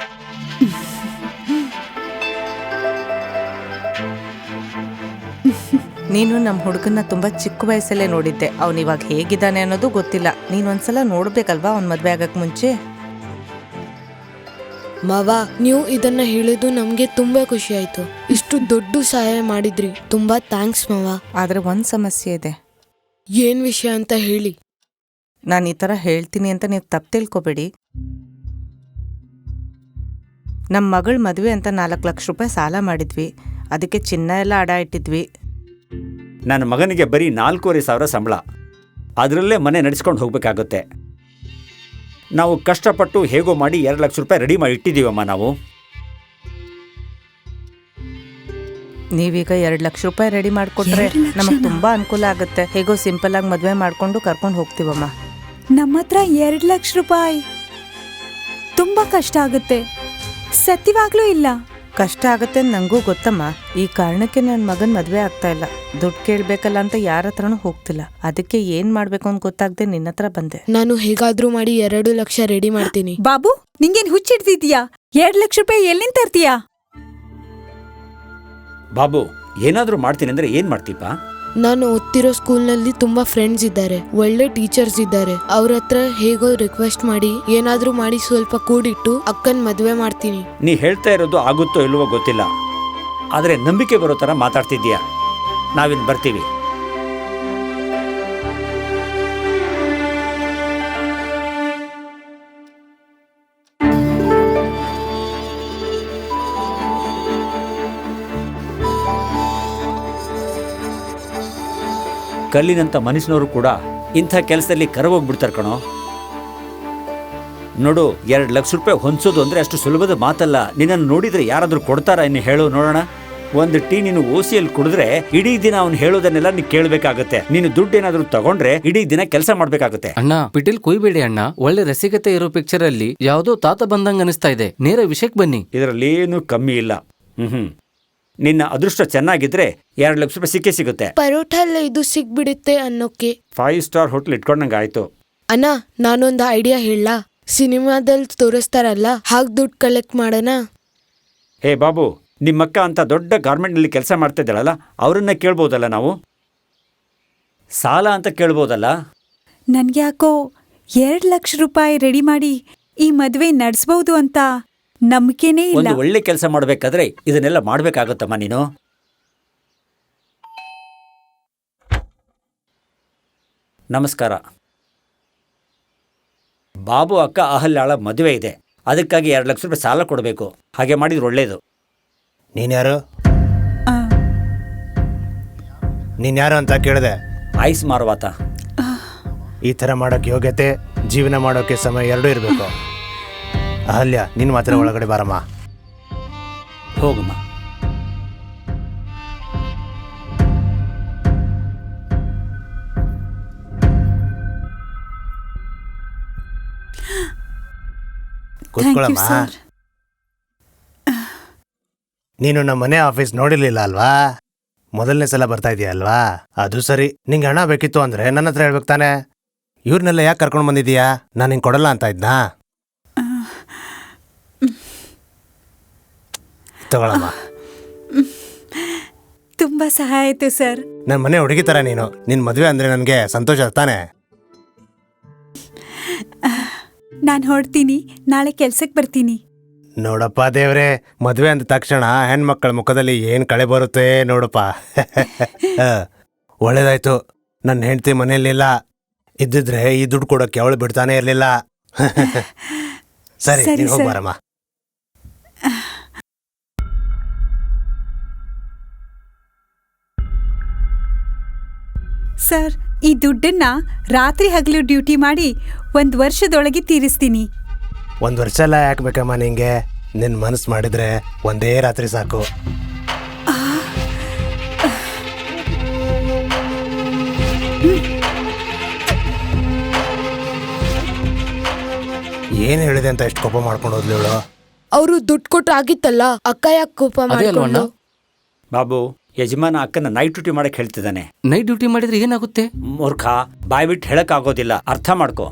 ನೀನು ನಮ್ಮ ಹುಡುಗನ್ನ ತುಂಬಾ ಚಿಕ್ಕ ವಯಸ್ಸಲ್ಲೇ ನೋಡಿದ್ದೆ. ಅವನಿವಾಗ ಹೇಗಿದ್ದಾನೆ ಅನ್ನೋದು ಗೊತ್ತಿಲ್ಲ. ನೀನೊಂದ್ಸಲ ನೋಡ್ಬೇಕಲ್ವಾ ಅವನ್ ಮದ್ವೆ ಆಗಕ್ ಮುಂಚೆ. ಮಾವ, ನೀವು ಇದನ್ನ ಹೇಳಿದ್ದು ನಮ್ಗೆ ತುಂಬಾ ಖುಷಿ ಆಯ್ತು. ಇಷ್ಟು ದೊಡ್ಡ ಸಹಾಯ ಮಾಡಿದ್ರಿ, ತುಂಬಾ ಥ್ಯಾಂಕ್ಸ್ ಮಾವ. ಆದ್ರೆ ಒಂದ್ ಸಮಸ್ಯೆ ಇದೆ. ಏನ್ ವಿಷಯ ಅಂತ ಹೇಳಿ. ನಾನು ಈ ತರ ಹೇಳ್ತೀನಿ ಅಂತ ನೀವು ತಪ್ಪು ತಿಳ್ಕೊಬೇಡಿ. ನಮ್ಮ ಮಗಳ ಮದುವೆ ಅಂತ 4 ಲಕ್ಷ ರೂಪಾಯಿ ಸಾಲ ಮಾಡಿದ್ವಿ. ಅದಕ್ಕೆ ಚಿನ್ನ ಎಲ್ಲ ಅಡ ಇಟ್ಟಿದ್ವಿ. ನನ್ನ ಮಗನಿಗೆ ಬರೀ 4,500 ಸಂಬಳ, ಅದರಲ್ಲೇ ಮನೆ ನಡೆಸ್ಕೊಂಡು ಹೋಗ್ಬೇಕಾಗುತ್ತೆ. ನಾವು ಕಷ್ಟಪಟ್ಟು ಹೇಗೋ ಮಾಡಿ 2 ಲಕ್ಷ ರೂಪಾಯಿ ರೆಡಿ ಮಾಡಿ ಇಟ್ಟಿದ್ದೀವಮ್ಮ ನಾವು. ನೀವೀಗ 2 ಲಕ್ಷ ರೂಪಾಯಿ ರೆಡಿ ಮಾಡ್ಕೊಟ್ರೆ 2 ಲಕ್ಷನಾ? ನಮಗ್ ತುಂಬಾ ಅನುಕೂಲ ಆಗುತ್ತೆ. ಹೇಗೋ ಸಿಂಪಲ್ ಆಗಿ ಮದ್ವೆ ಮಾಡ್ಕೊಂಡು ಕರ್ಕೊಂಡು ಹೋಗ್ತೀವಮ್ಮ. ನಮ್ಮ ಹತ್ರ 2 ಲಕ್ಷ ರೂಪಾಯಿ ತುಂಬಾ ಕಷ್ಟ ಆಗುತ್ತೆ. ಸತ್ಯವಾಗ್ಲೂ ಇಲ್ಲ. ಕಷ್ಟ ಆಗತ್ತೆ ಅಂತ ನಂಗೂ ಗೊತ್ತಮ್ಮ. ಈ ಕಾರಣಕ್ಕೆ ನನ್ನ ಮಗನ್ ಮದ್ವೆ ಆಗ್ತಾ ಇಲ್ಲ. ದುಡ್ಡು ಕೇಳ್ಬೇಕಲ್ಲ ಅಂತ ಯಾರ ಹತ್ರನೂ ಹೋಗ್ತಿಲ್ಲ. ಅದಕ್ಕೆ ಏನ್ ಮಾಡ್ಬೇಕು ಅಂತ ಗೊತ್ತಾಗದೆ ನಿನ್ನ ಹತ್ರ ಬಂದೆ. ನಾನು ಹೇಗಾದ್ರೂ ಮಾಡಿ 2 ಲಕ್ಷ ರೆಡಿ ಮಾಡ್ತೀನಿ. ಬಾಬು, ನಿಂಗೇನ್ ಹುಚ್ಚಿಡ್ತಿದ್ಯಾ? 2 ಲಕ್ಷ ರೂಪಾಯಿ ಎಲ್ಲಿಂದ ತರ್ತೀಯಾ? ಬಾಬು, ಏನಾದ್ರೂ ಮಾಡ್ತೀನಿ ಅಂದ್ರೆ ಏನ್ ಮಾಡ್ತೀಪ? ನಾನು ಓದ್ತಿರೋ ಸ್ಕೂಲ್ನಲ್ಲಿ ತುಂಬಾ ಫ್ರೆಂಡ್ಸ್ ಇದ್ದಾರೆ, ಒಳ್ಳೆ ಟೀಚರ್ಸ್ ಇದ್ದಾರೆ. ಅವ್ರ ಹತ್ರ ಹೇಗೋ ರಿಕ್ವೆಸ್ಟ್ ಮಾಡಿ ಏನಾದ್ರೂ ಮಾಡಿ ಸ್ವಲ್ಪ ಕೂಡಿಟ್ಟು ಅಕ್ಕನ್ ಮದ್ವೆ ಮಾಡ್ತೀನಿ. ನೀ ಹೇಳ್ತಾ ಇರೋದು ಆಗುತ್ತೋ ಇಲ್ವೋ ಗೊತ್ತಿಲ್ಲ, ಆದ್ರೆ ನಂಬಿಕೆ ಬರೋ ತರ ಮಾತಾಡ್ತಿದ್ದೀಯಾ. ನಾವಿನ್ ಬರ್ತೀವಿ. ಕಲ್ಲಿನಂತ ಮನುಷ್ಯನವರು ಕೂಡ ಇಂಥ ಕೆಲಸದಲ್ಲಿ ಕರಗೋಗ್ಬಿಡ್ತಾರೆ ಕಣೋ. ನೋಡು, 2 ಲಕ್ಷ ರೂಪಾಯಿ ಹೊಂದಿಸೋದು ಅಂದ್ರೆ ಅಷ್ಟು ಸುಲಭದ ಮಾತಲ್ಲ. ನಿನ್ನನ್ನು ನೋಡಿದ್ರೆ ಯಾರಾದ್ರೂ ಕೊಡ್ತಾರಾ ಇನ್ನು ಹೇಳು ನೋಡೋಣ. ಒಂದು ಟೀ ನೀನು ಓಸಿಯಲ್ಲಿ ಕುಡಿದ್ರೆ ಇಡೀ ದಿನ ಅವ್ನು ಹೇಳೋದನ್ನೆಲ್ಲ ನೀನು ಕೇಳಬೇಕಾಗತ್ತೆ. ನೀನು ದುಡ್ಡು ಏನಾದ್ರೂ ತಗೊಂಡ್ರೆ ಇಡೀ ದಿನ ಕೆಲಸ ಮಾಡ್ಬೇಕಾಗತ್ತೆ. ಅಣ್ಣ, ಪಿಟೀಲ್ ಕುಯ್ಬೇಡಿ ಅಣ್ಣ. ಒಳ್ಳೆ ರಸಿಕತೆ ಇರೋ ಪಿಕ್ಚರ್ ಅಲ್ಲಿ ಯಾವ್ದೋ ತಾತ ಬಂದಂಗ ಅನಿಸ್ತಾ ಇದೆ. ನೇರ ವಿಷಯಕ್ಕೆ ಬನ್ನಿ. ಇದರಲ್ಲಿ ಏನು ಕಮ್ಮಿ ಇಲ್ಲ. ನಿನ್ನ ಅದೃಷ್ಟ ಚೆನ್ನಾಗಿದ್ರೆ 2 ಲಕ್ಷ ರೂಪಾಯಿ ಸಿಕ್ಕೇ ಸಿಗುತ್ತೆ. ಪರೋಟ ಎಲ್ಲ ಇದು ಸಿಗ್ಬಿಡುತ್ತೆ ಅನ್ನೋಕೆ 5 ಸ್ಟಾರ್ ಹೋಟೆಲ್ ಇಟ್ಕೊಂಡಂಗೆ ಆಯ್ತು. ಅಣ್ಣ, ನಾನೊಂದು ಐಡಿಯಾ ಹೇಳ. ಸಿನಿಮಾದಲ್ಲಿ ತೋರಿಸ್ತಾರಲ್ಲ, ಹಾಗೆ ದುಡ್ಡು ಕಲೆಕ್ಟ್ ಮಾಡೋಣ. ಹೇ ಬಾಬು, ನಿಮ್ಮಕ್ಕ ಅಂತ ದೊಡ್ಡ ಗಾರ್ಮೆಂಟ್ನಲ್ಲಿ ಕೆಲಸ ಮಾಡ್ತಾ ಇದ್ದಾಳಲ್ಲ, ಅವರನ್ನ ಕೇಳ್ಬೋದಲ್ಲ ನಾವು? ಸಾಲ ಅಂತ ಕೇಳ್ಬೋದಲ್ಲ? ನನ್ಗ್ಯಾಕೋ 2 ಲಕ್ಷ ರೂಪಾಯಿ ರೆಡಿ ಮಾಡಿ ಈ ಮದ್ವೆ ನಡೆಸಬಹುದು ಅಂತ ನಂಬಿಕೆನೇ ಇಲ್ಲ. ಒಂದು ಒಳ್ಳೆ ಕೆಲಸ ಮಾಡ್ಬೇಕಾದ್ರೆ ಇದನ್ನೆಲ್ಲ ಮಾಡ್ಬೇಕಾಗತ್ತಮ್ಮ ನೀನು. ನಮಸ್ಕಾರ. ಬಾಬು ಅಕ್ಕ ಅಹಲ್ಯಾಳ ಮದುವೆ ಇದೆ, ಅದಕ್ಕಾಗಿ 2 ಲಕ್ಷ ರೂಪಾಯಿ ಸಾಲ ಕೊಡಬೇಕು. ಹಾಗೆ ಮಾಡಿದ್ರೆ ಒಳ್ಳೇದು. ನೀನ್ಯಾರು ಅಂತ ಕೇಳಿದೆ. ಐಸ್ ಮಾರುವಾತ. ಈ ಥರ ಮಾಡೋಕ್ಕೆ ಯೋಗ್ಯತೆ, ಜೀವನ ಮಾಡೋಕ್ಕೆ ಸಮಯ ಎರಡೂ ಇರಬೇಕು. ಅಹಲ್ಯ, ನಿನ್ನ ಮಾತ್ರ ಒಳಗಡೆ ಬಾರಮ್ಮ. ಹೋಗಮ್ಮ. ಕೂತ್ಕೊಳ್ಳಮ್ಮ. ನೀನು ನಮ್ಮ ಮನೆ ಆಫೀಸ್ ನೋಡಿರ್ಲಿಲ್ಲ ಅಲ್ವಾ? ಮೊದಲನೇ ಸಲ ಬರ್ತಾ ಇದೀಯ ಅಲ್ವಾ? ಅದು ಸರಿ. ನಿಂಗೆ ಹಣ ಬೇಕಿತ್ತು ಅಂದ್ರೆ ನನ್ನ ಹತ್ರ ಹೇಳ್ಬೇಕು ತಾನೆ. ಇವ್ರನ್ನೆಲ್ಲ ಯಾಕೆ ಕರ್ಕೊಂಡು ಬಂದಿದೀಯಾ? ನಾನು ಹಿಂಗೆ ಕೊಡಲ್ಲ ಅಂತ ಇದ್ನಾ? ತಗೊಳಮ್ಮ. ತುಂಬಾ ಸಹಾಯ ಆಯ್ತು ಸರ್. ನನ್ನ ಮನೆ ಹುಡುಗಿ ತರ ನೀನು. ನಿನ್ ಮದುವೆ ಅಂದ್ರೆ ನನಗೆ ಸಂತೋಷ ತಾನೆ. ನಾನು ಹೊರಡ್ತೀನಿ, ನಾಳೆ ಕೆಲ್ಸಕ್ಕೆ ಬರ್ತೀನಿ. ನೋಡಪ್ಪ ದೇವ್ರೆ, ಮದುವೆ ಅಂದ ತಕ್ಷಣ ಹೆಣ್ಮಕ್ಳ ಮುಖದಲ್ಲಿ ಏನ್ ಕಳೆ ಬರುತ್ತೆ ನೋಡಪ್ಪ. ಒಳ್ಳೇದಾಯ್ತು, ನನ್ನ ಹೆಂಡತಿ ಮನೆಯಲ್ಲಿಲ್ಲ. ಇದ್ದಿದ್ರೆ ಈ ದುಡ್ಡು ಕೊಡೋಕೆ ಅವಳು ಬಿಡ್ತಾನೆ ಇರ್ಲಿಲ್ಲ. ಸರಿ, ನೀನು ಹೋಗ್ಬಾರಮ್ಮ. ಸರ್, ಈ ದುಡ್ಡನ್ನ ರಾತ್ರಿ ಹಗಲು ಡ್ಯೂಟಿ ಮಾಡಿ 1 ವರ್ಷದೊಳಗೆ ತೀರಿಸ್ತೀನಿ. 1 ವರ್ಷ ಎಲ್ಲ ಯಾಕೆ ಬೇಕಮ್ಮ ನಿಂಗೆ? ನಿನ್ ಮನಸ್ಸು ಮಾಡಿದ್ರೆ ಒಂದೇ ರಾತ್ರಿ ಸಾಕು. ಏನ್ ಹೇಳಿದೆ ಅಂತ ಎಷ್ಟು ಕೋಪ ಮಾಡ್ಕೊಂಡು ಹೋದ್ಲು ಇವಳು. ಅವರು ದುಡ್ಡು ಕೊಟ್ಟು ಆಗಿತ್ತಲ್ಲ, ಅಕ್ಕ ಯಾಕೆ ಕೋಪ ಮಾಡ್ಕೊಂಡು? ಬಾಬು, ಯಜಮಾನ ಅಕ್ಕನ ನೈಟ್ ಡ್ಯೂಟಿ ಮಾಡಕ್ ಹೇಳ್ತಿದ್ದಾನೆ. ನೈಟ್ ಡ್ಯೂಟಿ ಮಾಡಿದ್ರೆ ಏನಾಗುತ್ತೆ? ಮೂರ್ಖ, ಬಾಯ್ ಬಿಟ್ಟು ಹೇಳಕ್ ಆಗೋದಿಲ್ಲ, ಅರ್ಥ ಮಾಡ್ಕೋ.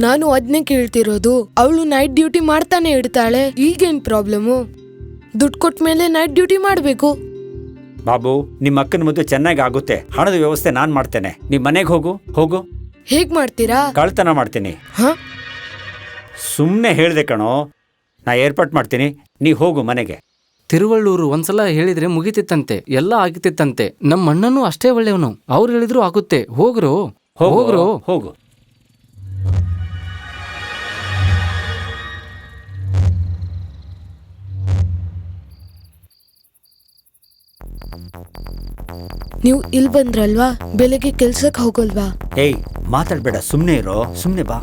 ನಾನು ಅದನ್ನೇ ಕೇಳ್ತಿರೋದು. ಅವಳು ನೈಟ್ ಡ್ಯೂಟಿ ಮಾಡ್ತಾನೆ ಇಡ್ತಾಳೆ, ಈಗೇನ್ ಪ್ರಾಬ್ಲಮ್ಮು? ದುಡ್ಡು ಕೊಟ್ಟ ಮೇಲೆ ನೈಟ್ ಡ್ಯೂಟಿ ಮಾಡ್ಬೇಕು. ಬಾಬು, ನಿಮ್ಮ ಅಕ್ಕನ ಮದುವೆ ಚೆನ್ನಾಗಿ ಆಗುತ್ತೆ. ಹಣದ ವ್ಯವಸ್ಥೆ ನಾನ್ ಮಾಡ್ತೇನೆ. ನಿಮ್ ಮನೆಗೆ ಹೋಗು. ಹೋಗು. ಹೇಗ್ ಮಾಡ್ತೀರಾ? ಕಳ್ತನ ಮಾಡ್ತೀನಿ. ಹ? ಸುಮ್ನೆ ಹೇಳ್ದೆ ಕಣೋ. ನಾ ಏರ್ಪಾಟ್ ಮಾಡ್ತೀನಿ, ನೀ ಹೋಗು ಮನೆಗೆ. ತಿರುವಳ್ಳೂರು ಒಂದ್ಸಲ ಹೇಳಿದ್ರೆ ಮುಗಿತಿತ್ತಂತೆ, ಎಲ್ಲ ಆಗಿತ್ತಿತ್ತಂತೆ. ನಮ್ಮ ಅಣ್ಣನೂ ಅಷ್ಟೇ ಒಳ್ಳೆಯವನು. ಅವ್ರು ಹೇಳಿದ್ರು ಆಗುತ್ತೆ. ಹೋಗ್ರು ಹೋಗ್ರು. ಹೋಗು. ನೀವು ಇಲ್ಲಿ ಬಂದ್ರಲ್ವಾ, ಬೆಳಗ್ಗೆ ಕೆಲ್ಸಕ್ಕೆ ಹೋಗಲ್ವಾ? ಏಯ್, ಮಾತಾಡ್ಬೇಡ, ಸುಮ್ನೆ ಇರೋ. ಸುಮ್ನೆ ಬಾ.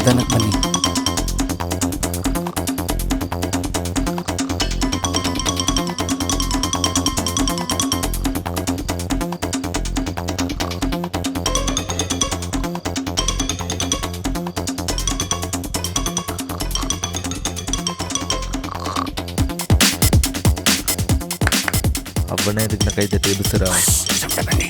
ನಿಧಾನಕ್ಕೆ ಬನ್ನಿ. ಹಬ್ಬನೇ ಇದಕ್ಕೆ ಕೈ ತಟ್ಟಿ ಎಬ್ಬಿಸ್ತೀರಾ? ಬನ್ನಿ.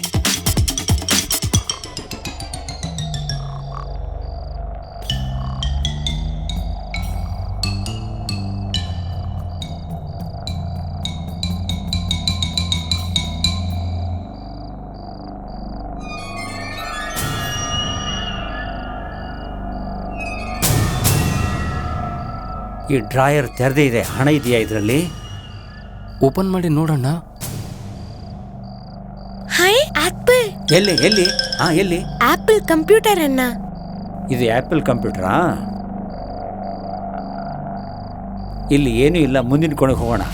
ಈ ಡ್ರಾಯರ್ ತೆರೆದೇ ಇದೆ. ಹಣ ಇದೆಯಾ ಇದರಲ್ಲಿ? ಓಪನ್ ಮಾಡಿ ನೋಡೋಣ. Hi apple. ಎಲ್ಲಿ ಎಲ್ಲಿ? ಹಾ, ಎಲ್ಲಿ? ಆಪಲ್ ಕಂಪ್ಯೂಟರ್ ಅಣ್ಣ. ಇದು ಆ್ಯಪಲ್ ಕಂಪ್ಯೂಟರಾ? ಇಲ್ಲಿ ಏನೂ ಇಲ್ಲ, ಮುಂದಿನ ಕೊನೆಗೆ ಹೋಗೋಣ.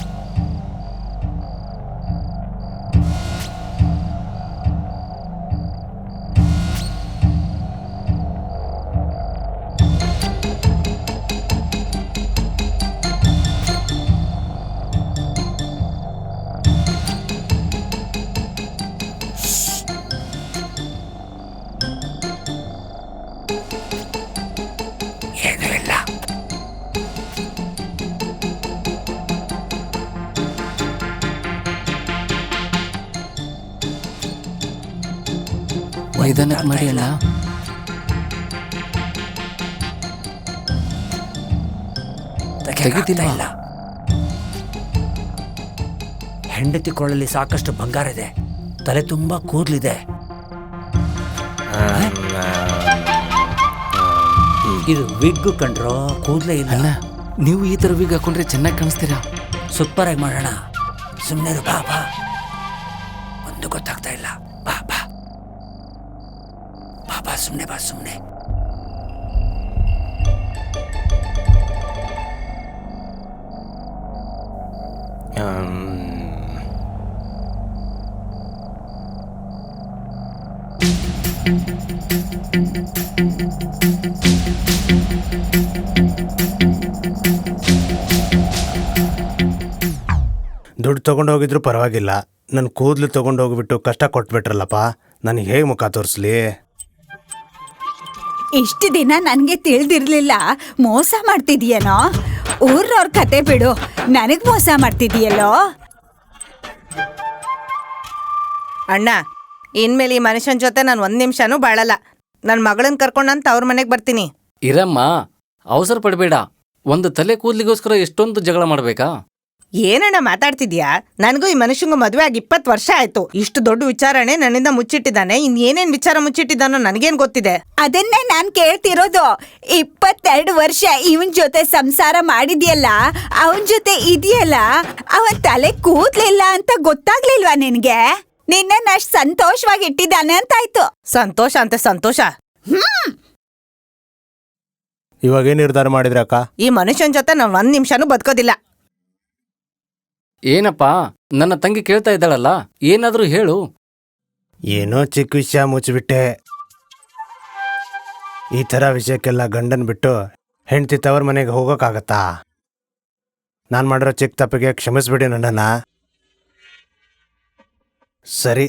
ಏನೂ ಇಲ್ಲ. ನಿಧಾನಕ್ಕೆ ಮಾಡಿ ಅಲ್ಲ. ತೆಗಿತಿಲ್ಲ. ಹೆಂಡತಿ ಕೊಳ್ಳಲ್ಲಿ ಸಾಕಷ್ಟು ಬಂಗಾರ ಇದೆ, ತಲೆ ತುಂಬಾ ಕೂದಲಿದೆ. ಇದು ವಿಗ್ ಕಂಡ್ರೋ, ಕೂದಲೇ ಇಲ್ಲ. ಅಣ್ಣ, ನೀವು ಈ ಥರ ವಿಗ್ ಹಾಕೊಂಡ್ರೆ ಚೆನ್ನಾಗಿ ಕಾಣಿಸ್ತೀರಾ. ಸೂಪರ್ ಆಗಿ ಮಾಡೋಣ. ಸುಮ್ಮನೆ ಬಾ ಬಾ. ಒಂದು ಗೊತ್ತಾಗ್ತಾ ಇಲ್ಲ. ಬಾ ಬಾ ಬಾ ಬಾ, ಸುಮ್ಮನೆ ಬಾ, ಸುಮ್ಮನೆ. ದುಡ್ಡು ತೊಗೊಂಡು ಹೋಗಿದ್ರು ಪರವಾಗಿಲ್ಲ, ನನ್ನ ಕೂದಲು ತೊಗೊಂಡು ಹೋಗ್ಬಿಟ್ಟು ಕಷ್ಟ ಕೊಟ್ಬಿಟ್ರಲ್ಲಪ್ಪ. ನನಗೆ ಹೇಗೆ ಮುಖ ತೋರಿಸ್ಲಿ? ಇಷ್ಟು ದಿನ ನನಗೆ ತಿಳಿದಿರ್ಲಿಲ್ಲ ಮೋಸ ಮಾಡ್ತಿದೀಯನೋ. ಊರ್ನವ್ರ ಕತೆ ಬಿಡು, ನನಗ್ ಮೋಸ ಮಾಡ್ತಿದೀಯಲ್ಲೋ. ಅಣ್ಣ, ಇನ್ಮೇಲೆ ಈ ಮನುಷ್ಯನ ಜೊತೆ ನಾನು 1 ನಿಮಿಷನೂ ಬಾಳಲ್ಲ. ನನ್ನ ಮಗಳನ್ನ ಕರ್ಕೊಂಡಂತ ಅವ್ರ ಮನೆಗೆ ಬರ್ತೀನಿ. ಇರಮ್ಮ, ಅವಸರ ಪಡಬೇಡ. ಒಂದು ತಲೆ ಕೂದಲಿಗೋಸ್ಕರ ಎಷ್ಟೊಂದು ಜಗಳ ಮಾಡ್ಬೇಕಾ? ಏನಣ್ಣ ಮಾತಾಡ್ತಿದ್ಯಾ? ನನಗೂ ಈ ಮನುಷ್ಯಂಗೂ ಮದುವೆ ಆಗಿ 20 ವರ್ಷ ಆಯ್ತು. ಇಷ್ಟು ದೊಡ್ಡ ವಿಚಾರನೆ ನನ್ನಿಂದ ಮುಚ್ಚಿಟ್ಟಿದ್ದಾನೆ. ಇನ್ನೇನೇನ್ ವಿಚಾರ ಮುಚ್ಚಿಟ್ಟಿದ್ದಾನೋ ನನಗೇನ್ ಗೊತ್ತಿದೆ? ಅದನ್ನೇ ನಾನ್ ಕೇಳ್ತಿರೋದು. 22 ವರ್ಷ ಇವನ್ ಜೊತೆ ಸಂಸಾರ ಮಾಡಿದ್ಯಲ್ಲ, ಅವನ್ ಜೊತೆ ಇದೆಯಲ್ಲ, ಅವನ್ ತಲೆ ಕೂದ್ಲಿಲ್ಲ ಅಂತ ಗೊತ್ತಾಗ್ಲಿಲ್ವಾ ನಿನ್ಗೆ? ನಿನ್ನ ಅಷ್ಟ್ ಸಂತೋಷವಾಗಿ ಇಟ್ಟಿದ್ದಾನೆ ಅಂತಾಯ್ತು. ಸಂತೋಷ ಅಂತ ಸಂತೋಷ. ಇವಾಗ ಏನು ನಿರ್ಧಾರ ಮಾಡಿದ್ರೆ ಅಕ್ಕ? ಈ ಮನುಷ್ಯನ ಜೊತೆ ನಾನು 1 ನಿಮಿಷನೂ ಬದುಕೋದಿಲ್ಲ. ಏನಪ್ಪ, ನನ್ನ ತಂಗಿ ಕೇಳ್ತಾ ಇದ್ದಾಳಲ್ಲ, ಏನಾದ್ರೂ ಹೇಳು. ಏನೋ ಚಿಕ್ಕ ವಿಷಯ ಮುಚ್ಚಿಬಿಟ್ಟೆ. ಈ ಥರ ವಿಷಯಕ್ಕೆಲ್ಲ ಗಂಡನ್ ಬಿಟ್ಟು ಹೆಂಡ್ತಿ ತವರ ಮನೆಗೆ ಹೋಗೋಕ್ಕಾಗತ್ತಾ? ನಾನು ಮಾಡಿರೋ ಚಿಕ್ಕ ತಪ್ಪಿಗೆ ಕ್ಷಮಿಸ್ಬಿಡಿ ನನ್ನನ್ನು. ಸರಿ,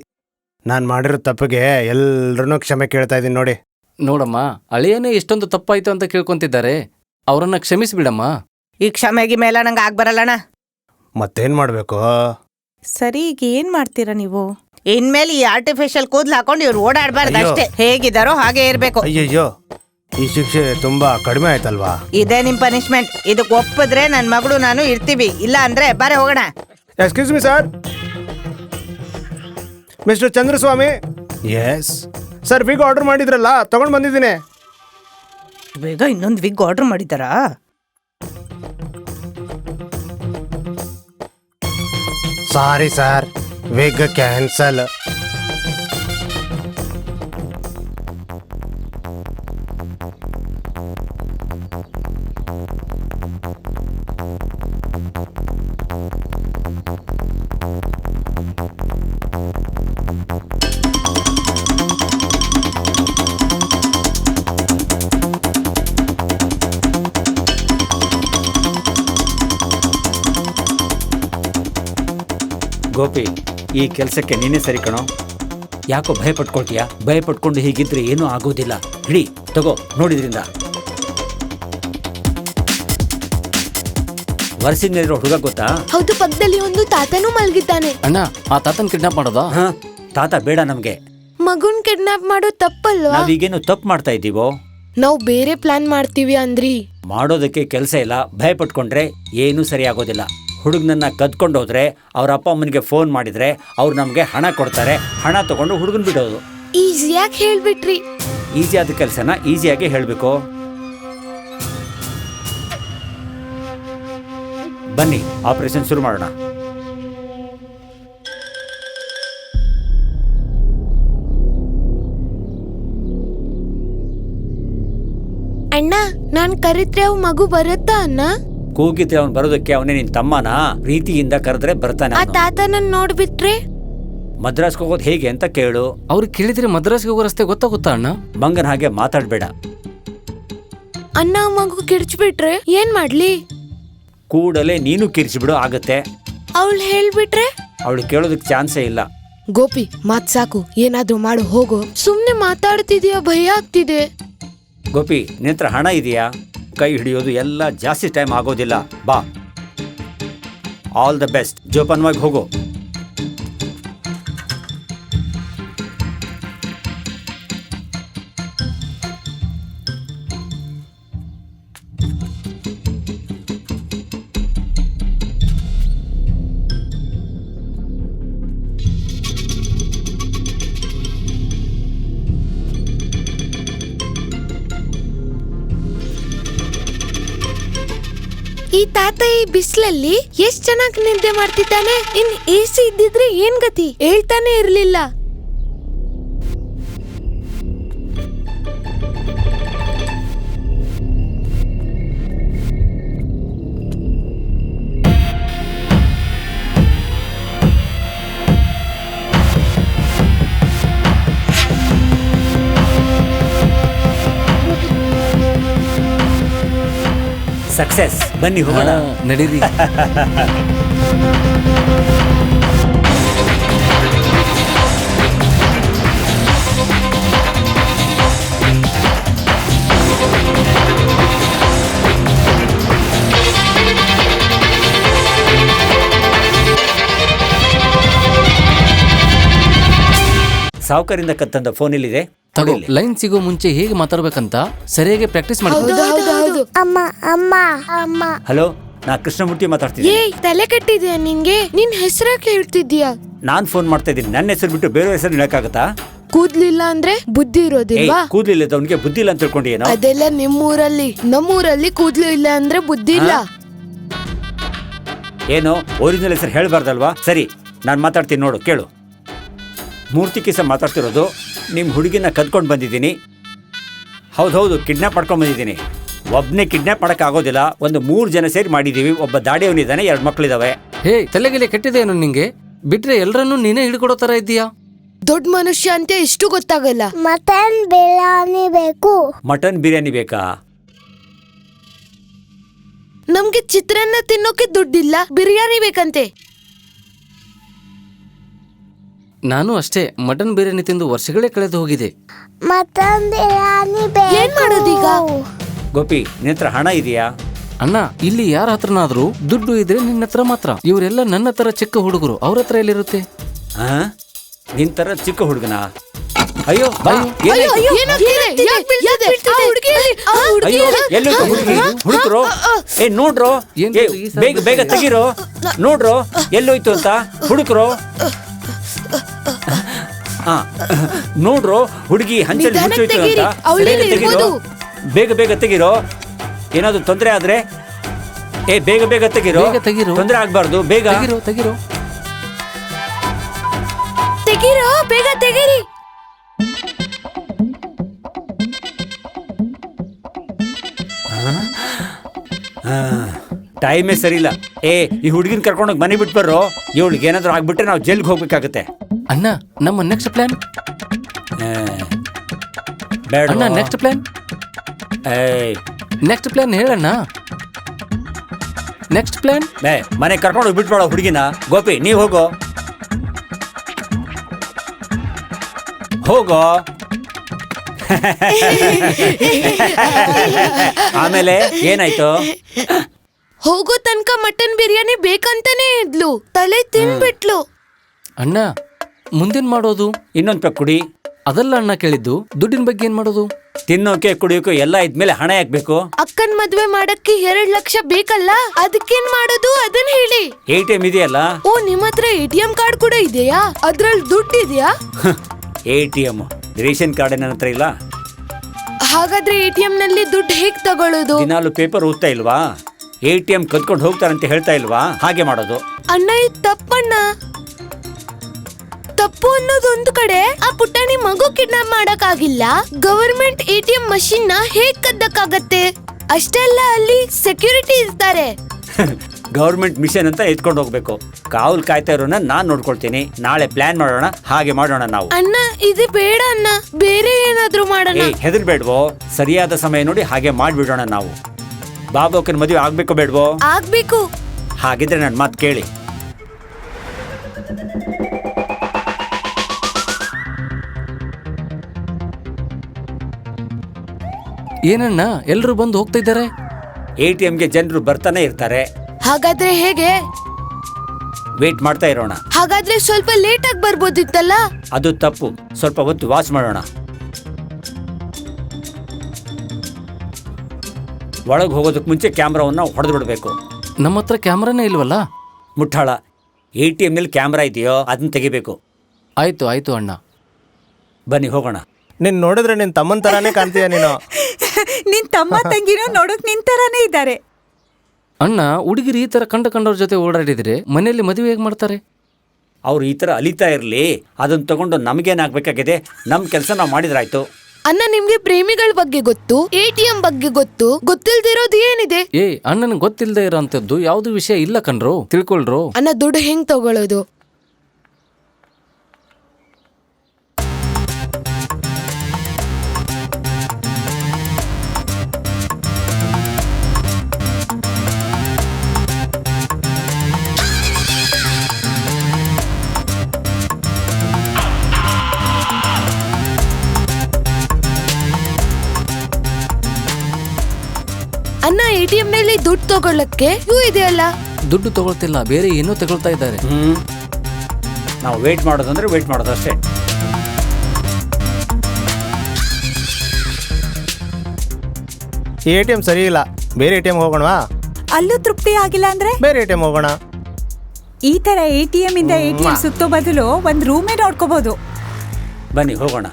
ನಾನು ಮಾಡಿರೋ ತಪ್ಪಿಗೆ ಎಲ್ಲರನ್ನೂ ಕ್ಷಮೆ ಕೇಳ್ತಾ ಇದ್ದೀನಿ ನೋಡಿ. ನೋಡಮ್ಮ, ಅಳಿಯನೇ ಎಷ್ಟೊಂದು ತಪ್ಪಾಯ್ತು ಅಂತ ಕೇಳ್ಕೊಂತಿದ್ದಾರೆ. ಅವರನ್ನ ಕ್ಷಮಿಸ್ಬಿಡಮ್ಮ. ಈ ಕ್ಷಮೆಗೆ ಮೇಲೆ ನಂಗೆ ಆಗ್ಬರಲ್ಲಣ್ಣ. ಮತ್ತೇನು ಮಾಡಬೇಕು? ಸರಿ, ಈಗ ಏನ್ ಮಾಡ್ತೀರಾ ನೀವು? ಇನ್ಮೇಲೆ ಈ ಆರ್ಟಿಫಿಷಿಯಲ್ ಕೂದಲು ಹಾಕೊಂಡು ಇವ್ರು ಓಡಾಡ್ಬಾರ್ದು ಅಯ್ಯೋ. ಅಷ್ಟೇ. ಹೇಗಿದ್ದಾರೋ ಹಾಗೆ ಇರ್ಬೇಕು. ಅಯ್ಯಯ್ಯೋ, ಈ ಶಿಕ್ಷೆ ತುಂಬಾ ಕಡಿಮೆ ಆಯ್ತಲ್ವಾ? ಇದೇ ನಿಮ್ ಪನಿಷ್ಮೆಂಟ್. ಇದಕ್ಕೆ ಒಪ್ಪಿದ್ರೆ ನನ್ ಮಗಳು ನಾನು ಇರ್ತೀವಿ, ಇಲ್ಲ ಅಂದ್ರೆ ಬಾರೆ ಹೋಗೋಣ. Excuse me sir. Mister Chandraswami. Yes sir, wig order ಮಾಡಿದ್ರಲ್ಲ, ತಗೊಂಡು ಬಂದಿದ್ದೀನಿ. ಬೇಗ ಇನ್ನೊಂದು ವಿಗ್ ಆರ್ಡರ್ ಮಾಡಿದಾರಾ? Sorry sir, wig cancel. Gopi, ಈ ಕೆಲಸಕ್ಕೆ ನೀನೇ ಸರಿ ಕಣೋ. ಯಾಕೋ ಭಯ ಪಟ್ಕೊಳ್ತೀಯಾ? ಭಯ ಪಟ್ಕೊಂಡು ಹೀಗಿದ್ರೆ ಏನೂ ಆಗೋದಿಲ್ಲ. ಹಿಡಿ, ತಗೋ, ನೋಡಿದ್ರಿಂದ. ವರ್ಷಿನಲ್ಲಿರೋ ಹುಡುಗ ಗೊತ್ತಾ? ಹೌದು, ಪಕ್ಕದಲ್ಲಿ ಒಂದು ತಾತನೂ ಮಲಗಿದ್ದಾನೆ. ಅಣ್ಣ, ಆ ತಾತನ್ ಕಿಡ್ನಾಪ್ ಮಾಡೋದಾ? ಹಾ, ತಾತ ಬೇಡ ನಮ್ಗೆ. ಮಗುನ್ ಕಿಡ್ನಾಪ್ ಮಾಡೋದು ತಪ್ಪಲ್ವಾ? ನಾವೀಗೇನು ತಪ್ಪು ಮಾಡ್ತಾ ಇದ್ದೀವೋ? ನಾವು ಬೇರೆ ಪ್ಲಾನ್ ಮಾಡ್ತೀವಿ ಅಂದ್ರಿ. ಮಾಡೋದಕ್ಕೆ ಕೆಲಸ ಇಲ್ಲ. ಭಯ ಪಟ್ಕೊಂಡ್ರೆ ಏನೂ ಸರಿ ಆಗೋದಿಲ್ಲ. ಹುಡುಗನನ್ನ ಕದ್ಕೊಂಡು ಹೋದ್ರೆ ಅವ್ರ ಅಪ್ಪ ಅಮ್ಮನಿಗೆ ಫೋನ್ ಮಾಡಿದ್ರೆ ಅವ್ರು ನಮ್ಗೆ ಹಣ ಕೊಡ್ತಾರೆ. ಹಣ ತಗೊಂಡು ಹುಡುಗನ್ ಬಿಡೋದು. ಈಸಿಯಾಗಿ ಹೇಳ್ಬಿಟ್ರಿ. ಈಸಿ ಆದ ಕೆಲಸನ ಈಸಿಯಾಗಿ ಹೇಳ್ಬೇಕು. ಬನ್ನಿ, ಆಪರೇಷನ್ ಶುರು ಮಾಡೋಣ. ಅಣ್ಣ, ನಾನ್ ಕರಿತ್ರೆ ಅವ್ ಮಗು ಬರುತ್ತಾ ಅಣ್ಣ? ಕೂಗಿದ್ರೆ ಅವ್ನು ಬರೋದಕ್ಕೆ ಅವನೇ ನಿನ್ ತಮ್ಮನ? ಪ್ರೀತಿಯಿಂದ ಕರೆದ್ರೆ ಬರ್ತಾನೆ. ಆ ತಾತ ನನ್ ನೋಡ್ಬಿಟ್ರೆ? ಮದ್ರಾಸ್ಗೆ ಹೋಗೋದು ಹೇಗೆ ಅಂತ ಕೇಳು. ಅವ್ರಿಗೆ ಕೇಳಿದ್ರೆ ಮದ್ರಾಸ್ಗೆ ಹೋಗೋ ರಸ್ತೆ ಗೊತ್ತಾಗುತ್ತಾ ಅಣ್ಣ? ಮಂಗನ ಹಾಗೆ ಮಾತಾಡ್ಬೇಡ. ಅಣ್ಣ, ಮಗು ಕಿರ್ಚ್ಬಿಟ್ರೆ ಏನ್ ಮಾಡ್ಲಿ? ಕೂಡಲೇ ನೀನು ಕಿರ್ಚಿಬಿಡು, ಆಗತ್ತೆ. ಅವಳು ಹೇಳ್ಬಿಟ್ರೆ? ಅವಳು ಕೇಳೋದಕ್ಕೆ ಚಾನ್ಸೇ ಇಲ್ಲ. ಗೋಪಿ, ಮಾತ್ ಸಾಕು, ಏನಾದ್ರೂ ಮಾಡು, ಹೋಗು. ಸುಮ್ನೆ ಮಾತಾಡ್ತಿದ್ಯಾ, ಭಯ ಆಗ್ತಿದೆ. ಗೋಪಿ, ನಿನ್ನ ಹಣ ಇದೆಯಾ? ಕೈ ಹಿಡಿಯೋದು ಎಲ್ಲ ಜಾಸ್ತಿ ಟೈಮ್ ಆಗೋದಿಲ್ಲ. ಬಾ, ಆಲ್ ದ ಬೆಸ್ಟ್. ಜೋಪಾನವಾಗಿ ಹೋಗು. ಈ ತಾತ ಈ ಬಿಸಿಲಲ್ಲಿ ಎಷ್ಟ್ ಚೆನ್ನಾಗಿ ನಿದ್ದೆ ಮಾಡ್ತಿದ್ದಾನೆ. ಇನ್ AC ಇದ್ದಿದ್ರೆ ಏನ್ ಗತಿ? ಹೇಳ್ತಾನೆ ಇರ್ಲಿಲ್ಲ. ಸಕ್ಸಸ್. ಬನ್ನಿ ಹೋಗೋಣ. ನಡೀರಿ. ಸಾವುಕಾರಿಂದ ಕತ್ತಂದ ಫೋನ್ ಇಲ್ಲಿದೆ. ತಗೋ, ಲೈನ್ ಸಿಗೋ ಮುಂಚೆ ಹೇಗೆ ಮಾತಾಡ್ಬೇಕಂತ ಸರಿಯಾಗಿ ಪ್ರಾಕ್ಟೀಸ್ ಮಾಡಿ. ಹಲೋ, ನಾ ಕೃಷ್ಣಮೂರ್ತಿ ಮಾತಾಡ್ತೀನಿ. ಏಯ್, ತಲೆ ಕೆಟ್ಟಿದ್ಯಾ ನಿನ್ಗೆ? ನಿನ್ ಹೆಸರಕ್ಕೆ ಹೇಳ್ತಿದ್ಯಾ? ನಾನ್ ಫೋನ್ ಮಾಡ್ತಾ ಇದ್ದೀನಿ. ನನ್ನ ಹೆಸರು ಬಿಟ್ಟು ಬೇರೆ ಹೆಸರು ಹೇಳಕ್ಕಾಗತ್ತಾ? ಕೂದ್ಲಿಲ್ಲ ಅಂದ್ರೆ ಬುದ್ಧಿ ಇರೋದಿಲ್ವಾ? ಕೂದ್ಲಿಲ್ಲ ಅವನಿಗೆ ಬುದ್ಧಿ ಇಲ್ಲ ಅಂತ ತಿಳ್ಕೊಂಡು ಏನೋ? ಅದೆಲ್ಲ ನಿಮ್ಮೂರಲ್ಲಿ. ನಮ್ಮೂರಲ್ಲಿ ಕೂದ್ಲು ಇಲ್ಲ ಅಂದ್ರೆ ಬುದ್ಧಿ ಇಲ್ಲ. ಏನೋ ಒರಿಜಿನಲ್ ಹೆಸರು ಹೇಳ್ಬಾರ್ದಲ್ವಾ? ಸರಿ, ನಾನು ಮಾತಾಡ್ತೀನಿ ನೋಡು, ಕೇಳು. ಮೂರ್ತಿ ಕಿಸ ಮಾತಾಡ್ತಿರೋದು. ನಿಮ್ಮ ಹುಡುಗಿನ ಕದ್ಕೊಂಡು ಬಂದಿದ್ದೀನಿ. ಹೌದೌದು, ಕಿಡ್ನಾಪ್ ಮಾಡ್ಕೊಂಡು ಬಂದಿದ್ದೀನಿ. ಒಬ್ಬನೇ ಕಿಡ್ನಾಪ್ ಮಾಡಕ್ ಆಗೋದಿಲ್ಲ. ಒಂದು 3 ಜನ ಸೇರಿ ಮಾಡಿದೀವಿ. ಒಬ್ಬ ದಾಡಿಯವನಿದ್ದಾನೆ, 2 ಮಕ್ಕಳಿದಾವೆ. ಹೇ, ತಲೆಗೆಲೆ ಕೆಟ್ಟಿದೇನು ನಿಂಗೆ? ಬಿಟ್ರೆ ಎಲ್ಲರನ್ನೂ ನೀನೇ ಹಿಡ್ಕೊಡೋ ತರ ಇದ್ದೀಯಾ? ದೊಡ್ಡ ಮನುಷ್ಯ ಅಂತ ಎಷ್ಟು ಗೊತ್ತಾಗಲ್ಲ. ಮಟನ್ ಬಿರಿಯಾನಿ ಬೇಕು. ಮಟನ್ ಬಿರಿಯಾನಿ ಬೇಕಾ? ನಮ್ಗೆ ಚಿತ್ರಾನ್ನ ತಿನ್ನೋಕೆ ದುಡ್ಡಿಲ್ಲ, ಬಿರಿಯಾನಿ ಬೇಕಂತೆ. ನಾನು ಅಷ್ಟೇ. ಮಟನ್ ಬಿರಿಯಾನಿ ತಿಂದು ವರ್ಷಗಳೇ ಕಳೆದು ಹೋಗಿದೆ. ಮಟನ್ ಬಿರಿಯಾನಿ ಬೇಕು. ಏನ್ ಮಾಡೋದೀಗ? ಗೋಪಿ, ನಿನ್ನ ಹಣ ಇದೆಯಾ? ಅಣ್ಣ, ಇಲ್ಲಿ ಯಾರ ಹತ್ರನಾದ್ರೂ ದುಡ್ಡು ಇದ್ರೆ ನಿನ್ನ ಹತ್ರ ಮಾತ್ರ. ಇವರೆಲ್ಲ ನನ್ನ ತರ ಚಿಕ್ಕ ಹುಡುಗರು, ಅವ್ರ ಹತ್ರ ಎಲ್ಲಿರುತ್ತೆ? ನಿನ್ ತರ ಚಿಕ್ಕ ಹುಡುಗನ? ಅಯ್ಯೋ, ಎಲ್ಲೋಯ್ತು ಹುಡುಗಿ? ಹುಡುಕ್ರೋ, ನೋಡ್ರೋ, ಬೇಗ ಬೇಗ ತೆಗಿರೋ, ನೋಡ್ರೋ ಎಲ್ಲೋಯ್ತು ಅಂತ. ಹುಡುಕ್ರೋ, ನೋಡ್ರೋ ಹುಡುಗಿ ಹಂಚಲ್ಲಿ ಮುಚ್ಚೋಯ್ತು ಅಂತ. ತೆಗಿರೋ, ಬೇಗ ಬೇಗ ತೆಗಿರೋ. ಏನಾದ್ರು ತೊಂದರೆ ಆದ್ರೆ ಬೇಗ ಬೇಗ ತೆಗಿರೋ. ತೊಂದರೆ ಆಗ್ಬಾರ್ದು. ಬೇಗ ತೆಗಿರೋ ತೆಗಿರೋ, ಬೇಗ ತೆಗಿರಿ. ಟೈಮೇ ಸರಿ ಇಲ್ಲ. ಈ ಹುಡುಗಿನ ಕರ್ಕೊಂಡೋಗಿ ಮನೆ ಬಿಟ್ಟು ಬರ್ರೋ. ಇವಳಿಗೆ ಏನಾದ್ರು ಆಗ್ಬಿಟ್ರೆ ನಾವು ಜೈಲ್ಗೆ ಹೋಗ್ಬೇಕಾಗತ್ತೆ. ಅಣ್ಣ, ನಮ್ಮ ನೆಕ್ಸ್ಟ್ ಪ್ಲಾನ್ ಬೇಡ. ನೆಕ್ಸ್ಟ್ ಪ್ಲಾನ್ ನೆಕ್ಸ್ಟ್ ಪ್ಲಾನ್ ಹೇಳಣ್ಣ. ನೆಕ್ಸ್ಟ್ ಪ್ಲಾನ್ ಮನೆ ಕರ್ಕೊಂಡೋಗಿ ಬಿಟ್ಬೇಡ ಹುಡುಗಿನ. ಗೋಪಿ, ನೀವ್ ಹೋಗೋ. ಹೋಗೋ. ಆಮೇಲೆ ಏನಾಯ್ತು? ಹೋಗೋ ತನಕ ಮಟನ್ ಬಿರಿಯಾನಿ ಬೇಕಂತಾನೆ ಇದ್ಲು, ತಲೆ ತಿನ್ಬಿಟ್ಲು. ಅಣ್ಣ ಮುಂದೇನ್ ಮಾಡೋದು? ಇನ್ನೊಂದ್ ಪೆಕ್ ಕುಡಿ. ಅದಲ್ಲ ಅಣ್ಣ ಕೇಳಿದ್ದು, ದುಡ್ಡಿನ ಬಗ್ಗೆ ಏನ್ ಮಾಡೋದು? ತಿನ್ನೋಕೆ ಕುಡಿಯೋಕೆ ಎಲ್ಲ ಇದ್ಮೇಲೆ ಹಣ ಯಾಕ್ಬೇಕು? ಅಕ್ಕನ್ ಮದ್ವೆ ಮಾಡಕ್ಕೆ 2 ಲಕ್ಷ ಬೇಕಲ್ಲ, ಅದಕ್ಕೇನ್ ಮಾಡೋದು ಅದನ್ನ ಹೇಳಿ. ATM ಇದೆಯಲ್ಲ. ಓ, ನಿಮ್ ಹತ್ರ ATM ಕಾರ್ಡ್ ಕೂಡ ಇದೆಯಾ? ಅದ್ರಲ್ಲಿ ದುಡ್ಡು ಇದೆಯಾ? ATM ರೇಷನ್ ಕಾರ್ಡ್ ನನ್ನ ಹತ್ರ ಇಲ್ಲ. ಹಾಗಾದ್ರೆ ATM ನಲ್ಲಿ ದುಡ್ಡು ಹೇಗ್ ತಗೊಳ್ಳೋದು? ದಿನಾಲು ಪೇಪರ್ ಓದ್ತಾ ಇಲ್ವಾ? ATM ಕದ್ಕೊಂಡು ಹೋಗ್ತಾರಂತ ಹೇಳ್ತಾ ಇಲ್ವಾ? ಹಾಗೆ ಮಾಡೋದು. ಅಣ್ಣ, ಇದು ತಪ್ಪಣ್ಣ. ತಪ್ಪು ಅನ್ನೋದೊಂದು ಕಡೆ, ಆ ಪುಟ್ಟಣಿ ಮಗು ಕಿಡ್ನಾಪ್ ಮಾಡಕ್ಕಾಗಿಲ್ಲ, ಗವರ್ಮೆಂಟ್ ATM ಮಷೀನ್ ನ ಹೇಗ್ ಕದ್ದಕ್ಕಾಗತ್ತೆ? ಅಷ್ಟೇ ಅಲ್ಲ, ಅಲ್ಲಿ ಸೆಕ್ಯೂರಿಟಿ ಇರ್ತಾರೆ. ಗವರ್ಮೆಂಟ್ ಮಿಷನ್ ಅಂತ ಎತ್ಕೊಂಡು ಹೋಗ್ಬೇಕು. ಕಾವಲ್ ಕಾಯ್ತಾ ಇರೋನ ನಾನ್ ನೋಡ್ಕೊಳ್ತೀನಿ. ನಾಳೆ ಪ್ಲಾನ್ ಮಾಡೋಣ, ಹಾಗೆ ಮಾಡೋಣ ನಾವು. ಅಣ್ಣ, ಇದು ಬೇಡ ಅಣ್ಣ, ಬೇರೆ ಏನಾದ್ರೂ ಮಾಡೋಣ. ಹೆದರ್ಬೇಡ್ವೋ, ಸರಿಯಾದ ಸಮಯ ನೋಡಿ ಹಾಗೆ ಮಾಡ್ಬಿಡೋಣ ನಾವು. ಬಾಬೋಕನ್ ಮದುವೆ ಆಗ್ಬೇಕು ಬೇಡ್ವೋ? ಆಗ್ಬೇಕು. ಹಾಗಿದ್ರೆ ನನ್ನ ಮಾತು ಕೇಳಿ. ಏನಣ್ಣ ಎಲ್ರು ಬಂದು ಹೋಗ್ತಾ ಇದ್ದಾರೆ? ATMಗೆ ಜನರು ಬರ್ತಾನೆ ಇರ್ತಾರೆ. ಹಾಗಾದ್ರೆ ಹೇಗೆ? ವೇಟ್ ಮಾಡ್ತಾ ಇರೋಣ. ಹಾಗಾದ್ರೆ ಸ್ವಲ್ಪ ಲೇಟ್ ಆಗಿ ಬರ್ಬೋದಿತ್ತಲ್ಲ? ಅದು ತಪ್ಪು. ಸ್ವಲ್ಪ ಹೊತ್ತು ವಾಚ್ ಮಾಡೋಣ. ಒಳಗೆ ಹೋಗೋದಕ್ಕೆ ಮುಂಚೆ ಕ್ಯಾಮ್ರಾವನ್ನ ಹೊಡೆದು ಬಿಡಬೇಕು. ನಮ್ಮ ಹತ್ರ ಕ್ಯಾಮ್ರಾನೇ ಇಲ್ವಲ್ಲ? ಮುಟ್ಟಾಳ, ATM ನಲ್ಲಿ ಕ್ಯಾಮ್ರಾ ಇದೆಯೋ ಅದನ್ನ ತೆಗಿಬೇಕು. ಆಯ್ತು ಆಯ್ತು ಅಣ್ಣ, ಬನ್ನಿ ಹೋಗೋಣ. ನೀನ್ ನೋಡಿದ್ರೆ ನಿನ್ ತಮ್ಮನ್ ತರಾನೇ ಕಾಣ್ತೀಯ ನೀನು. ನಿನ್ ತಮ್ಮ ತಂಗಿನೂ ನೋಡಕ್ ನಿನ್ ತರಾನೇ ಇದ್ದಾರೆ. ಅಣ್ಣ, ಹುಡುಗಿರು ಈ ತರ ಕಂಡವ್ರ ಜೊತೆ ಓಡಾಡಿದ್ರೆ ಮನೆಯಲ್ಲಿ ಮದುವೆ ಹೇಗೆ ಮಾಡ್ತಾರೆ? ಅವ್ರು ಈ ತರ ಅಲಿತಾ ಇರ್ಲಿ, ಅದನ್ನ ತಗೊಂಡು ನಮಗೇನಾಗಬೇಕಾಗಿದೆ? ನಮ್ಮ ಕೆಲಸ ನಾವು ಮಾಡಿದ್ರಾಯ್ತು. ಅಣ್ಣ, ನಿಮ್ಗೆ ಪ್ರೇಮಿಗಳ ಬಗ್ಗೆ ಗೊತ್ತು, ATM ಬಗ್ಗೆ ಗೊತ್ತು, ಗೊತ್ತಿಲ್ದಿರೋದು ಏನಿದೆ? ಅಣ್ಣನಿಗೆ ಗೊತ್ತಿಲ್ಲದೆ ಇರೋಂಥದ್ದು ಯಾವ್ದು ವಿಷಯ ಇಲ್ಲ ಕಣ್ರು, ತಿಳ್ಕೊಳ್ರು. ಅಣ್ಣ, ದುಡ್ಡು ಹೆಂಗ್ ತಗೊಳ್ಳೋದು? ಅಣ್ಣ, ATM ನಲ್ಲಿ ದುಡ್ಡು ತಗೊಳ್ಳಕ್ಕೆ ಇವು ಇದೆಯಲ್ಲ? ದುಡ್ಡು ತಗೊಳ್ತಿಲ್ಲ, ಬೇರೆ ಏನೋ ತಗೊಳ್ತಾ ಇದ್ದಾರೆ. ನಾವು ವೇಟ್ ಮಾಡೋದಂದ್ರೆ ವೇಟ್ ಮಾಡೋದು ಅಷ್ಟೇ. ATM ಸರಿ ಇಲ್ಲ, ಬೇರೆ ATM ಹೋಗೋಣವಾ? ಅಲ್ಲೂ ತೃಪ್ತಿ ಆಗಿಲ್ಲ ಅಂದ್ರೆ ಬೇರೆ ATM ಹೋಗೋಣ. ಈ ತರ ATM ಇಂದ ATM ಸುತ್ತೋ ಬದಲು ಒಂದ್ ರೂಮೇ ನೋಡ್ಕೋಬಹುದು. ಬನ್ನಿ ಹೋಗೋಣ.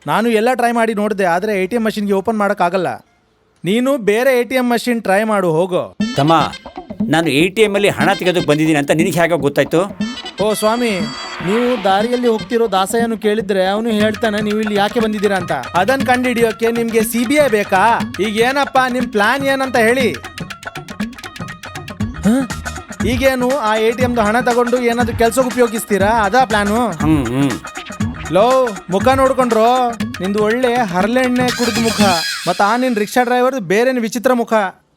ನಾನು ಎಲ್ಲ ಟ್ರೈ ಮಾಡಿ ನೋಡಿದೆ, ಆದರೆ ATM ಮಷಿನ್ಗೆ ಓಪನ್ ಮಾಡೋಕ್ಕಾಗಲ್ಲ. ನೀನು ಬೇರೆ ATM ಮಷಿನ್ ಟ್ರೈ ಮಾಡು, ಹೋಗೋ. ತಮ್ಮ, ನಾನು ATM ಅಲ್ಲಿ ಹಣ ತೆಗೆದಕ್ಕೆ ಬಂದಿದ್ದೀನಿ ಅಂತ ನಿನಗೆ ಹೇಗೆ ಗೊತ್ತಾಯ್ತು? ಓ ಸ್ವಾಮಿ, ನೀವು ದಾರಿಯಲ್ಲಿ ಹೋಗ್ತಿರೋ ದಾಸಯ್ಯನು ಕೇಳಿದ್ರೆ ಅವನು ಹೇಳ್ತಾನೆ ನೀವು ಇಲ್ಲಿ ಯಾಕೆ ಬಂದಿದ್ದೀರಾ ಅಂತ. ಅದನ್ನ ಕಂಡುಹಿಡಿಯೋಕೆ ನಿಮ್ಗೆ CBI ಬೇಕಾ? ಈಗ ಏನಪ್ಪ ನಿಮ್ ಪ್ಲಾನ್ ಏನಂತ ಹೇಳಿ. ಈಗೇನು ಆ ATMದು ಹಣ ತಗೊಂಡು ಏನಾದ್ರು ಕೆಲ್ಸಕ್ಕೆ ಉಪಯೋಗಿಸ್ತೀರಾ? ಅದಾ ಪ್ಲಾನು? ಲೋ, ಮುಖ ನೋಡ್ಕೊಂಡ್ರು, ನಿಂದು ಒಳ್ಳೆ ಹರಳೆಣ್ಣೆ ಕುಡಿದ ಮುಖ, ಮತ್ತ ಆ ನಿನ್ ರಿಕ್ಷಾ ಡ್ರೈವರ್ ಬೇರೆನ್ ವಿಚಿತ್ರ ಮುಖ.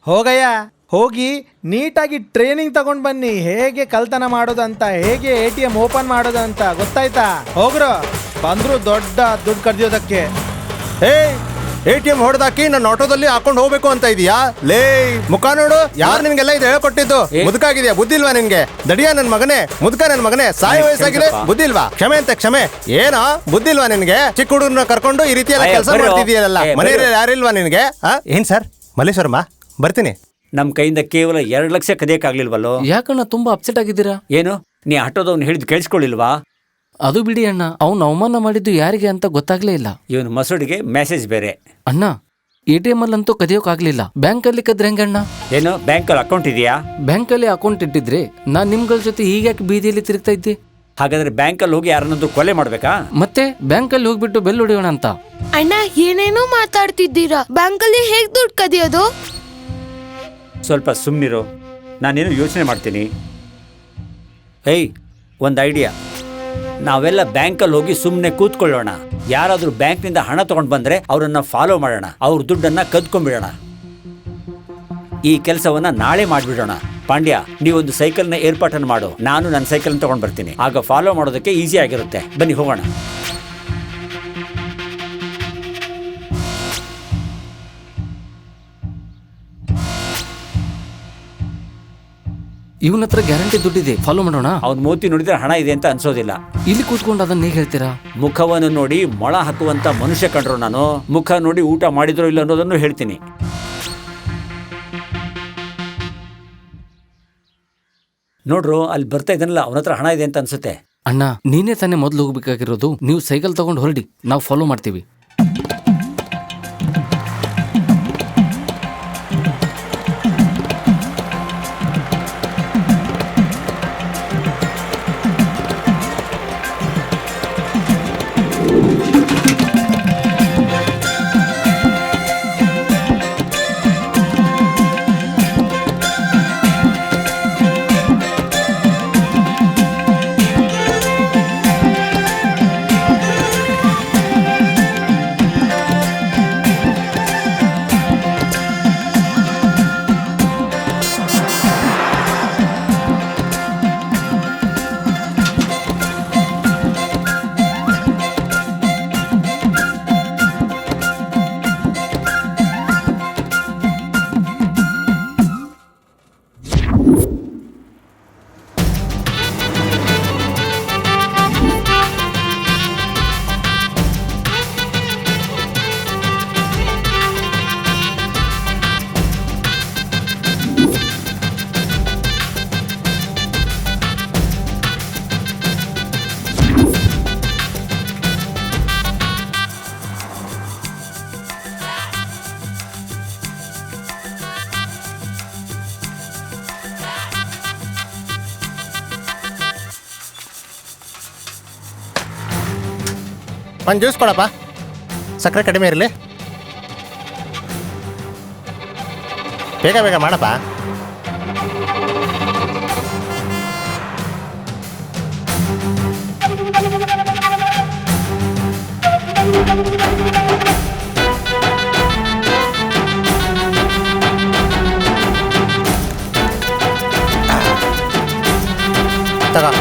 ಹೋಗಯ್ಯ, ಹೋಗಿ ನೀಟಾಗಿ ಟ್ರೈನಿಂಗ್ ತಗೊಂಡ್ ಬನ್ನಿ, ಹೇಗೆ ಕಳ್ತನ ಮಾಡೋದಂತ, ಹೇಗೆ ATM ಓಪನ್ ಮಾಡೋದಂತ, ಗೊತ್ತಾಯ್ತಾ? ಹೋಗ್ರು, ಬಂದ್ರು ದೊಡ್ಡ ದುಡ್ಡು ಕರ್ದಿಯೋದಕ್ಕೆ. ATM ಹೊಡೆದಾಕಿ ನನ್ನ ಆಟೋದಲ್ಲಿ ಹಾಕೊಂಡು ಹೋಗ್ಬೇಕು ಅಂತ ಇದೀಯಾ? ಲೇ, ಮುಖ ನೋಡು, ಯಾರು ನಿನ್ಗೆಲ್ಲ ಇದು ಹೇಳ್ಕೊಟ್ಟಿದ್ದು? ಮುದುಕಾಗಿದ್ಯಾ? ಬುದ್ಧಿ ಇಲ್ವಾ ನಿನ್ಗೆ? ದಡಿಯಾ ನನ್ ಮಗನೇ, ಮುದುಕ ನನ್ ಮಗನೇ, ಸಾಯ ವಯಸ್ಸಾಗಿದೆ, ಬುದ್ಧಿ ಇಲ್ವಾ? ಕ್ಷಮೆ ಅಂತ ಕ್ಷಮೆ ಏನೋ ಬುದ್ಧಿ ಇಲ್ವಾ ನಿನ್ಗೆ? ಚಿಕ್ಕ ಹುಡುಗರನ್ನ ಕರ್ಕೊಂಡು ಈ ರೀತಿ ಎಲ್ಲ ಕೆಲಸ ಮಾಡ್ತಿದೀಯಲ್ಲ, ಮನೆಯಲ್ಲಿ ಯಾರಿಲ್ವಾ ನಿನ್ಗೆ? ಏನ್ ಸರ್ ಮಲ್ಲೇಶ್ವರಮ್ಮ, ಬರ್ತೀನಿ. ನಮ್ ಕೈಯಿಂದ ಕೇವಲ 2 ಲಕ್ಷ ಕದಿಯಕ್ಕಾಗ್ಲಿಲ್ವಲ್ಲೋ? ಯಾಕಣ್ಣ ತುಂಬಾ ಅಪ್ಸೆಟ್ ಆಗಿದ್ದೀರಾ? ಏನು, ನೀ ಆಟೋದವ್ನು ಹೇಳಿದ್ ಕೇಳಿಸ್ಕೊಳ್ಳಿಲ್ವಾ? ಅದು ಬಿಡಿ ಅಣ್ಣ, ಅವನು ಅವಮಾನ ಮಾಡಿದ್ದು ಯಾರಿಗೆ ಅಂತ ಗೊತ್ತಾಗ್ಲೇ ಇಲ್ಲ. ಇವನು ಮಸೂಡಿಗೆ ಮೆಸೇಜ್ ಬೇರೆ. ಅಣ್ಣ, ATM ಅಲ್ಲಂತೂ ಕದಿಯೋಕಾಗ್ಲಿಲ್ಲ. ಬ್ಯಾಂಕಲ್ಲಿ ಕದ್ರೆ ಹೆಂಗಣ್ಣ? ಏನು ಬ್ಯಾಂಕಲ್ಲಿ ಅಕೌಂಟ್ ಇದೆಯಾ? ಬ್ಯಾಂಕಲ್ಲಿ ಅಕೌಂಟ್ ಇಟ್ಟಿದ್ರೆ ನಾನ್ ನಿಮ್ಗಳ ಜೊತೆ ಹೀಗ್ಯಾಕೆ ಬೀದಿಯಲ್ಲಿ ತಿರುಗ್ತಾ ಇದ್ದೆ? ಹಾಗಾದ್ರೆ ಬ್ಯಾಂಕಲ್ಲಿ ಹೋಗಿ ಯಾರನ್ನಾದ್ರೂ ಕೊಲೆ ಮಾಡ್ಬೇಕಾ? ಮತ್ತೆ ಬ್ಯಾಂಕಲ್ಲಿ ಹೋಗ್ಬಿಟ್ಟು ಬೆಲ್ ಹೊಡಿಯೋಣ ಅಂತ. ಅಣ್ಣ ಏನೇನೋ ಮಾತಾಡ್ತಿದ್ದೀರಾ, ಬ್ಯಾಂಕಲ್ಲಿ ಹೇಗ್ ದುಡ್ಡು ಕದಿಯೋದು? ಸ್ವಲ್ಪ ಸುಮ್ಮನಿರು, ನಾನೇನು ಯೋಚನೆ ಮಾಡ್ತೀನಿ. ಏಯ್, ಒಂದು ಐಡಿಯಾ. ನಾವೆಲ್ಲ ಬ್ಯಾಂಕಲ್ಲಿ ಹೋಗಿ ಸುಮ್ಮನೆ ಕೂತ್ಕೊಳ್ಳೋಣ. ಯಾರಾದರೂ ಬ್ಯಾಂಕ್ನಿಂದ ಹಣ ತಗೊಂಡು ಬಂದರೆ ಅವರನ್ನ ಫಾಲೋ ಮಾಡೋಣ, ಅವ್ರ ದುಡ್ಡನ್ನು ಕದ್ಕೊಂಡ್ಬಿಡೋಣ. ಈ ಕೆಲಸವನ್ನ ನಾಳೆ ಮಾಡಿಬಿಡೋಣ. ಪಾಂಡ್ಯ, ನೀವೊಂದು ಸೈಕಲ್ನ ಏರ್ಪಾಟನ್ನು ಮಾಡು, ನಾನು ನನ್ನ ಸೈಕಲ್ನ ತಗೊಂಡು ಬರ್ತೀನಿ. ಆಗ ಫಾಲೋ ಮಾಡೋದಕ್ಕೆ ಈಸಿ ಆಗಿರುತ್ತೆ. ಬನ್ನಿ ಹೋಗೋಣ. ಇವನ ಹತ್ರ ಗ್ಯಾರಂಟಿ ದುಡ್ಡಿದೆ, ಫಾಲೋ ಮಾಡೋಣ. ಅವ್ನ ಮೂತಿ ನೋಡಿದ್ರೆ ಹಣ ಇದೆ ಅಂತ ಅನ್ಸೋದಿಲ್ಲ. ಇಲ್ಲಿ ಕೂತ್ಕೊಂಡು ಅದನ್ನ ಹೇಗೆ ಹೇಳ್ತೀರಾ? ಮುಖವನ್ನು ನೋಡಿ ಮೊಳ ಹಾಕುವಂತ ಮನುಷ್ಯ ಕಂಡ್ರು ನಾನು. ಮುಖ ನೋಡಿ ಊಟ ಮಾಡಿದ್ರೋ ಇಲ್ಲ ಅನ್ನೋದನ್ನು ಹೇಳ್ತೀನಿ. ನೋಡ್ರು, ಅಲ್ಲಿ ಬರ್ತಾ ಇದ್ದಾನಲ್ಲ, ಅವನ ಹತ್ರ ಹಣ ಇದೆ ಅಂತ ಅನ್ಸುತ್ತೆ. ಅಣ್ಣ, ನೀನೇ ತಾನೇ ಮೊದಲು ಹೋಗ್ಬೇಕಾಗಿರೋದು. ನೀವು ಸೈಕಲ್ ತಗೊಂಡು ಹೊರಡಿ, ನಾವು ಫಾಲೋ ಮಾಡ್ತೀವಿ. ಒಂದು ಜ್ಯೂಸ್ ಕೊಡಪ್ಪ, ಸಕ್ಕರೆ ಕಡಿಮೆ ಇರಲಿ. ಬೇಗ ಬೇಗ ಮಾಡಪ್ಪ. ತಗೋ.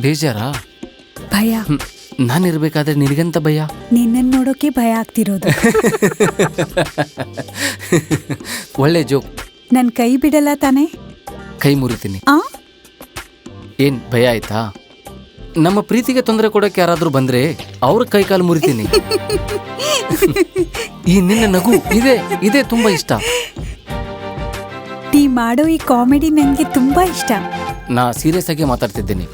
ಬೇಜಾರಾ? ಭಯ. ನಾನಿರ್ಬೇಕಾದ್ರೆ ನಿನಗಂತ ಭಯ? ನಿನ್ನನ್ನು ನೋಡೋಕೆ ಭಯ ಆಗ್ತಿರೋದು. ಒಳ್ಳೆ ಜೋಕ್. ನನ್ ಕೈ ಬಿಡಲ್ಲ ತಾನೆ? ಕೈ ಮುರಿತೀನಿ. ಏನ್ ಭಯ ಆಯ್ತಾ? ನಮ್ಮ ಪ್ರೀತಿಗೆ ತೊಂದರೆ ಕೊಡೋಕೆ ಯಾರಾದ್ರೂ ಬಂದ್ರೆ ಅವ್ರ ಕೈ ಕಾಲು ಮುರಿತೀನಿ. ಈ ನಿನ್ನ ನಗು ಇದೇ ತುಂಬಾ ಇಷ್ಟ. ನೀ ಮಾಡೋ ಈ ಕಾಮಿಡಿ ನನ್ಗೆ ತುಂಬಾ ಇಷ್ಟ. ನಾ ಸೀರಿಯಸ್ ಆಗಿ ಮಾತಾಡ್ತಿದ್ದೀನಿ.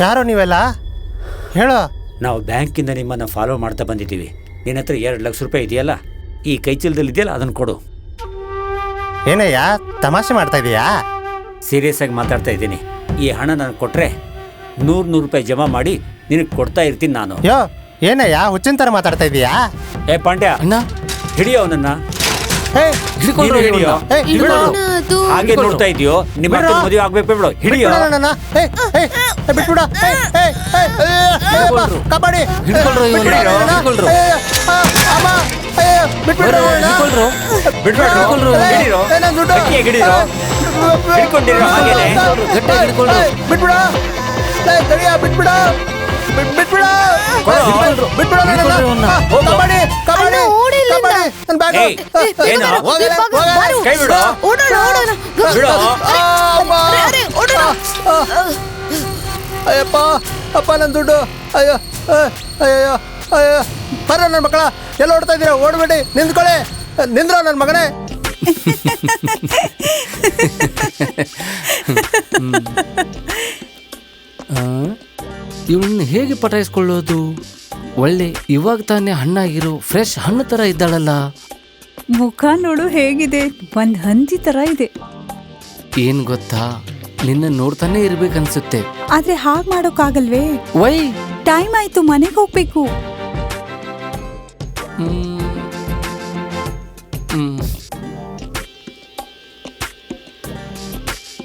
ಯಾರೋ ನೀವೆಲ್ಲ ಹೇಳೋ. ನಾವು ಬ್ಯಾಂಕಿಂದ ನಿಮ್ಮನ್ನು ಫಾಲೋ ಮಾಡ್ತಾ ಬಂದಿದ್ದೀವಿ. ನಿನ್ನ ಹತ್ರ 2 ಲಕ್ಷ ರೂಪಾಯಿ ಇದೆಯಲ್ಲ, ಈ ಕೈ ಚೀಲದಲ್ಲಿ ಇದೆಯಲ್ಲ, ಅದನ್ನು ಕೊಡು. ಏನಯ್ಯ, ತಮಾಷೆ ಮಾಡ್ತಾ ಇದೀಯಾ? ಸೀರಿಯಸ್ ಆಗಿ ಮಾತಾಡ್ತಾ ಇದ್ದೀನಿ. ಈ ಹಣ ನಾನು ಕೊಟ್ರೆ 100 ರೂಪಾಯಿ ಜಮಾ ಮಾಡಿ ನಿನಗೆ ಕೊಡ್ತಾ ಇರ್ತೀನಿ ನಾನು. ಯೋ, ಏನಯ್ಯ ಹುಚ್ಚಿನ ಥರ ಮಾತಾಡ್ತಾ ಇದೀಯಾ? ಏ ಪಾಂಡ್ಯ, ಹಿಡಿಯೋ ಅವನನ್ನ. ಹಾಗೆ ನೋಡ್ತಾ ಇದೆಯೋ? ನಿಮ್ಮ ಮದುವೆ ಆಗ್ಬೇಕು ಬಿಡು. ಹಿಡಿಯೋ. ಕಬಡ್ಡಿ ಬಿಟ್ಬಿಡ್ರೋ ಅಣ್ಣ. ಬಿಡ್ಬೇಡ್ರು, ಹಿಡೀರೋ. ಏ, ನನ್ ದುಡ್ಡು. ಗಟ್ಟಿಯಾಗಿ ಹಿಡೀರೋ. ಹಿಡ್ಕೊಂಡಿರೋ ಹಾಗೇನೆ. ಗಟ್ಟಿಯಾಗಿ ಹಿಡ್ಕೊಳ್ರು. ಬಿಟ್ಬಿಡ ತಡಿಯ ಬಿಟ್ಬಿಡ ಬಿಟ್ಬಿಡ ಬಿಟ್ಬಿಡ ಕಬಡ್ಡಿ ಕಬಡ್ಡಿ ನನ್ನ ಬ್ಯಾಗ್ ಏಯ್, ಏನು? ಕೈ ಬಿಡು. ಬಿಡು. ಅಯ್ಯಪ್ಪ ಅಪ್ಪ ನನ್ನ ದುಡ್ಡು ಅಯ್ಯೋ ಅಯ್ಯೋ ಅಯ್ಯೋ ಬರ ನನ್ನ ಮಕ್ಕಳ ಎಲ್ಲ ಓಡ್ತಾ ಇದ್ದೀರಾ ಓಡ್ಬೇಡಿ ನಿಂತ್ಕೊಳ್ಳಿ ನಿಂದ್ರೋ ನನ್ನ ಮಗನೇ ಇವಳನ್ನ ಹೇಗೆ ಪಟಾಯಿಸ್ಕೊಳ್ಳೋದು? ಒಳ್ಳೆ ಇವಾಗ ತಾನೇ ಹಣ್ಣಾಗಿರೋ ಫ್ರೆಶ್ ಹಣ್ಣು ತರ ಇದ್ದಾಳಲ್ಲ. ಮುಖ ನೋಡು ಹೇಗಿದೆ, ಒಂದ್ ಹಂದಿ ತರ ಇದೆ. ಏನ್ ಗೊತ್ತಾ, ನಿನ್ನ ನೋಡ್ತಾನೆ ಇರ್ಬೇಕನ್ಸುತ್ತೆ. ಆದ್ರೆ ಹಾಗ್ ಮಾಡೋಕ್ಕಾಗಲ್ವೇ? ವೈ ಟೈಮ್ ಆಯ್ತು, ಮನೆಗೆ ಹೋಗ್ಬೇಕು. ಹ್ಮ್. ಹ್ಮ್.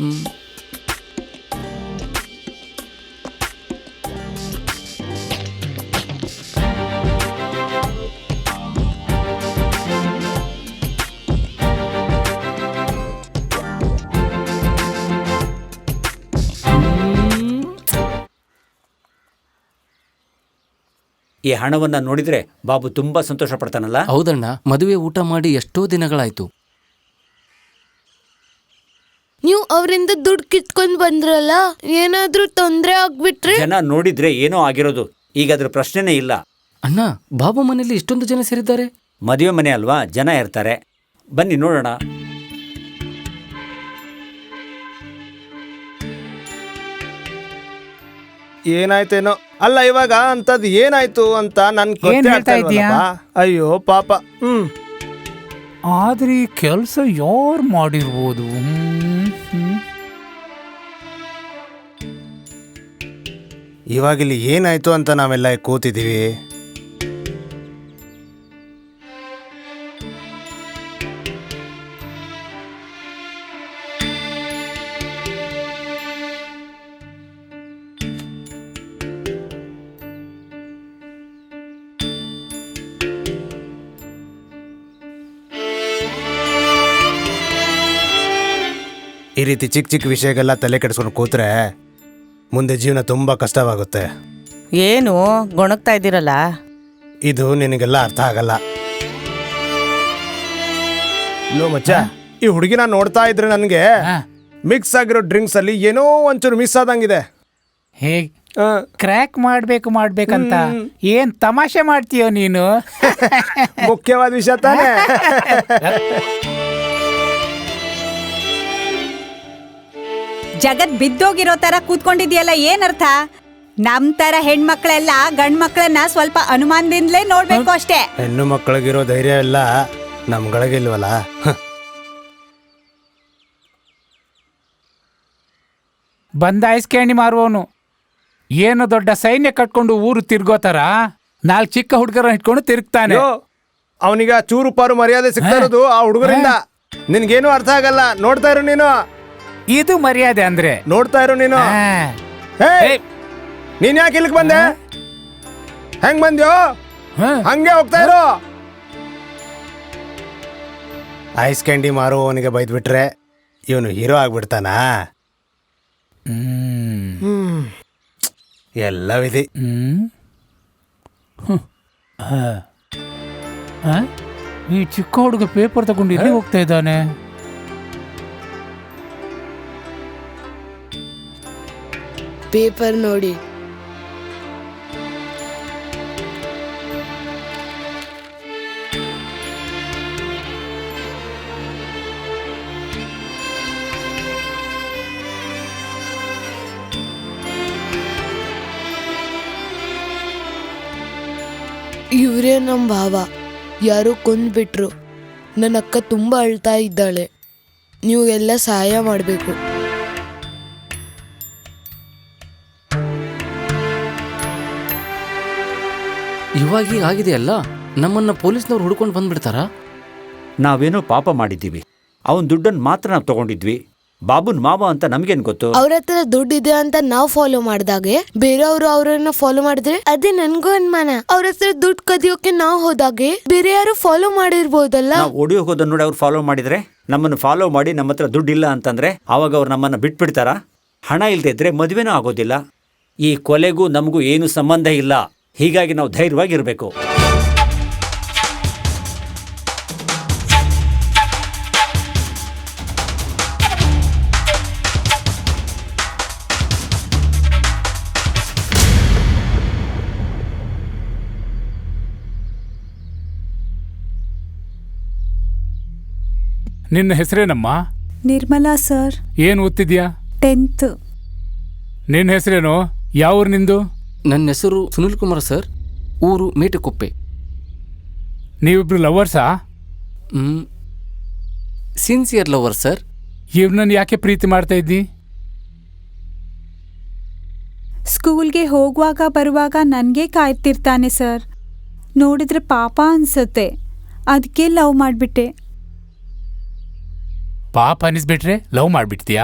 ಹ್ಮ್. ಈ ಹಣವನ್ನ ನೋಡಿದ್ರೆ ಬಾಬು ತುಂಬಾ ಸಂತೋಷ ಪಡ್ತಾನಲ್ಲ. ಹೌದಣ್ಣ, ಮದುವೆ ಊಟ ಮಾಡಿ ಎಷ್ಟೋ ದಿನಗಳಾಯ್ತು. ನೀವು ಅವರಿಂದ ದುಡ್ಡು ಕಿತ್ಕೊಂಡ್ ಬಂದ್ರಲ್ಲ, ಏನಾದ್ರೂ ತೊಂದ್ರೆ ಆಗ್ಬಿಟ್ರೆ? ಜನ ನೋಡಿದ್ರೆ ಏನೋ ಆಗಿರೋದು, ಈಗ ಅದ್ರ ಪ್ರಶ್ನೆನೇ ಇಲ್ಲ. ಅಣ್ಣ, ಬಾಬು ಮನೆಯಲ್ಲಿ ಇಷ್ಟೊಂದು ಜನ ಸೇರಿದ್ದಾರೆ. ಮದುವೆ ಮನೆ ಅಲ್ವಾ, ಜನ ಇರ್ತಾರೆ. ಬನ್ನಿ ನೋಡೋಣ. ಏನಾಯ್ತೇನೋ. ಅಲ್ಲ ಇವಾಗ ಅಂತದ್ ಏನಾಯ್ತು ಅಂತ ನನ್ ಹೇಳ್ತಾ ಇದೀಯಾ? ಅಯ್ಯೋ ಪಾಪ. ಆದ್ರೆ ಈ ಕೆಲಸ ಯಾರು ಮಾಡಿರ್ಬೋದು? ಇವಾಗಿಲ್ಲಿ ಏನಾಯ್ತು ಅಂತ ನಾವೆಲ್ಲ ಕೂತಿದೀವಿ. ಈ ರೀತಿ ಚಿಕ್ಕ ಚಿಕ್ಕ ವಿಷಯಕ್ಕೆಲ್ಲ ತಲೆ ಕೆಡಿಸ್ಕೊಂಡು ಕೂತ್ರೆ ಮುಂದೆ ಜೀವನ ತುಂಬಾ ಕಷ್ಟವಾಗುತ್ತೆ. ಏನು ಗೊಣಗ್ತಾ ಇದ್ದೀರಲ್ಲ? ಇದು ನಿನಗೆಲ್ಲ ಅರ್ಥ ಆಗಲ್ಲ. ಲೋ ಮಚ್ಚ, ಈ ಹುಡುಗಿನ ನೋಡ್ತಾ ಇದ್ರೆ ನನ್ಗೆ ಮಿಕ್ಸ್ ಆಗಿರೋ ಡ್ರಿಂಕ್ಸ್ ಅಲ್ಲಿ ಏನೋ ಒಂಚೂರು ಮಿಸ್ ಆದಂಗಿದೆ. ಹೇಗ್ ಕ್ರ್ಯಾಕ್ ಮಾಡ್ಬೇಕಂತ ಏನ್ ತಮಾಷೆ ಮಾಡ್ತೀಯೋ ನೀನು? ಮುಖ್ಯವಾದ ವಿಷಯ ತಾನೇ. ಜಗತ್ ಬಿದ್ದೋಗಿರೋ ತರ ಕೂತ್ಕೊಂಡಿದ್ಯಲ್ಲ, ಏನರ್ಥ? ನಮ್ ತರ ಹೆಣ್ಮಕ್ಳೆಲ್ಲ ಗಂಡ್ ಮಕ್ಳನ್ನ ಸ್ವಲ್ಪ ಅನುಮಾನದಿಂದಲೇ ನೋಡ್ಬೇಕು ಅಷ್ಟೇ. ಹೆಣ್ಣು ಮಕ್ಕಳಿಗಿರೋ ಧೈರ್ಯ ಎಲ್ಲ ನಮ್ಗಳಿಗಿಲ್ವಲ್ಲ. ಬಂದ ಐಸ್ಕ್ಯಾಂಡಿ ಮಾರುವವನು ಏನು ದೊಡ್ಡ ಸೈನ್ಯ ಕಟ್ಕೊಂಡು ಊರು ತಿರ್ಗೋತಾರ, 4 ಚಿಕ್ಕ ಹುಡುಗರ ಇಟ್ಕೊಂಡು ತಿರುಗ್ತಾನೆ. ಅವನಿಗೆ ಚೂರು ಪಾರು ಮರ್ಯಾದೆ ಸಿಗ್ತಾ ಇರೋದು ಆ ಹುಡುಗರಿಂದ. ನಿನ್ಗೇನು ಅರ್ಥ ಆಗಲ್ಲ, ನೋಡ್ತಾ ಇರು ನೀನು. ಇದು ಮರ್ಯಾದೆ ಅಂದ್ರೆ? ನೋಡ್ತಾ ಇರು ನೀನು. ನೀನ್ ಯಾಕೆ ಇಲ್ಲಿಗೆ ಬಂದೆ? ಹೆಂಗ್ ಬಂದ್ಯೋ ಹಂಗೆ ಹೋಗ್ತಾ ಇರು. ಐಸ್ ಕ್ಯಾಂಡಿ ಮಾರುವವನಿಗೆ ಬೈದ್ಬಿಟ್ರೆ ಇವನು ಹೀರೋ ಆಗ್ಬಿಡ್ತಾನ? ಎಲ್ಲ ವಿಧಿ. ಈ ಚಿಕ್ಕ ಹುಡುಗ ಪೇಪರ್ ತಗೊಂಡು ಇಲ್ಲಿ ಹೋಗ್ತಾ ಇದ್ದಾನೆ. ಪೇಪರ್ ನೋಡಿ. ಇವರೇ ನಮ್ಮ ಭಾವ, ಯಾರೋ ಕೊಂದ್ಬಿಟ್ರು. ನನ್ನ ಅಕ್ಕ ತುಂಬ ಅಳ್ತಾ ಇದ್ದಾಳೆ. ನೀವು ಎಲ್ಲ ಸಹಾಯ ಮಾಡಬೇಕು. ಇವಾಗ ಆಗಿದೆಯಲ್ಲ, ನಮ್ಮನ್ನ ಪೊಲೀಸ್ನವ್ರು ಹುಡ್ಕೊಂಡು ಬಂದ್ಬಿಡ್ತಾರಾ? ನಾವೇನೋ ಪಾಪ ಮಾಡಿದ್ದೀವಿ, ಅವನ ದುಡ್ಡನ್ನು ಮಾತ್ರ ನಾವು ತಗೊಂಡಿದ್ವಿ. ಬಾಬುನ್ ಮಾವ ಅಂತ ನಮ್ಗೇನ್ ಗೊತ್ತು? ಅವ್ರ ಹತ್ರ ದುಡ್ಡಿದೆ ಅಂತ ನಾವ್ ಫಾಲೋ ಮಾಡ್ದಾಗೆ ಬೇರೆಯವರು ಅವ್ರನ್ನ ಫಾಲೋ ಮಾಡಿದ್ರೆ ಅದೇ ನನ್ಗೂ ಅನುಮಾನ. ಅವ್ರ ಹತ್ರ ದುಡ್ಡು ಕದಿಯೋಕೆ ನಾವ್ ಹೋದಾಗೆ ಬೇರೆ ಯಾರು ಫಾಲೋ ಮಾಡಿರ್ಬೋದಲ್ಲ. ನಾವು ಓಡಿ ಹೋಗೋದನ್ನ ನೋಡಿ ಅವ್ರು ಫಾಲೋ ಮಾಡಿದ್ರೆ, ನಮ್ಮನ್ನು ಫಾಲೋ ಮಾಡಿ ನಮ್ಮ ಹತ್ರ ದುಡ್ಡಿಲ್ಲ ಅಂತಂದ್ರೆ ಅವಾಗ ಅವ್ರು ನಮ್ಮನ್ನ ಬಿಟ್ಬಿಡ್ತಾರ? ಹಣ ಇಲ್ದೇ ಇದ್ರೆ ಮದುವೆನೂ ಆಗೋದಿಲ್ಲ. ಈ ಕೊಲೆಗೂ ನಮಗೂ ಏನು ಸಂಬಂಧ ಇಲ್ಲ. ಹೀಗಾಗಿ ನಾವು ಧೈರ್ಯವಾಗಿರ್ಬೇಕು. ನಿನ್ನ ಹೆಸರೇನಮ್ಮ? ನಿರ್ಮಲಾ ಸರ್. ಏನ್ ಓದ್ತಿದ್ಯಾ? 10th. ನಿನ್ನ ಹೆಸರೇನು? ಯಾವ ಊರು ನಿಂದು? ನನ್ನ ಹೆಸರು ಸುನಿಲ್ ಕುಮಾರ್ ಸರ್, ಊರು ಮೇಟೆಕೊಪ್ಪೆ. ನೀವಿಬ್ರು ಲವರ್ಸಾ? Sincere lover sir. ಇವ್ನನ್ನ ಯಾಕೆ ಪ್ರೀತಿ ಮಾಡ್ತಾ ಇದ್ದಿ? ಸ್ಕೂಲ್ಗೆ ಹೋಗುವಾಗ ಬರುವಾಗ ನನಗೆ ಕಾಯ್ತಿರ್ತಾನೆ ಸರ್. ನೋಡಿದ್ರೆ ಪಾಪ ಅನ್ಸುತ್ತೆ, ಅದಕ್ಕೆ ಲವ್ ಮಾಡಿಬಿಟ್ಟೆ. ಪಾಪ ಅನಿಸ್ಬಿಟ್ರೆ ಲವ್ ಮಾಡ್ಬಿಡ್ತೀಯಾ?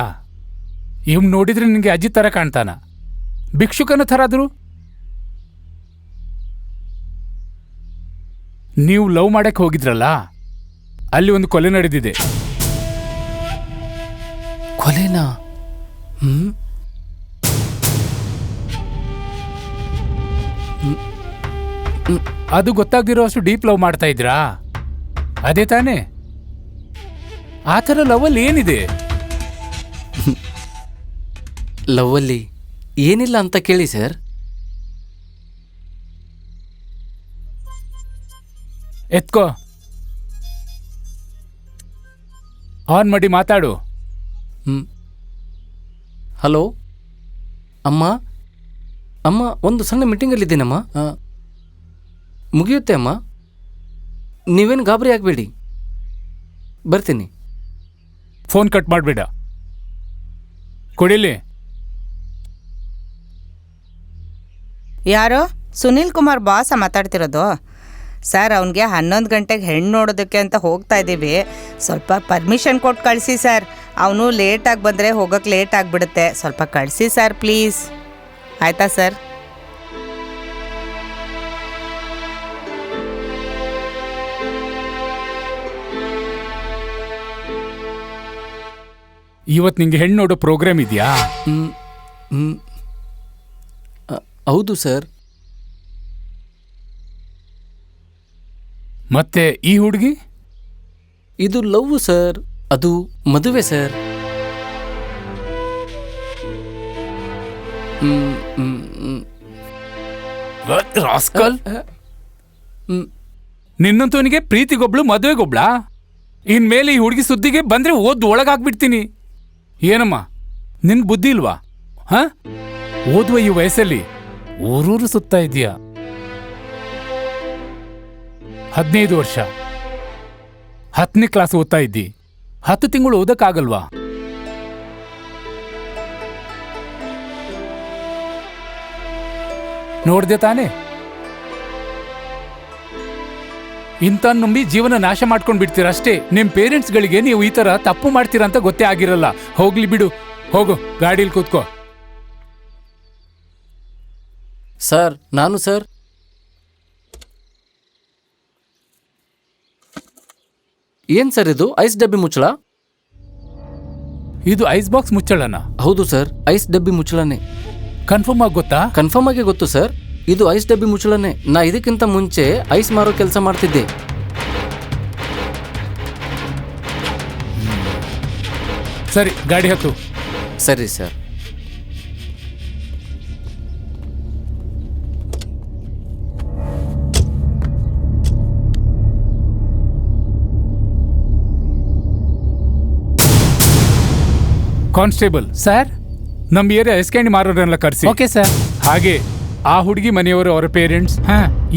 ಇವ್ ನೋಡಿದ್ರೆ ನಿನ್ಗೆ ಅಜ್ಜಿ ತರ ಕಾಣ್ತಾನ, ಭಿಕ್ಷುಕನ ಥರ ಆದ್ರು. ನೀವು ಲವ್ ಮಾಡಕ್ಕೆ ಹೋಗಿದ್ರಲ್ಲ, ಅಲ್ಲಿ ಒಂದು ಕೊಲೆ ನಡೆದಿದೆ. ಕೊಲೆನಾ? ಅದು ಗೊತ್ತಾಗ್ದಿರೋ ಅಷ್ಟು ಡೀಪ್ ಲವ್ ಮಾಡ್ತಾ ಇದ್ರಾ? ಅದೇ ತಾನೇ? ಆ ಥರ ಲವಲ್ಲಿ ಏನಿದೆ? ಲವ್ವಲ್ಲಿ ಏನಿಲ್ಲ ಅಂತ ಕೇಳಿ ಸರ್. ಎತ್ಕೋ, ಆನ್ ಮಾಡಿ ಮಾತಾಡು. ಹಲೋ ಅಮ್ಮ. ಅಮ್ಮ, ಒಂದು ಸಣ್ಣ ಮೀಟಿಂಗಲ್ಲಿದ್ದೀನಮ್ಮ, ಮುಗಿಯುತ್ತೆ ಅಮ್ಮ. ನೀವೇನು ಗಾಬರಿ ಆಗಬೇಡಿ, ಬರ್ತೀನಿ. ಫೋನ್ ಕಟ್ ಮಾಡಬೇಡ, ಕೊಡಿಲಿ. ಯಾರೋ ಸುನಿಲ್ ಕುಮಾರ್ ಬಾಸ ಮಾತಾಡ್ತಿರೋದು? ಸರ್, ಅವನಿಗೆ 11 ಗಂಟೆಗೆ ಹೆಣ್ಣು ನೋಡೋದಕ್ಕೆ ಅಂತ ಹೋಗ್ತಾ ಇದ್ದೀವಿ. ಸ್ವಲ್ಪ ಪರ್ಮಿಷನ್ ಕೊಟ್ಟು ಕಳಿಸಿ ಸರ್. ಅವನು ಲೇಟಾಗಿ ಬಂದರೆ ಹೋಗೋಕ್ಕೆ ಲೇಟ್ ಆಗಿಬಿಡುತ್ತೆ. ಸ್ವಲ್ಪ ಕಳಿಸಿ ಸರ್ ಪ್ಲೀಸ್. ಆಯಿತಾ ಸರ್? ಇವತ್ತು ನಿಂಗೆ ಹೆಣ್ಣು ನೋಡೋ ಪ್ರೋಗ್ರಾಮ್ ಇದೆಯಾ? ಹೌದು ಸರ್. ಮತ್ತೆ ಈ ಹುಡುಗಿ? ಇದು ಲವ್ ಸರ್, ಅದು ಮದುವೆ ಸರ್. ರಾಸ್ಕಲ್, ನಿನ್ನಂತವನಿಗೆ ಪ್ರೀತಿಗೊಬ್ಳು ಮದುವೆಗೊಬ್ಳಾ? ಇನ್ಮೇಲೆ ಈ ಹುಡುಗಿ ಸುದ್ದಿಗೆ ಬಂದ್ರೆ ಓದ್ ಒಳಗಾಗ್ಬಿಡ್ತೀನಿ. ಏನಮ್ಮ, ನಿನ್ ಬುದ್ಧಿ ಇಲ್ವಾ? ಹ, ಓದುವ ಈ ವಯಸ್ಸಲ್ಲಿ ಊರೂರು ಸುತ್ತಾ ಇದೀಯ. 15 ವರ್ಷ 10ನೇ ಕ್ಲಾಸ್ ಓದ್ತಾ ಇದ್ದಿ, 10 ತಿಂಗಳು ಓದಕ್ಕಾಗಲ್ವಾ? ನೋಡ್ದೆ ತಾನೆ? ಇಂಥ ನಂಬಿ ಜೀವನ ನಾಶ ಮಾಡ್ಕೊಂಡ್ ಬಿಡ್ತೀರ ಅಷ್ಟೇ. ನಿಮ್ ಪೇರೆಂಟ್ಸ್ಗಳಿಗೆ ನೀವು ಈ ತರ ತಪ್ಪು ಮಾಡ್ತೀರಾ ಅಂತ ಗೊತ್ತೇ ಆಗಿರಲ್ಲ. ಹೋಗ್ಲಿ ಬಿಡು, ಹೋಗು, ಗಾಡೀಲಿ ಕೂತ್ಕೋ. ಸರ್, ನಾನು ಸರ್. ಏನ್ ಸರ್ ಇದು? ಐಸ್ ಡಬ್ಬಿ ಮುಚ್ಚಳ? ಇದು ಐಸ್ ಬಾಕ್ಸ್ ಮುಚ್ಚಳನ? ಹೌದು ಸರ್, ಐಸ್ ಡಬ್ಬಿ ಮುಚ್ಚಳನೆ. ಕನ್ಫರ್ಮ್ ಆಗಿ ಗೊತ್ತಾ? ಕನ್ಫರ್ಮ್ ಆಗಿ ಗೊತ್ತು ಸರ್. ಇದು ಐಸ್ ಡಬ್ಬಿ ಮುಚ್ಚಳನೆ. ನಾ ಇದಕ್ಕಿಂತ ಮುಂಚೆ ಐಸ್ ಮಾರೋ ಕೆಲಸ ಮಾಡ್ತಿದ್ದೆ. ಸರಿ, ಗಾಡಿ ಹತ್ತು. ಸರಿ ಸರ್. ಕಾನ್ಸ್ಟೇಬಲ್ ಸರ್, ನಮ್ಮ ಏರಿಯಾ ಐಸ್ ಕ್ಯಾಂಡಿ ಮಾರೋರೆಲ್ಲ ಕರೆಸಿ. Okay sir. ಹಾಗೆ ಆ ಹುಡುಗಿ ಮನೆಯವರು, ಅವರ ಪೇರೆಂಟ್ಸ್,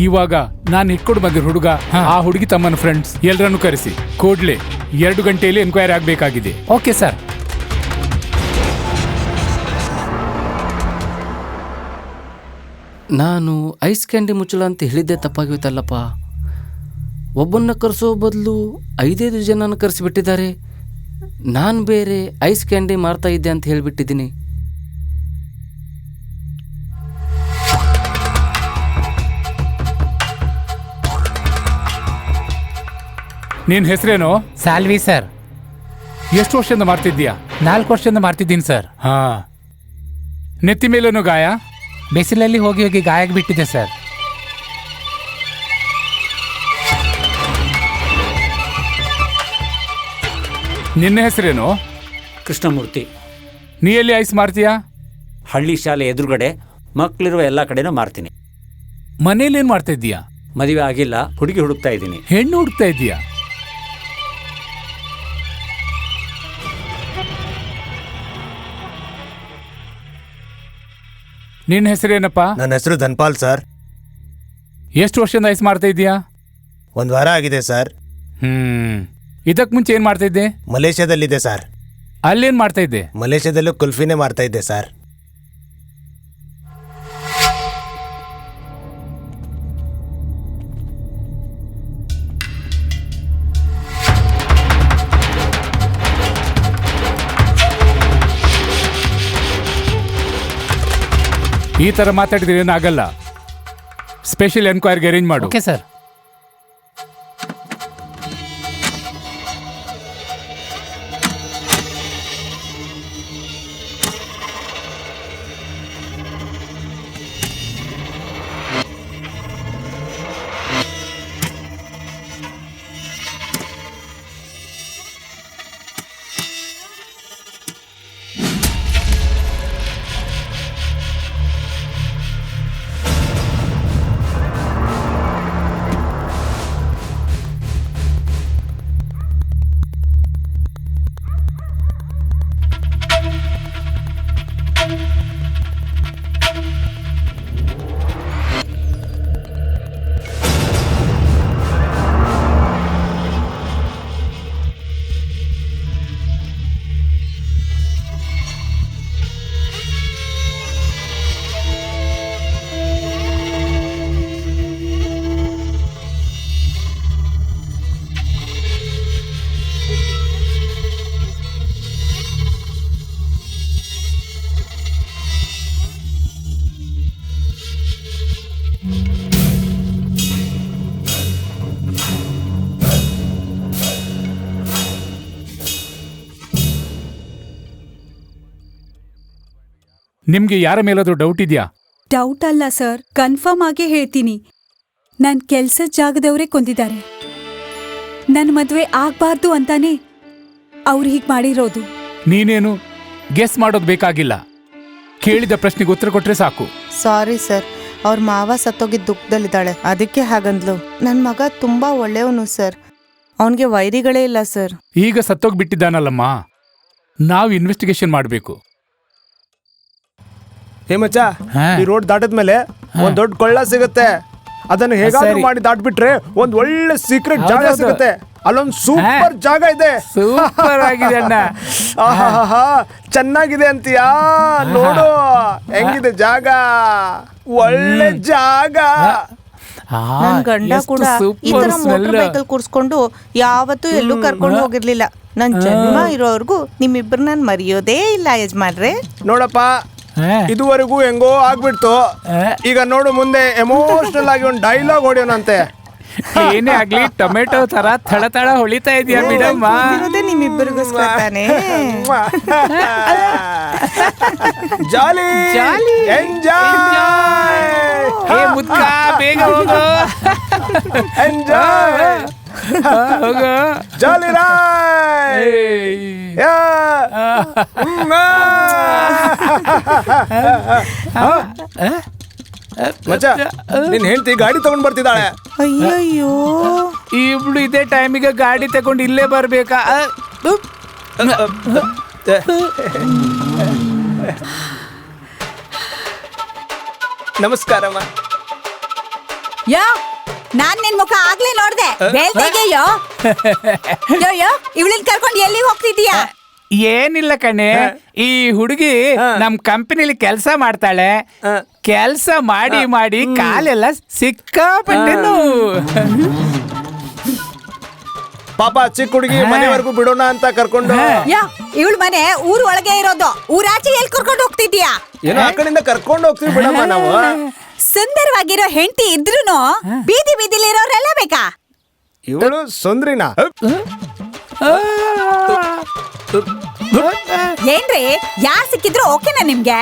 ಇವಾಗ ನಾನು ಇಟ್ಕೊಂಡು ಬಂದಿರೋ ಹುಡುಗ, ಆ ಹುಡುಗಿ ತಮ್ಮನ ಫ್ರೆಂಡ್ಸ್ ಎಲ್ಲರನ್ನು ಕರೆಸಿ. ಕೂಡ್ಲೆ 2 ಗಂಟೆಯಲ್ಲಿ ಎನ್ಕ್ವೈರಿ ಆಗಬೇಕಾಗಿದೆ. Okay sir. ನಾನು ಐಸ್ ಕ್ಯಾಂಡಿ ಮುಚ್ಚಳ ಅಂತ ಹೇಳಿದ್ದೆ ತಪ್ಪಾಗಿತ್ತಲ್ಲಪ್ಪ. ಒಬ್ಬನ್ನ ಕರೆಸೋ ಬದಲು 5 ಜನನ ಕರೆಸಿಬಿಟ್ಟಿದ್ದಾರೆ. ನಾನು ಬೇರೆ ಐಸ್ ಕ್ಯಾಂಡಿ ಮಾರ್ತಾ ಇದ್ದೆ ಅಂತ ಹೇಳ್ಬಿಟ್ಟಿದ್ದೀನಿ. ನಿನ್ ಹೆಸರೇನು? ಸಾಲ್ವಿ ಸರ್. ಎಷ್ಟು ವರ್ಷದಿಂದ ಮಾಡ್ತಿದ್ದೀಯಾ? 4 ವರ್ಷದಿಂದ ಮಾಡ್ತಿದ್ದೀನಿ ಸರ್. ಹಾ. ನೆತ್ತಿ ಮೇಲೇನು ಗಾಯ? ಬಿಸಿಲಲ್ಲಿ ಹೋಗಿ ಹೋಗಿ ಗಾಯ ಬಿಟ್ಟಿದೆ ಸರ್. ನಿನ್ನ ಹೆಸರೇನು? ಕೃಷ್ಣಮೂರ್ತಿ. ನೀ ಎಲ್ಲಿ ಐಸ್ ಮಾರ್ತೀಯಾ? ಹಳ್ಳಿ ಶಾಲೆ ಎದುರುಗಡೆ ಮಕ್ಕಳಿರುವ ಎಲ್ಲ ಕಡೆನೂ ಮಾರ್ತೀನಿ. ಮನೇಲಿ ಏನ್ ಮಾಡ್ತಾ ಇದ್ದೀಯಾ? ಮದುವೆ ಆಗಿಲ್ಲ, ಹುಡುಗಿ ಹುಡುಕ್ತಾ ಇದ್ದೀನಿ. ಹೆಣ್ಣು ಹುಡುಕ್ತಾ ಇದ್ದೀಯಾ? ನಿನ್ನ ಹೆಸರೇನಪ್ಪ? ನನ್ನ ಹೆಸರು ಧನ್ಪಾಲ್ ಸರ್. ಎಷ್ಟು ವರ್ಷದಿಂದ ಐಸ್ ಮಾಡ್ತಾ ಇದ್ದೀಯಾ? 1 ವಾರ ಆಗಿದೆ ಸರ್. ಇದಕ್ ಮುಂಚೆ ಏನ್ ಮಾಡ್ತಾ ಇದ್ದೆ? ಮಲೇಷ್ಯಾದಲ್ಲಿದೆ ಸರ್. ಅಲ್ಲೇನ್ ಮಾಡ್ತಾ ಇದ್ದೆ? ಮಲೇಷ್ಯಾದಲ್ಲೂ ಕುಲ್ಫಿನೇ ಮಾಡ್ತಾ ಇದ್ದೆ ಸರ್. ಈ ತರ ಮಾತಾಡಿದ್ರೆ ಏನಾಗಲ್ಲ. ಸ್ಪೆಷಲ್ ಎನ್ಕ್ವೈರಿಗೆ ಅರೇಂಜ್ ಮಾಡು. Okay sir. ನಿಮ್ಗೆ ಯಾರ ಮೇಲಾದ್ರೂ ಡೌಟ್ ಇದೆಯಾ? ಡೌಟ್ ಅಲ್ಲ ಸರ್, ಕನ್ಫರ್ಮ್ ಆಗಿ ಹೇಳ್ತೀನಿ. ನನ್ನ ಕೆಲ್ಸದ ಜಾಗದವರೇ ಕೊಂದಿದ್ದಾರೆ. ನನ್ನ ಮದುವೆ ಆಗ್ಬಾರ್ದು ಅಂತಾನೆ ಅವ್ರು ಹೀಗೆ ಮಾಡಿರೋದು. ನೀನೇನು ಗೆಸ್ ಮಾಡೋದು ಬೇಕಾಗಿಲ್ಲ. ಕೇಳಿದ ಪ್ರಶ್ನೆಗೆ ಉತ್ತರ ಕೊಟ್ರೆ ಸಾಕು. ಸಾರಿ ಸರ್, ಅವ್ರ ಮಾವ ಸತ್ತೋಗಿದ್ದ ದುಃಖದಲ್ಲಿದ್ದಾಳೆ, ಅದಕ್ಕೆ ಹಾಗಂದ್ಲು. ನನ್ನ ಮಗ ತುಂಬಾ ಒಳ್ಳೆಯವನು ಸರ್, ಅವನಿಗೆ ವೈರಿಗಳೇ ಇಲ್ಲ ಸರ್. ಈಗ ಸತ್ತೋಗ್ಬಿಟ್ಟಿದ್ದಾನಲ್ಲಮ್ಮ, ನಾವು ಇನ್ವೆಸ್ಟಿಗೇಷನ್ ಮಾಡಬೇಕು. ಹೇ ಮಚ್ಚ, ಈ ರೋಡ್ ದಾಟದ್ಮೇಲೆ ಒಂದ್ ದೊಡ್ಡ ಕೊಳ್ಳ ಸಿಗುತ್ತೆ. ಅದನ್ನು ಹೇಗಾದ್ರೂ ಮಾಡಿ ದಾಟ್ಬಿಟ್ರೆ ಒಂದ್ ಒಳ್ಳೆ ಸೀಕ್ರೆಟ್ ಜಾಗ ಸಿಗುತ್ತೆ. ಅಲ್ಲೊಂದ್ ಸೂಪರ್ ಜಾಗ ಇದೆ. ಸೂಪರ್ ಆಗಿದೆ ಅಣ್ಣ. ಚೆನ್ನಾಗಿದೆ ಅಂತೀಯಾ? ನೋಡು ಹೆಂಗಿದೆ ಜಾಗ, ಒಳ್ಳೆ ಜಾಗ. ನನ್ ಗಂಡ ಕೂಡ ಈ ತರ ಮೋಟರ್ ಬೈಕಲ್ ಕೂರ್ಸ್ಕೊಂಡು ಯಾವತ್ತೂ ಎಲ್ಲೂ ಕರ್ಕೊಂಡು ಹೋಗಿರ್ಲಿಲ್ಲ. ನನ್ ಜನ್ಮ ಇರೋವರೆಗೂ ನಿಮ್ಮಿಬ್ರು ನಾನ್ ಮರೆಯೋದೇ ಇಲ್ಲ ಯಜಮಾನ್ರೆ. ನೋಡಪ್ಪ, ಇದುವರೆಗೂ ಹೆಂಗೋ ಆಗ್ಬಿಡ್ತು. ಈಗ ನೋಡು, ಮುಂದೆ ಎಮೋಷನಲ್ ಆಗಿ ಒಂದು ಡೈಲಾಗ್ ಹೊಡೆಯೋಣಂತೆ. ಏನೇ ಆಗ್ಲಿ ಟೊಮೆಟೊ ತರ ಥಳ ಥಳ ಹೊಳಿತಾ ಇದೆಯಾ ಬಿಡಮ್ಮ? ನಿಮ್ಮಿಬ್ಬರಿಗೋಸ್ಕರ ತಾನೇ. ಜಾಲಿ ಎಂಜಾಯ್. ಏ ಮುದ್ಕ, ಬೇಗ ಹೋಗು. ಎಂಜಾಯ್ ಹೋಗು. ಜಾಲಿ ರಾಯ್. ಮಚ್ಚ, ನಿನ್ ಹೆಂಡತಿ ಗಾಡಿ ತಗೊಂಡ್ ಬರ್ತಿದ್ದಾಳೆ. ಅಯ್ಯಯ್ಯೋ, ಇಬ್ಳು ಇದೇ ಟೈಮಿಗೆ ಗಾಡಿ ತಗೊಂಡು ಇಲ್ಲೇ ಬರ್ಬೇಕಾ? ನಮಸ್ಕಾರಮ್ಮ. ಯೋ, ನಾನ್ ನಿನ್ ಮುಖ ಆಗ್ಲೇ ನೋಡ್ದೆ. ಬೇಲ್ತೆಗೆಯೋ ಯೋ, ಇವಳನ್ ಕರ್ಕೊಂಡು ಎಲ್ಲಿ ಹೋಗ್ತಿದೀಯಾ? ಏನಿಲ್ಲ ಕಣೆ, ಈ ಹುಡುಗಿ ನಮ್ ಕಂಪನಿಲಿ ಕೆಲಸ ಮಾಡ್ತಾಳೆ. ಕೆಲಸ ಮಾಡಿ ಮಾಡಿ ಕಾಲೆಲ್ಲ ಸಿಕ್ಕಾಪಟ್ಟೆ ನೋವು. ಪಾಪ ಚಿಕ್ಕ ಹುಡುಗಿ ಮನೆವರೆಗೂ ಬಿಡೋಣ ಅಂತ ಕರ್ಕೊಂಡು ಯಾ ಇವಳ ಮನೆ ಊರ್ ಒಳಗೆ ಇರೋದು, ಊರಾಚೆ ಎಲ್ಲಿ ಕರ್ಕೊಂಡು ಹೋಗ್ತಿದ್ಯಾ? ಏನೋ ಆ ಕಡೆಯಿಂದ ಕರ್ಕೊಂಡು ಹೋಗ್ತೀವಿ ಬಿಡಮ್ಮ ನಾವು. ಸುಂದರವಾಗಿರೋ ಹೆಂಡತಿ ಇದ್ರೂನು ಬೀದಿ ಬೀದಿಲಿರೋರೆಲ್ಲ ಬೇಕಾ? ಇವಳು ಸುಂದ್ರಿನ ಏನ್ರಿ ಯಾರ್ ಸಿಕ್ಕಿದ್ರು ಓಕೆನಾ ನಿಮ್ಗೆ?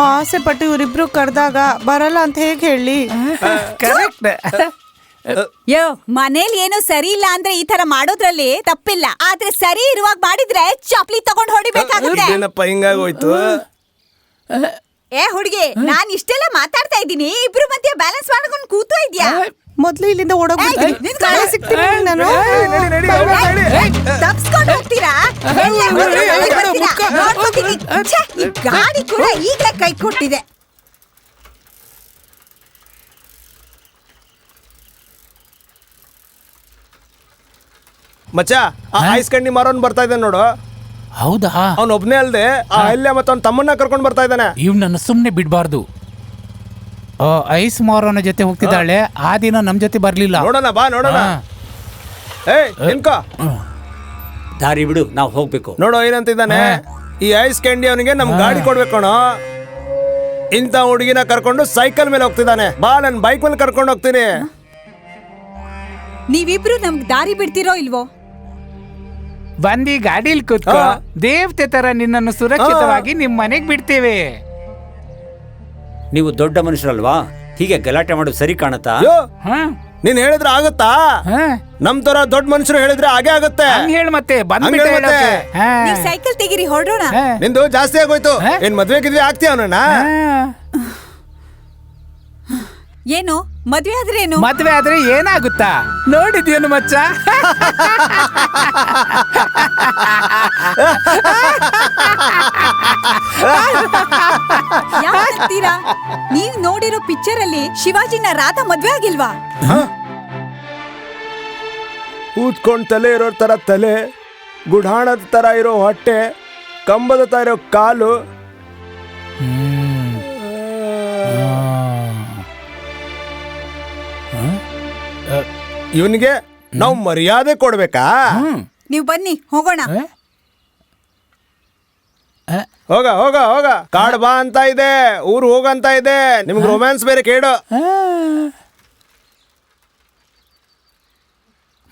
ಆಸೆ ಪಟ್ಟು ಇವರಿಬ್ರು ಕರೆದಾಗ ಬರಲ್ಲ ಅಂತ ಹೇಗೆ ಹೇಳಿ? ಯೋ ಮನೇಲಿ ಏನೋ ಸರಿ ಇಲ್ಲ ಅಂದ್ರೆ ಈ ತರ ಮಾಡೋದ್ರಲ್ಲಿ ತಪ್ಪಿಲ್ಲ, ಆದ್ರೆ ಸರಿ ಇರುವಾಗ ಮಾಡಿದ್ರೆ ಚಪ್ಲಿ ತಗೊಂಡ್ ಹೊಡಿಬೇಕಾಗುತ್ತೆ. ಏನಪ್ಪ ಹಿಂಗಾಗೋಯ್ತು? ಏ ಹುಡುಗಿ, ನಾನ್ ಇಷ್ಟೆಲ್ಲ ಮಾತಾಡ್ತಾ ಇದ್ದೀನಿ, ಇಬ್ರು ಮಧ್ಯೆ ಬ್ಯಾಲೆನ್ಸ್ ಮಾಡ್ಕೊಂಡು ಕೂತು ಇದ್ಯಾ? ಮೊದ್ಲು ಇಲ್ಲಿಂದ ಓಡೋಗ್ಬಿಡ್ತೀನಿ, ಸಿಗ್ತೀನಿ ನಾನು. ತಪ್ಸ್ಕೊಂಡು ಹೋಗ್ತೀರಾ? ಎಲ್ಲೇ ಹೋದ್ರು ಮನೆಗ್ ಬರ್ತೀರಾ? ನೋಡ್ಕೊತೀನಿ. ಛೆ, ಈ ಗಾಡಿ ಕೂಡ ಈಗ್ಲೇ ಕೈ ಕೊಟ್ಟಿದೆ. ಮಚ್ಚ, ಆ ಐಸ್ ಕಂಡಿ ಮಾರೋನ್ ಬರ್ತಾ ಇದ್ದಾನೆ ನೋಡು. ಹೌದಾ? ಅವ್ನ ಒಬ್ನೇ ಅಲ್ದೆ ಆ ಅಲ್ಯ ಮತ್ತೆ ಅವ್ನ ತಮ್ಮನ್ನ ಕರ್ಕೊಂಡ್ ಬರ್ತಾ ಇದ್ದಾನೆ. ಇವ್ನನ್ನ ಸುಮ್ನೆ ಬಿಡ್ಬಾರ್ದು. ಐಸ್ ಮಾರೋನ ಜೊತೆ ಹೋಗ್ತಿದ್ದಾಳೆ, ಆ ದಿನ ನಮ್ ಜೊತೆ ಬರ್ಲಿಲ್ಲ. ನೋಡೋಣ ಬಾ, ನೋಡೋಣ. ಏಯ್ ನಿನ್ಕೋ, ದಾರಿ ಬಿಡು, ನಾವು ಹೋಗ್ಬೇಕು. ನೋಡೋ ಏನಂತಿದ್ದಾನೆ, ಈ ಐಸ್ ಕ್ಯಾಂಡಿ ಅವನಿಗೆ ನಮ್ ಗಾಡಿ ಕೊಡ್ಬೇಕಣ. ಇಂಥ ಹುಡುಗಿನ ಕರ್ಕೊಂಡು ಸೈಕಲ್ ಮೇಲೆ ಹೋಗ್ತಿದ್ದಾನೆ. ಬಾ, ನನ್ ಬೈಕ್ ಮೇಲೆ ಕರ್ಕೊಂಡು ಹೋಗ್ತೀನಿ. ನೀವಿಬ್ರು ನಮ್ಗ್ ದಾರಿ ಬಿಡ್ತಿರೋ ಇಲ್ವೋ? ಬಂದಿ ಗಾಡಿಲಿ ಕೂತ್ಕೋ, ದೇವತೆ ತರ ನಿನ್ನನ್ನು ಸುರಕ್ಷಿತವಾಗಿ ನಿಮ್ ಮನೆಗ್ ಬಿಡ್ತೇವೆ. ನೀವು ದೊಡ್ಡ ಮನುಷ್ಯರಲ್ವಾ, ಹೀಗೆ ಗಲಾಟೆ ಮಾಡೋದು ಸರಿ ಕಾಣುತ್ತಾ? ನೀನ್ ಹೇಳಿದ್ರೆ ಆಗುತ್ತಾ? ನಮ್ ತರ ದೊಡ್ಡ ಮನುಷ್ಯರು ಹೇಳಿದ್ರೆ ಹಾಗೆ ಆಗುತ್ತೆ. ಹೇಳ ಮತ್ತೆ ನೀವ್ ಸೈಕಲ್ ತೆಗಿರಿ, ಹೊರಡೋಣ. ನಿಂದು ಜಾಸ್ತಿ ಆಗೋಯ್ತು. ಏನ್ ಮದ್ವೆಗಿದ್ವಿ ಆಗ್ತೀಯ ಅವನನ್ನ? ಏನು ಮದ್ವೆ ಆದ್ರೆ ಏನು? ಮದ್ವೆ ಆದ್ರೆ ಏನಾಗುತ್ತಾ ನೋಡಿದ್ಯೇನು ಮಚ್ಚ? ನೀವ್ ನೋಡಿರೋ ಪಿಕ್ಚರ್ ಅಲ್ಲಿ ಶಿವಾಜಿನ ರಾಧಾ ಮದ್ವೆ ಆಗಿಲ್ವಾ? ಊದ್ಕೊಂಡ್ ತಲೆ ಇರೋ ತರ ತಲೆ, ಗುಢಾಣದ ತರ ಇರೋ ಹೊಟ್ಟೆ, ಕಂಬದ ತರ ಇರೋ ಕಾಲು. ಇವನಿಗೆ ನಾವು ಮರ್ಯಾದೆ ಕೊಡ್ಬೇಕಾ? ನೀವ್ ಬನ್ನಿ ಹೋಗೋಣ. ಹೋಗ ಹೋಗ ಹೋಗ, ಕಾಡ್ ಬಾ ಅಂತ ಇದೆ, ಊರು ಹೋಗಂತ ಇದೆ. ನಿಮ್ಗೆ ರೊಮ್ಯಾನ್ಸ್ ಬೇರೆ ಕೇಳು.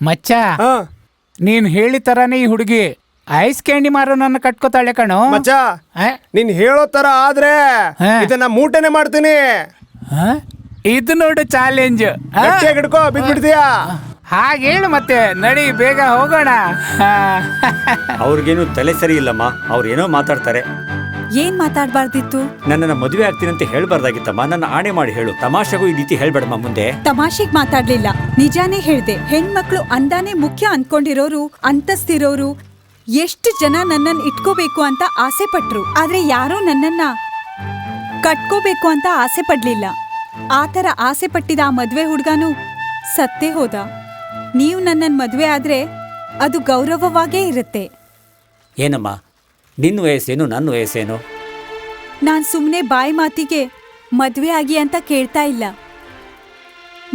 ಮಚ್ಚ, ನೀನ್ ಹೇಳಿ ತರಾನೇ ಈ ಹುಡುಗಿ ಐಸ್ ಕ್ಯಾಂಡಿ ಮಾರೋ ನನ್ನ ಕಟ್ಕೋತಾಳೆ ಕಣೋ. ಮಚ್ಚ, ನೀನ್ ಹೇಳೋ ತರ ಆದ್ರೆ ಇದನ್ನ ಮೂಟೆನೆ ಮಾಡ್ತೀನಿ. ಇದು ನೋಡು ಚಾಲೆಂಜ್. ಹಿಡ್ಕೋ, ಬಿಟ್ಬಿಡ್ತೀಯಾ? ಹಾಗೆ ಹೇಳು ಮತ್ತೆ, ನಡಿ ಬೇಗ ಹೋಗೋಣ. ಅವ್ರಿಗೇನು ತಲೆ ಸರಿ ಇಲ್ಲಮ್ಮ, ಅವ್ರೇನೋ ಮಾತಾಡ್ತಾರೆ. ಏನ್ ಮಾತಾಡ್ಬಾರ್ದಿತ್ತು? ನನ್ನನ್ನ ಮದುವೆ ಆಗ್ತೀನಿ ಅಂತ ಹೇಳ್ಬಾರ್ದಾಗಿತ್ತಮ್ಮ. ನನ್ನ ಆಣೆ ಮಾಡಿ ಹೇಳು, ತಮಾಷೆಗೂ ಈ ರೀತಿ ಹೇಳ್ಬೇಡಮ್ಮ ಮುಂದೆ. ತಮಾಷೆಗ್ ಮಾತಾಡ್ಲಿಲ್ಲ, ನಿಜಾನೇ ಹೇಳ್ದೆ. ಹೆಣ್ಮಕ್ಳು ಅಂದಾನೆ ಮುಖ್ಯ ಅನ್ಕೊಂಡಿರೋರು, ಅಂತಸ್ತಿರೋರು ಎಷ್ಟು ಜನ ನನ್ನನ್ನ ಇಟ್ಕೋಬೇಕು ಅಂತ ಆಸೆ ಪಟ್ರು, ಆದ್ರೆ ಯಾರೋ ನನ್ನನ್ನ ಕಟ್ಕೋಬೇಕು ಅಂತ ಆಸೆ ಪಡ್ಲಿಲ್ಲ. ಆತರ ಆಸೆ ಪಟ್ಟಿದ ಆ ಮದ್ವೆ ಹುಡ್ಗಾನು ಸತ್ತೇ ಹೋದ. ನೀವು ನನ್ನನ್ ಮದ್ವೆ ಆದ್ರೆ ಅದು ಗೌರವವಾಗೇ ಇರುತ್ತೆ. ಏನಮ್ಮ, ನಿನ್ನ ವಯಸ್ಸೇನು, ನನ್ನ ವಯಸ್ಸೇನು? ನಾನ್ ಸುಮ್ನೆ ಬಾಯಿ ಮಾತಿಗೆ ಮದ್ವೆ ಆಗಿ ಅಂತ ಕೇಳ್ತಾ ಇಲ್ಲ,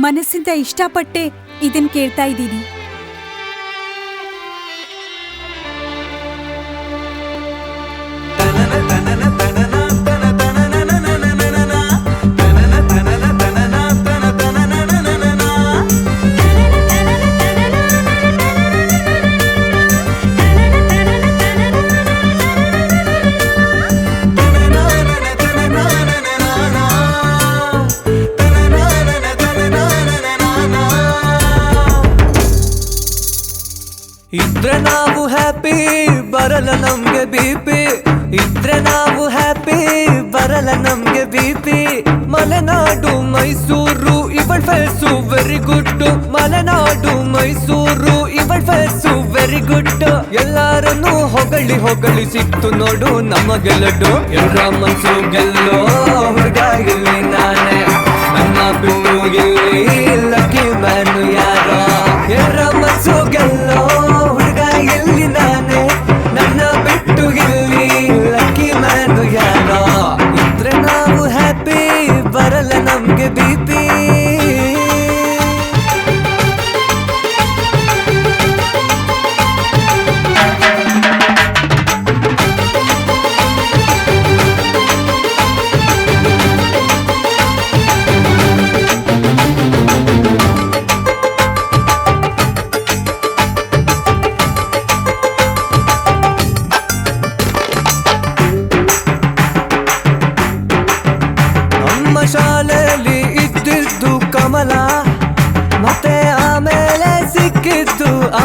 ಮನಸ್ಸಿಂದ ಇಷ್ಟಪಟ್ಟೆ ಇದನ್ ಕೇಳ್ತಾ ಇದ್ದೀನಿ. ಇದ್ರೆ ನಾವು ಹ್ಯಾಪಿ, ಬರಲ್ಲ ನಮ್ಗೆ ಬಿಪಿ. ಇದ್ರೆ ನಾವು ಹ್ಯಾಪಿ, ಬರಲ್ಲ ನಮ್ಗೆ ಬಿಪಿ. ಮಲೆನಾಡು ಮೈಸೂರು ಇವಳ್ face very good. Malenadu Mysuru ಇವಳ್ ಫೇಸು ವೆರಿ ಗುಡ್. ಎಲ್ಲಾರನ್ನು ಹೊಗಳಿ ಹೊಗಳಿ ಸಿಕ್ತು ನೋಡು ನಮಗೆ ಲಡ್ಡು. ಎಲ್ಲರ ಮನ್ಸು ಗೆಲ್ಲೋ ಹುಡುಗ ಇಲ್ಲಿ ನಾನೇ, ನನ್ನ ಬಿಟ್ಟು ಇಲ್ಲಿ ಲಕ್ಕಿ ಮ್ಯಾನು ಯಾರೋ. ಎಲ್ಲರ ಮನ್ಸು ಗೆಲ್ಲೋ ಹುಡುಗ ಇಲ್ಲಿ ನಾನೇ, ನನ್ನ ಬಿಟ್ಟು ಇಲ್ಲಿ ಲಕ್ಕಿ ಮ್ಯಾನು ಯಾರೋ. ಇದ್ರೆ ನಾವು ಹ್ಯಾಪಿ, ಬರಲ್ಲ ನಮ್ಗೆ ಬಿಪಿ.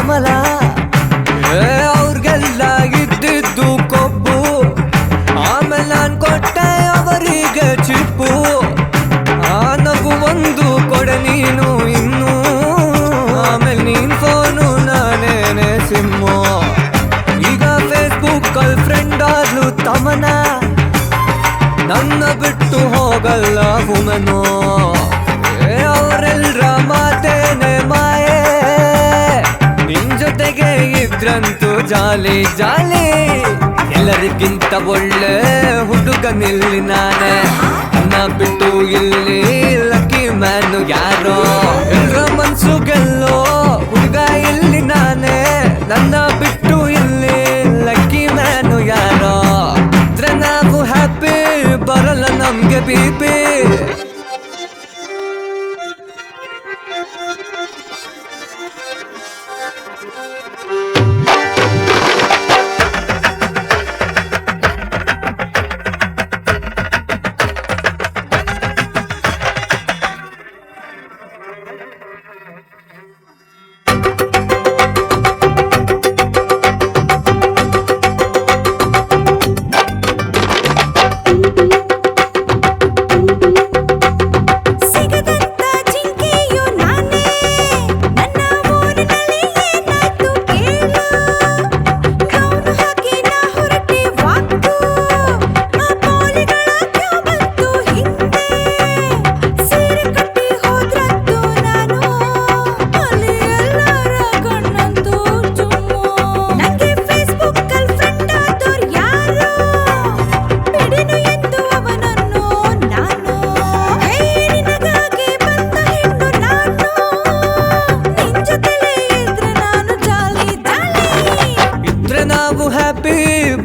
ಕಮಲ. ಅವ್ರಿಗೆಲ್ಲ ಇದ್ದಿದ್ದು ಕೊಬ್ಬು, ಆಮೇಲೆ ನಾನ್ ಕೊಟ್ಟೆ ಅವರಿಗೆ ಚಿಪ್ಪು. ಆ ನಗು ಒಂದು ಕೊಡೆ ನೀನು ಇನ್ನು, ಆಮೇಲೆ ನೀನ್ ಫೋನು ನಾನೇನೆ ಸಿಮ್ಮು. ಈಗ ಫೇಸ್ಬುಕ್ ಅಲ್ಲಿ ಫ್ರೆಂಡ್ ಆದ್ಲು ತಮನ, ನನ್ನ ಬಿಟ್ಟು ಹೋಗಲ್ಲ ವುಮೆನು. ಅವರೆಲ್ರ ಮಾತೇನೆ ಮಾಯೆ, ನಿನ್ ಜೊತೆಗೆ ಇದ್ರಂತೂ ಜಾಲಿ ಜಾಲಿ. ಎಲ್ಲರಿಗಿಂತ ಒಳ್ಳೆ ಹುಡುಗನಿಲ್ಲಿ ನಾನೇ, ನನ್ನ ಬಿಟ್ಟು ಇಲ್ಲಿ ಲಕ್ಕಿ ಮ್ಯಾನು ಯಾರೋ. ಎಲ್ರ ಮನ್ಸು ಗೆಲ್ಲೋ ಹುಡುಗ ಇಲ್ಲಿ ನಾನೇ, ನನ್ನ ಬಿಟ್ಟು ಇಲ್ಲಿ ಲಕ್ಕಿ ಮ್ಯಾನು ಯಾರೋ. ಇದ್ರೆ ನಾವು ಹ್ಯಾಪಿ, ಬರಲ್ಲ ನಮ್ಗೆ ಬಿಪಿ.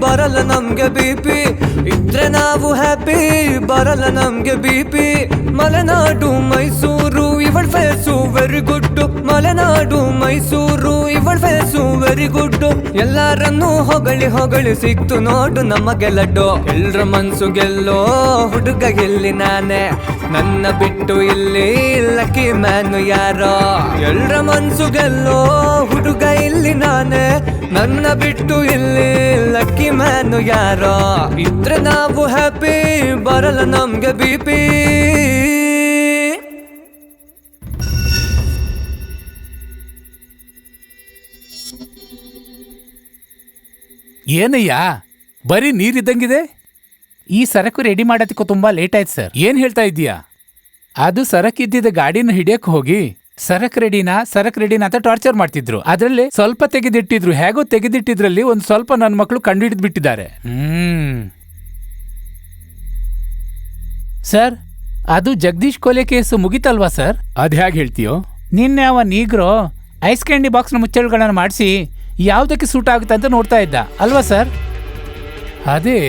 ಬರಲ್ಲ ನಮ್ಗೆ ಬಿಪಿ. ಇದ್ರೆ ನಾವು ಹ್ಯಾಪಿ, ಬರಲ್ಲ ನಮ್ಗೆ ಬಿಪಿ. ಮಲೆನಾಡು ಮೈಸೂರು ಇವಳ face very good. Malenadu Mysuru ಇವಳ ಫೇಸು ವೆರಿ ಗುಡ್. ಎಲ್ಲರನ್ನೂ ಹೊಗಳಿ ಹೊಗಳಿ ಸಿಕ್ತು ನೋಡು ನಮಗೆ ಲಡ್ಡು. ಎಲ್ರ ಮನ್ಸು ಗೆಲ್ಲೋ ಹುಡುಗ ಇಲ್ಲಿ ನಾನೇ, ನನ್ನ ಬಿಟ್ಟು ಇಲ್ಲಿ ಲಕ್ಕಿ ಮ್ಯಾನು ಯಾರೋ. ಎಲ್ರ ಮನ್ಸು ಗೆಲ್ಲೋ ಹುಡುಗ ಇಲ್ಲಿ ನಾನೇ, ನನ್ನ ಬಿಟ್ಟು ಇಲ್ಲಿ ಲಕ್ಕಿ ಮ್ಯಾನು ಯಾರೋ. ಇದ್ರೆ ನಾವು ಹ್ಯಾಪಿ, ಬರಲ್ಲ ನಮ್ಗೆ ಬಿಪಿ. ಏನಯ್ಯ ಬರೀ ನೀರಿದ್ದಂಗಿದೆ? ಈ ಸರಕು ರೆಡಿ ಮಾಡೋದಕ್ಕೂ ತುಂಬಾ ಲೇಟ್ ಆಯ್ತು ಸರ್. ಏನ್ ಹೇಳ್ತಾ ಇದ್ದೀಯಾ? ಅದು ಸರಕಿದ್ದಿದ್ದ ಗಾಡಿನ ಹಿಡಿಯಕ್ ಹೋಗಿ ಸರಕ್ ರೆಡಿನಾ ಅಂತ ಟಾರ್ಚರ್ ಮಾಡ್ತಿದ್ರು. ಅದ್ರಲ್ಲಿ ಸ್ವಲ್ಪ ತೆಗೆದಿಟ್ಟಿದ್ರು. ಹೇಗೋ ತೆಗೆದಿಟ್ಟಿದ್ರಲ್ಲಿ ಒಂದ್ ಸ್ವಲ್ಪ ನನ್ನ ಮಕ್ಕಳು ಕಂಡುಹಿಡಿದ್ ಬಿಟ್ಟಿದ್ದಾರೆ. ಸರ್, ಅದು ಜಗದೀಶ್ ಕೊಲೆ ಕೇಸು ಮುಗಿತಲ್ವಾ ಸರ್? ಅದ್ ಹೇಗೆ ಹೇಳ್ತೀಯೋ? ನಿನ್ನೆ ಅವ ನೀಗ್ರೋ ಐಸ್ ಕ್ಯಾಂಡಿ ಬಾಕ್ಸ್ನ ಮುಚ್ಚಳಗಳನ್ನ ಮಾಡಿಸಿ ಯಾವ್ದಕ್ಕೆ ಸೂಟ್ ಆಗುತ್ತೆ ಅಂತ ನೋಡ್ತಾ ಇದ್ದ ಅಲ್ವಾ ಸರ್? ಅದೇ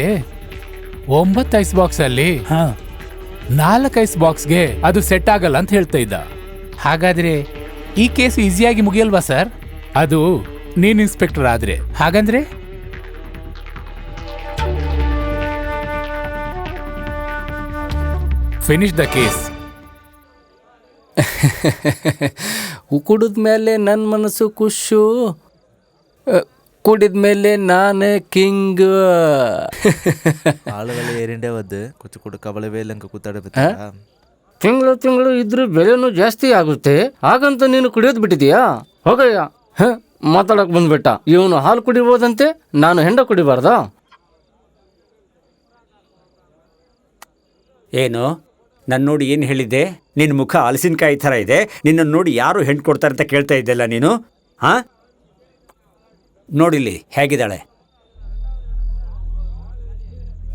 9 ಐಸ್ ಬಾಕ್ಸ್ ಅಲ್ಲಿ 4 ಐಸ್ ಬಾಕ್ಸ್ಗೆ ಅದು ಸೆಟ್ ಆಗಲ್ಲ ಅಂತ ಹೇಳ್ತಾ ಇದ್ದ. ಹಾಗಾದ್ರೆ ಈ ಕೇಸು ಈಸಿಯಾಗಿ ಮುಗಿಯಲ್ವಾ ಸರ್? ಅದು ನೀನ್ ಇನ್ಸ್ಪೆಕ್ಟರ್ ಆದ್ರೆ. ಹಾಗಂದ್ರೆ ಫಿನಿಶ್ ದ ಕೇಸ್. ಕುಡಿದ್ಮೇಲೆ ನನ್ನ ಮನಸ್ಸು ಖುಷು, ಕುಡಿದ್ಮೇಲೆ ನಾನೇ ಕಿಂಗ್. ಆಳುಗಳು ಏರಿಂಡೆ ಒದ್ದು ಕುಚ್ಚು ಕುಡು ಕಬಳೆ ಬೇಲಂಕ ಕೂತಾಡ ತಿಂಗಳು ಇದ್ರೆ ಬೆಲೆನೂ ಜಾಸ್ತಿ ಆಗುತ್ತೆ. ಹಾಗಂತ ನೀನು ಕುಡಿಯೋದು ಬಿಟ್ಟಿದೀಯಾ? ಹೋಗಯ್ಯ. ಮಾತಾಡಕ್ ಬಂದ್ಬಿಟ್ಟ. ಇವನು ಹಾಲು ಕುಡಿಬೋದಂತೆ, ನಾನು ಹೆಂಡ ಕುಡಿಬಾರ್ದಾ? ಏನು ನನ್ನ ನೋಡಿ ಏನು ಹೇಳಿದ್ದೆ? ನಿನ್ನ ಮುಖ ಹಲಸಿನಕಾಯಿ ಥರ ಇದೆ, ನಿನ್ನ ನೋಡಿ ಯಾರು ಹೆಣ್ಣು ಕೊಡ್ತಾರೆ ಅಂತ ಕೇಳ್ತಾ ಇದ್ದಲ್ಲ ನೀನು? ಹಾ, ನೋಡಿಲ್ಲಿ ಹೇಗಿದ್ದಾಳೆ.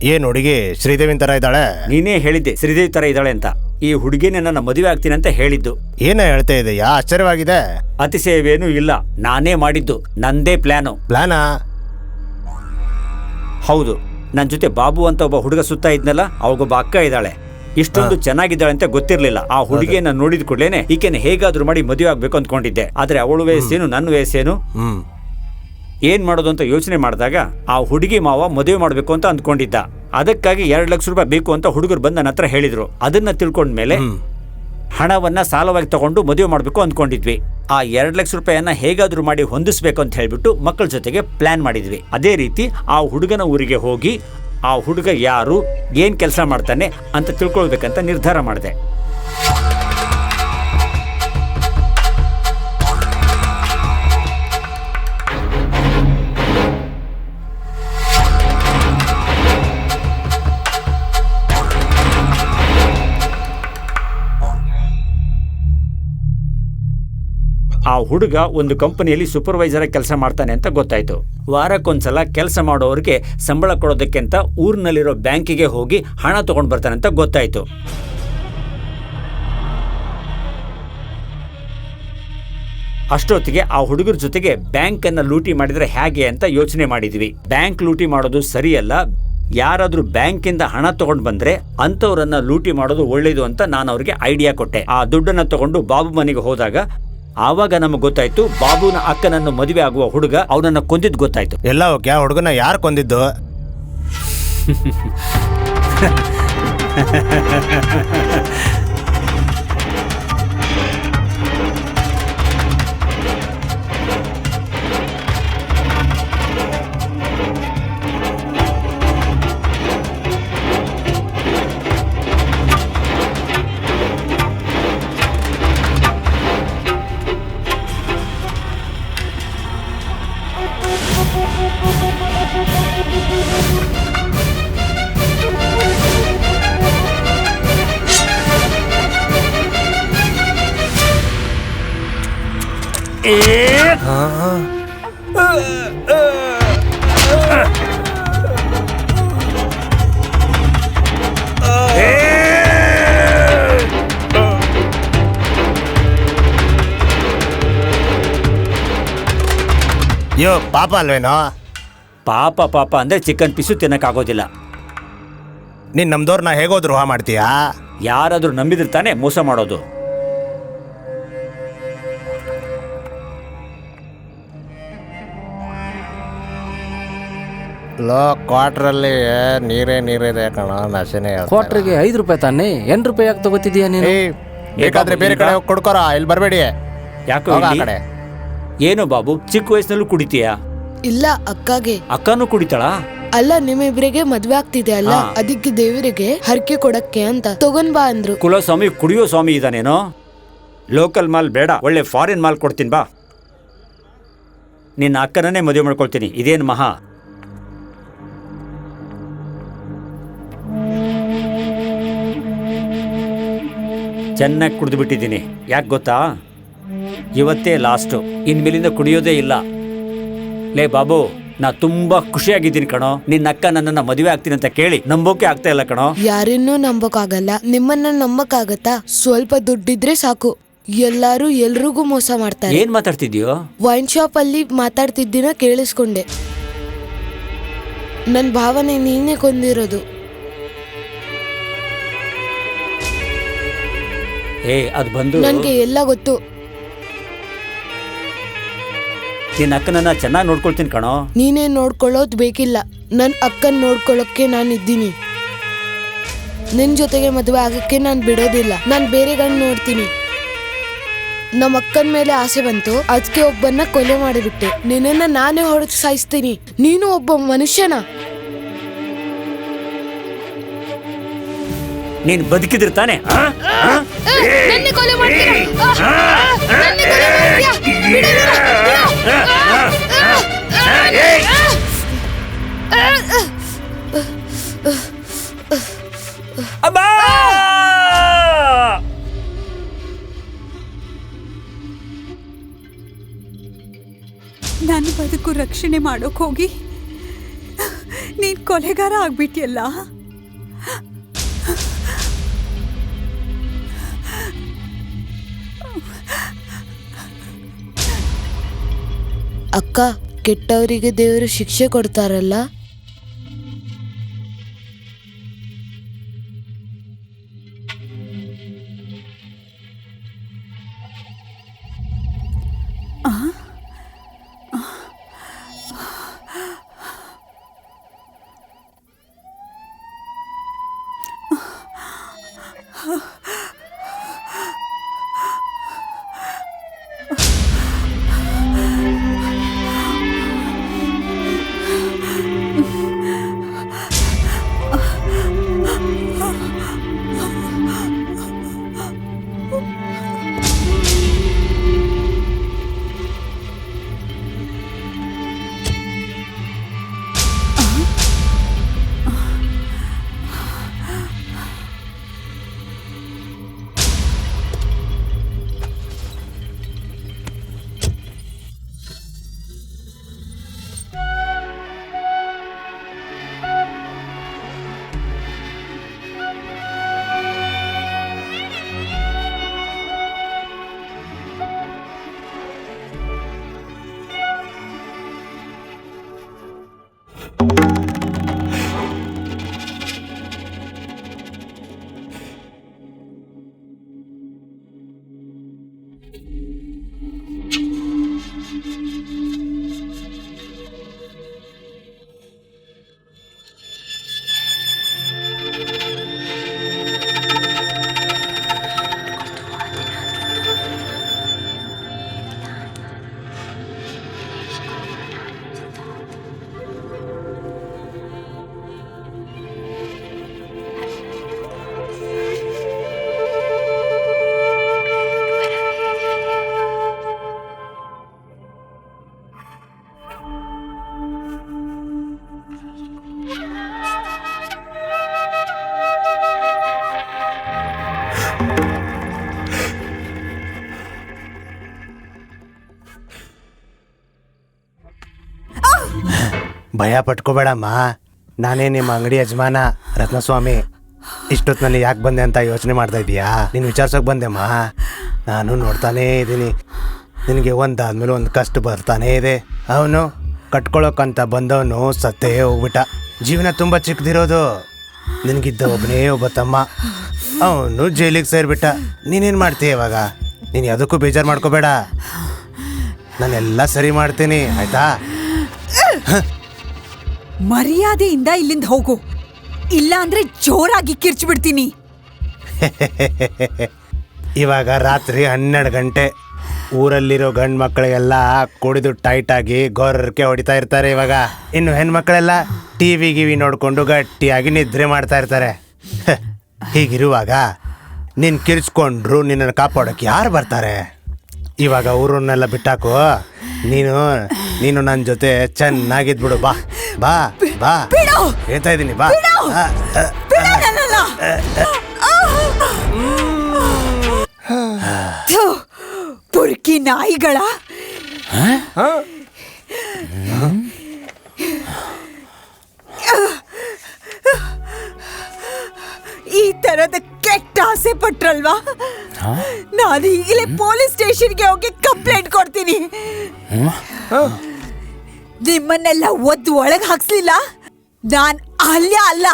ಏನ್ ಹುಡುಗಿ ಶ್ರೀದೇವಿನ ತರ ಇದ್ದಾಳೆ? ನೀನೇ ಹೇಳಿದ್ದೆ ಶ್ರೀದೇವಿ ತರ ಇದ್ದಾಳೆ ಅಂತ. ಈ ಹುಡುಗಿನ ನನ್ನ ಮದುವೆ ಆಗ್ತೀನಿ ಅಂತ ಹೇಳಿದ್ದು. ಏನ ಹೇಳ್ತಾ ಇದೆಯಾ? ಆಶ್ಚರ್ಯವಾಗಿದೆ. ಅತಿಶಯವೇನೂ ಇಲ್ಲ, ನಾನೇ ಮಾಡಿದ್ದು, ನಂದೇ ಪ್ಲಾನು. ಪ್ಲಾನಾ? ಹೌದು, ನನ್ನ ಜೊತೆ ಬಾಬು ಅಂತ ಒಬ್ಬ ಹುಡುಗ ಸುತ್ತ ಇದ್ನಲ್ಲ, ಅವಾಗೊಬ್ಬ ಅಕ್ಕ ಇದ್ದಾಳೆ. ಇಷ್ಟೊಂದು ಚೆನ್ನಾಗಿದ್ದಾಳೆ ಅಂತ ಗೊತ್ತಿರ್ಲಿಲ್ಲ. ಆ ಹುಡುಗಿಯನ್ನ ನೋಡಿದ ಕೂಡಲೇನೆ ಈಕೆನ ಹೇಗಾದ್ರೂ ಮಾಡಿ ಮದುವೆ ಆಗ್ಬೇಕು ಅಂದ್ಕೊಂಡಿದ್ದೆ. ಆದ್ರೆ ಅವಳು ವಯಸ್ಸೇನು ನನ್ನ ವಯಸ್ಸೇನು, ಏನ್ ಮಾಡೋದು ಅಂತ ಯೋಚನೆ ಮಾಡಿದಾಗ ಆ ಹುಡುಗಿ ಮಾವ ಮದುವೆ ಮಾಡ್ಬೇಕು ಅಂತ ಅಂದ್ಕೊಂಡಿದ್ದ. ಅದಕ್ಕಾಗಿ 2 ಲಕ್ಷ ರೂಪಾಯಿ ಬೇಕು ಅಂತ ಹುಡುಗರು ಬಂದು ನನ್ನ ಹತ್ರ ಹೇಳಿದ್ರು. ಅದನ್ನ ತಿಳ್ಕೊಂಡ್ಮೇಲೆ ಹಣವನ್ನ ಸಾಲವಾಗಿ ತಗೊಂಡು ಮದುವೆ ಮಾಡಬೇಕು ಅಂದ್ಕೊಂಡಿದ್ವಿ. ಆ 2 ಲಕ್ಷ ರೂಪಾಯಿಯನ್ನ ಹೇಗಾದ್ರೂ ಮಾಡಿ ಹೊಂದಿಸ್ಬೇಕು ಅಂತ ಹೇಳ್ಬಿಟ್ಟು ಮಕ್ಕಳ ಜೊತೆಗೆ ಪ್ಲಾನ್ ಮಾಡಿದ್ವಿ. ಅದೇ ರೀತಿ ಆ ಹುಡುಗನ ಊರಿಗೆ ಹೋಗಿ ಆ ಹುಡುಗ ಯಾರು, ಏನ್ ಕೆಲಸ ಮಾಡ್ತಾನೆ ಅಂತ ತಿಳ್ಕೊಳ್ಬೇಕಂತ ನಿರ್ಧಾರ ಮಾಡಿದೆ. ಆ ಹುಡುಗ ಒಂದು ಕಂಪನಿಯಲ್ಲಿ ಸೂಪರ್ವೈಸರ್ ಕೆಲಸ ಮಾಡ್ತಾನೆ ಅಂತ ಗೊತ್ತಾಯ್ತು. ವಾರಕ್ಕೊಂದ್ಸಲ ಕೆಲಸ ಮಾಡೋರಿಗೆ ಸಂಬಳ ಕೊಡೋದಕ್ಕೆ ಅಂತ ಊರಿನಲ್ಲಿರೋ ಬ್ಯಾಂಕಿಗೆ ಹೋಗಿ ಹಣ ತಗೊಂಡು ಬರ್ತಾನೆ ಅಂತ ಗೊತ್ತಾಯ್ತು. ಅಷ್ಟೊತ್ತಿಗೆ ಆ ಹುಡುಗರ ಜೊತೆಗೆ ಬ್ಯಾಂಕ್ ಅನ್ನ ಲೂಟಿ ಮಾಡಿದ್ರೆ ಹೇಗೆ ಅಂತ ಯೋಚನೆ ಮಾಡಿದ್ವಿ. ಬ್ಯಾಂಕ್ ಲೂಟಿ ಮಾಡೋದು ಸರಿಯಲ್ಲ, ಯಾರಾದ್ರೂ ಬ್ಯಾಂಕಿಂದ ಹಣ ತಗೊಂಡು ಬಂದ್ರೆ ಅಂತವ್ರನ್ನ ಲೂಟಿ ಮಾಡೋದು ಒಳ್ಳೇದು ಅಂತ ನಾನು ಅವ್ರಿಗೆ ಐಡಿಯಾ ಕೊಟ್ಟೆ. ಆ ದುಡ್ಡನ್ನ ತಗೊಂಡು ಬಾಬು ಮನೆಗೆ ಹೋದಾಗ ಆವಾಗ ನಮಗೆ ಗೊತ್ತಾಯ್ತು, ಬಾಬುನ ಅಕ್ಕನನ್ನು ಮದುವೆ ಆಗುವ ಹುಡುಗ ಅವನನ್ನ ಕೊಂದಿದ್ದು ಗೊತ್ತಾಯ್ತು. ಎಲ್ಲ ಓಕೆ, ಆ ಹುಡುಗನ ಯಾರು ಕೊಂದಿದ್ದು? ಯೋ ಪಾಪ ಅಲ್ವೇನೋ? ಪಾಪ ಪಾಪ ಅಂದ್ರೆ ಚಿಕನ್ ಪೀಸು ತಿನ್ನಕ್ಕಾಗೋದಿಲ್ಲ. ನೀನ್ ನಮ್ದವ್ರನ್ನ ಹೇಗೋ ದ್ರೋಹ ಮಾಡ್ತೀಯಾ? ಯಾರಾದ್ರೂ ನಂಬಿದ್ರೆ ತಾನೇ ಮೋಸ ಮಾಡೋದು. ಕ್ವಾರ್ಟ್ರಲ್ಲಿ ನೀರಿದೆ ಕಣ, ನಶೆನೇ. ಕ್ವಾರ್ಟ್ರಿಗೆ 5 ರೂಪಾಯಿ ತಾನೇ, 8 ರೂಪಾಯಿ ಯಾಕೆ ತಗೋತಿದ್ಯಾ ನೀನು? ಬೇಕಾದ್ರೆ ಬೇರೆ ಕಡೆ ಹೋಗಿ ಕೊಡ್ಕೋರ, ಇಲ್ಲಿ ಬರಬೇಡಿ. ಯಾಕೋ ಕಡೆ ಏನು ಬಾಬು, ಚಿಕ್ಕ ವಯಸ್ಸಿನಲ್ಲೂ ಕುಡಿತೀಯಾ? ಇಲ್ಲ, ಅಕ್ಕಗೆ. ಅಕ್ಕನೂ ಕುಡಿತಾಳಾ? ಅಲ್ಲ, ನಿಮ್ಮಿಬ್ರಿಗೆ ಮದ್ವೆ ಆಗ್ತಿದೆ ಅಲ್ಲ, ಅದಕ್ಕೆ ದೇವರಿಗೆ ಹರಕೆ ಕೊಡಕ್ಕೆ ಅಂತ ತಗೊಂಡ್ ಬಾ ಅಂದ್ರು. ಕುಲಸ್ವಾಮಿ ಕುಡಿಯೋ ಸ್ವಾಮಿ ಇದಾನೇನೋ? ಲೋಕಲ್ ಮಾಲ್ ಬೇಡ, ಒಳ್ಳೆ ಫಾರಿನ್ ಮಾಲ್ ಕೊಡ್ತೀನಿ ಬಾ. ನಿನ್ನ ಅಕ್ಕನನ್ನೇ ಮದುವೆ ಮಾಡ್ಕೊಳ್ತೀನಿ. ಇದೇನು ಮಹಾ? ಚೆನ್ನಾಗಿ ಕುಡಿದು ಬಿಟ್ಟಿದ್ದೀನಿ. ಯಾಕೆ ಗೊತ್ತಾ? ಇವತ್ತೇ ಲಾಸ್ಟು, ಇನ್ಮೇಲಿಂದ ಕುಡಿಯೋದೇ ಇಲ್ಲ. ಲೇ ಬಾಬು, ನಾ ತುಂಬಾ ಖುಷಿಯಾಗಿದ್ದೀನಿ ಕಣೋ. ನಿನ್ನ ಅಕ್ಕ ನನ್ನನ್ನ ಮದುವೆ ಆಗ್ತೀನಿ ಅಂತ ಕೇಳಿ ನಂಬೋಕೆ ಆಗ್ತಾ ಇಲ್ಲ ಕಣೋ. ಯಾರನ್ನೂ ನಂಬಕ್ಕಾಗಲ್ಲ, ನಿಮ್ಮನ್ನ ನಂಬಕ್ಕಾಗತ್ತಾ? ಸ್ವಲ್ಪ ದುಡ್ಡಿದ್ರೆ ಸಾಕು, ಎಲ್ಲಾರು ಎಲ್ರಿಗೂ ಮೋಸ ಮಾಡ್ತಾರೆ. ಏನ್ ಮಾತಾಡ್ತಿದ್ಯೋ? ವೈನ್ ಶಾಪ್ ಅಲ್ಲಿ ಮಾತಾಡ್ತಿದ್ದಿನ ಕೇಳಿಸ್ಕೊಂಡೆ. ನನ್ ಭಾವನೆ ನೀನೇ ಕೊಂದಿರೋದು. ಅದು ಬಂದು ನನ್ಗೆ ಎಲ್ಲ ಗೊತ್ತು. ನಿನ್ನ ಅಕ್ಕನನ್ನ ಚೆನ್ನಾಗಿ ನೋಡ್ಕೊಳ್ತೀನಿ ಕಣೋ. ನೀನೇ ನೋಡ್ಕೊಳ್ಳೋದ್ ಬೇಕಿಲ್ಲ, ನನ್ ಅಕ್ಕನ್ ನೋಡ್ಕೊಳ್ಳೋಕೆ ನಾನು ಇದ್ದೀನಿ. ನಿನ್ ಜೊತೆಗೆ ಮದುವೆ ಆಗಕ್ಕೆ ನಾನು ಬಿಡೋದಿಲ್ಲ. ನಾನು ಬೇರೆ ಗಂಡು ನೋಡ್ತೀನಿ. ನಮ್ಮ ಅಕ್ಕನ ಮೇಲೆ ಆಸೆ ಬಂತು, ಅದಕ್ಕೆ ಒಬ್ಬನ್ನ ಕೊಲೆ ಮಾಡಿಬಿಟ್ಟೆ. ನಿನ್ನನ್ನ ನಾನೇ ಹೊಡೆದು ಸಾಯಿಸ್ತೀನಿ. ನೀನು ಒಬ್ಬ ಮನುಷ್ಯನ? ನೀನ್ ಬದುಕಿದ್ರೆ ತಾನೆ? ನನ್ನ ಬದುಕು ರಕ್ಷಣೆ ಮಾಡೋಕ್ ಹೋಗಿ ನೀನ್ ಕೊಲೆಗಾರ ಆಗ್ಬಿಟ್ಟಿಯಲ್ಲ. ಅಕ್ಕ, ಕೆಟ್ಟವರಿಗೆ ದೇವರು ಶಿಕ್ಷೆ ಕೊಡ್ತಾರಲ್ಲ. ಭಯ ಪಟ್ಕೋಬೇಡಮ್ಮ, ನಾನೇ ನಿಮ್ಮ ಅಂಗಡಿ ಯಜಮಾನ ರತ್ನಸ್ವಾಮಿ. ಇಷ್ಟೊತ್ತಿನಲ್ಲಿ ಯಾಕೆ ಬಂದೆ ಅಂತ ಯೋಚನೆ ಮಾಡ್ತಾ ಇದೀಯಾ? ನೀನು ವಿಚಾರ್ಸೋಕೆ ಬಂದೆಮ್ಮ. ನಾನು ನೋಡ್ತಾನೇ ಇದ್ದೀನಿ, ನಿನಗೆ ಒಂದಾದ್ಮೇಲೆ ಒಂದು ಕಷ್ಟ ಬರ್ತಾನೇ ಇದೆ. ಅವನು ಕಟ್ಕೊಳ್ಳೋಕ್ಕಂತ ಬಂದವನು ಸತ್ತೇ ಹೋಗ್ಬಿಟ್ಟ. ಜೀವನ ತುಂಬ ಚಿಕ್ಕದಿರೋದು. ನಿನಗಿದ್ದ ಒಬ್ಬನೇ ಒಬ್ಬ ತಮ್ಮ, ಅವನು ಜೈಲಿಗೆ ಸೇರಿಬಿಟ್ಟ. ನೀನೇನು ಮಾಡ್ತೀಯ ಇವಾಗ? ನೀನು ಯಾವುದಕ್ಕೂ ಬೇಜಾರು ಮಾಡ್ಕೋಬೇಡ, ನಾನೆಲ್ಲ ಸರಿ ಮಾಡ್ತೀನಿ, ಆಯ್ತಾ? ಮರ್ಯಾದೆಯಿಂದ ಇಲ್ಲಿಂದ ಹೋಗು, ಇಲ್ಲ ಅಂದ್ರೆ ಜೋರಾಗಿ ಕಿರ್ಚ್ಬಿಡ್ತೀನಿ. ಇವಾಗ ರಾತ್ರಿ 12 ಗಂಟೆ. ಊರಲ್ಲಿರೋ ಗಂಡು ಮಕ್ಕಳಿಗೆಲ್ಲ ಕುಡಿದು ಟೈಟ್ ಆಗಿ ಗೊರ್ರಕ್ಕೆ ಹೊಡಿತಾ ಇರ್ತಾರೆ. ಇವಾಗ ಇನ್ನು ಹೆಣ್ಮಕ್ಳೆಲ್ಲ ಟಿವಿ ನೋಡ್ಕೊಂಡು ಗಟ್ಟಿಯಾಗಿ ನಿದ್ರೆ ಮಾಡ್ತಾ ಇರ್ತಾರೆ. ಹೀಗಿರುವಾಗ ನೀನು ಕಿರ್ಚ್ಕೊಂಡ್ರು ನಿನ್ನನ್ನು ಕಾಪಾಡೋಕೆ ಯಾರು ಬರ್ತಾರೆ? ಇವಾಗ ಊರನ್ನೆಲ್ಲ ಬಿಟ್ಟಾಕು, ನೀನು ನನ್ನ ಜೊತೆ ಚೆನ್ನಾಗಿದ್ಬಿಡು. ಬಾ ಬಾ ಬಾ, ಹೇಳ್ತಾ ಇದ್ದೀನಿ ಬಾ. ಪುರ್ಕಿ ನಾಯಿಗಳ, ಈ ತರದ ಕೆಟ್ಟ ಆಸೆ ಪಟ್ರಲ್ವಾ? ನಾನು ಈಗಲೇ ಪೊಲೀಸ್ ಸ್ಟೇಷನ್ಗೆ ಹೋಗಿ ಕಂಪ್ಲೇಂಟ್ ಕೊಡ್ತೀನಿ. ನಿಮ್ಮನ್ನೆಲ್ಲ ಒದ್ದು ಒಳಗೆ ಹಾಕ್ಸ್ಲಿಲ್ಲ, ನಾನ್ ಅಲ್ಯ ಅಲ್ಲ.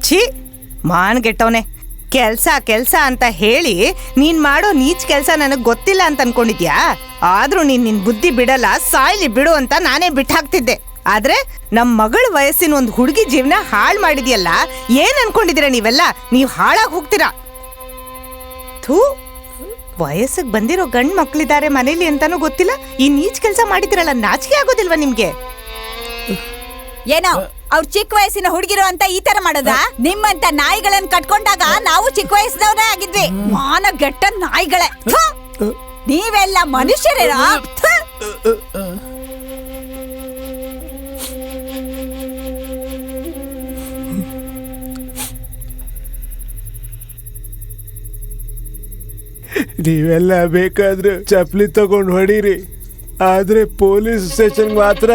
ಛೀ, ಮಾನ್ಗೆಟ್ಟವನೆ. ಕೆಲ್ಸ ಅಂತ ಹೇಳಿ ನೀನ್ ಮಾಡೋ ನೀಚ್ ಕೆಲ್ಸ ನನಗ್ ಗೊತ್ತಿಲ್ಲ ಅಂತ ಅನ್ಕೊಂಡಿದ್ಯಾ? ಆದ್ರೂ ನಿನ್ ಬುದ್ಧಿ ಬಿಡಲ್ಲ, ಸಾಯ್ಲಿ ಬಿಡು ಅಂತ ನಾನೇ ಬಿಟ್ಟಾಕ್ತಿದ್ದೆ. ಆದ್ರೆ ನಮ್ ಮಗಳ ವಯಸ್ಸಿನ ಒಂದು ಹುಡುಗಿ ಜೀವನ ಹಾಳು ಮಾಡಿದ್ಯಲ್ಲ, ಏನ್ ಅನ್ಕೊಂಡಿದೀರ ನೀವೆಲ್ಲ? ನೀವ್ ಹಾಳಾಗಿ ಹೋಗ್ತೀರಾ. ಥೂ, ವಯಸ್ಸಿಗೆ ಬಂದಿರೋ ಗಂಡ್ ಮಕ್ಳಿದ್ದಾರೆ ಮನೇಲಿ ಅಂತಾನೂ ಗೊತ್ತಿಲ್ಲ, ಈ ನೀಚ್ ಕೆಲ್ಸ ಮಾಡಿದಿರಲ್ಲ, ನಾಚಿಕೆ ಆಗೋದಿಲ್ವಾ ನಿಮ್ಗೆ? ಏನೋ ಅವ್ರ ಚಿಕ್ಕ ವಯಸ್ಸಿನ ಹುಡುಗಿರು ಅಂತ ಈ ತರ ಮಾಡೋದಾ? ನಿಮ್ಮಂತ ನಾಯಿಗಳನ್ನ ಕಟ್ಕೊಂಡಾಗ ನಾವು ಚಿಕ್ಕ ವಯಸ್ಸಿನವರೇ ಆಗಿದ್ವಿ. ಮಾನಗೆಟ್ಟ ನಾಯಿಗಳೇ, ನೀವೆಲ್ಲ ಮನುಷ್ಯರೇನಾ? ನೀವೆಲ್ಲ ಬೇಕಾದ್ರೆ ಚಪ್ಲಿ ತಗೊಂಡು ಹೊಡೀರಿ, ಆದ್ರೆ ಪೊಲೀಸ್ ಸ್ಟೇಷನ್ ಮಾತ್ರ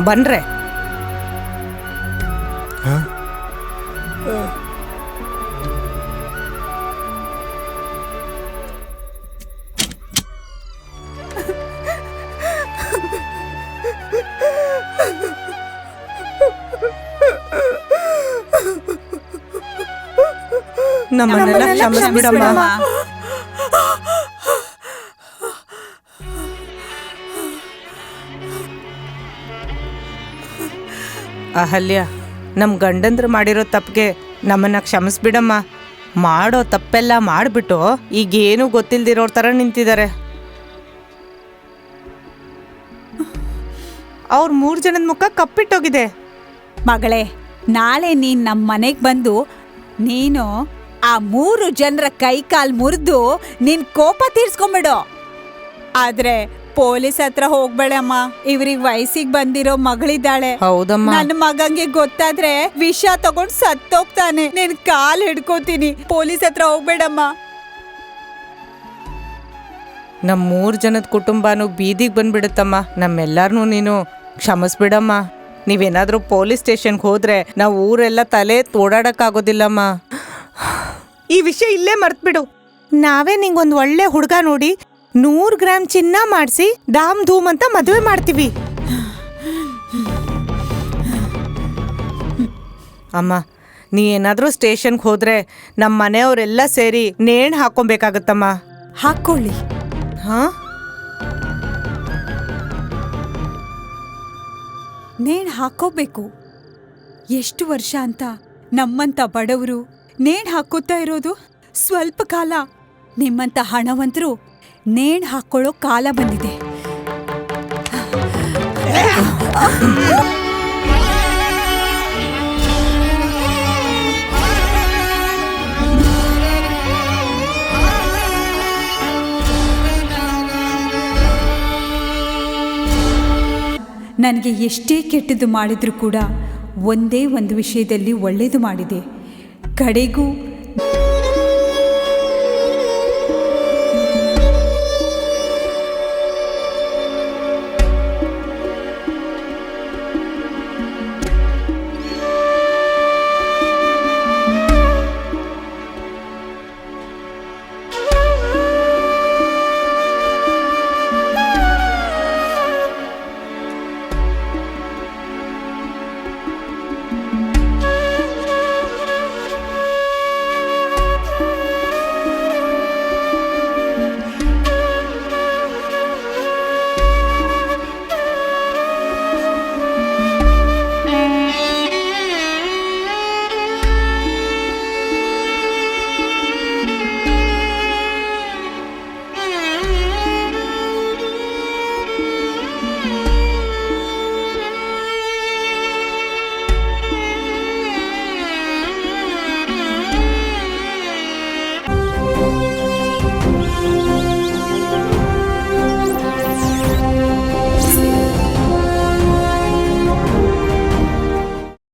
ಬನ್ರೆ ನಮ್ಮನ್ನೆಲ್ಲ ಕ್ಷಮಿಸ್ಬಿಡಮ್ಮ. ಅಹಲ್ಯ, ನಮ್ ಗಂಡಂದ್ರು ಮಾಡಿರೋ ತಪ್ಪಿಗೆ ನಮ್ಮನ್ನ ಕ್ಷಮಿಸ್ಬಿಡಮ್ಮ. ಮಾಡೋ ತಪ್ಪೆಲ್ಲ ಮಾಡ್ಬಿಟ್ಟು ಈಗೇನು ಗೊತ್ತಿಲ್ದಿರೋರ್ ತರ ನಿಂತಿದ್ದಾರೆ. ಅವ್ರ 3 ಜನದ ಮುಖ ಕಪ್ಪಿಟ್ಟೋಗಿದೆ. ಮಗಳೇ, ನಾಳೆ ನೀನ್ ನಮ್ಮ ಮನೆಗೆ ಬಂದು ನೀನು ಆ 3 ಜನರ ಕೈ ಕಾಲ್ ಮುರಿದು ನಿನ್ ಕೋಪ ತೀರ್ಸ್ಕೊಂಬಿಡು. ಆದ್ರೆ ಪೊಲೀಸ್ ಹತ್ರ ಹೋಗ್ಬೇಡಮ್ಮ. ಇವ್ರಿಗೆ ವಯಸ್ಸಿಗೆ ಬಂದಿರೋ ಮಗಳಿದ್ದಾಳೆ. ಹೌದಮ್ಮ. ನನ್ನ ಮಗಂಗೆ ಗೊತ್ತಾದ್ರೆ ವಿಷ ತಗೊಂಡ್ ಸತ್ತೋಗ್ತಾನೆ. ನಿನ್ ಕಾಲ್ ಹಿಡ್ಕೋತೀನಿ. ಪೊಲೀಸ್ ಹತ್ರ ಹೋಗ್ಬೇಡಮ್ಮ. ನಮ್ 3 ಜನದ ಕುಟುಂಬನೂ ಬೀದಿಗೆ ಬಂದ್ಬಿಡುತ್ತಮ್ಮ. ನಮ್ಮೆಲ್ಲಾರನು ನೀನು ಕ್ಷಮಿಸ್ಬಿಡಮ್ಮ. ನೀವೇನಾದ್ರೂ ಪೊಲೀಸ್ ಸ್ಟೇಷನ್ಗೆ ಹೋದ್ರೆ ನಾವು ಊರೆಲ್ಲ ತಲೆ ಓಡಾಡಕ್ಕಾಗೋದಿಲ್ಲಮ್ಮ. ಈ ವಿಷಯ ಇಲ್ಲೇ ಮರ್ತ್ಬಿಡು. ನಾವೇ ನಿಂಗೊಂದು ಒಳ್ಳೆ ಹುಡುಗ ನೋಡಿ 100 ಗ್ರಾಮ್ ಚಿನ್ನ ಮಾಡಿಸಿ ಧಾಮ್ ಧೂಮ್ ಅಂತ ಮದುವೆ ಮಾಡ್ತೀವಿ. ಅಮ್ಮ, ನೀ ಏನಾದ್ರೂ ಸ್ಟೇಷನ್ಗೆ ಹೋದ್ರೆ ನಮ್ಮ ಮನೆಯವರೆಲ್ಲ ಸೇರಿ ನೇಣು ಹಾಕೊಬೇಕಾಗತ್ತಮ್ಮ. ಹಾಕೊಳ್ಳಿ. ಹಾ, ನೇಣ್ ಹಾಕೋಬೇಕು. ಎಷ್ಟು ವರ್ಷ ಅಂತ ನಮ್ಮಂತ ಬಡವರು ನೇಣ್ ಹಾಕೋತಾ ಇರೋದು? ಸ್ವಲ್ಪ ಕಾಲ. ನಿಮ್ಮಂತ ಹಣವಂತರು ನೇಣ್ ಹಾಕೊಳ್ಳೋ ಕಾಲ ಬಂದಿದೆ. ನನಗೆ ಎಷ್ಟೇ ಕೆಟ್ಟದ್ದು ಮಾಡಿದ್ರು ಕೂಡ ಒಂದೇ ಒಂದು ವಿಷಯದಲ್ಲಿ ಒಳ್ಳೆಯದು ಮಾಡಿದೆ. ಕಡೆಗೂ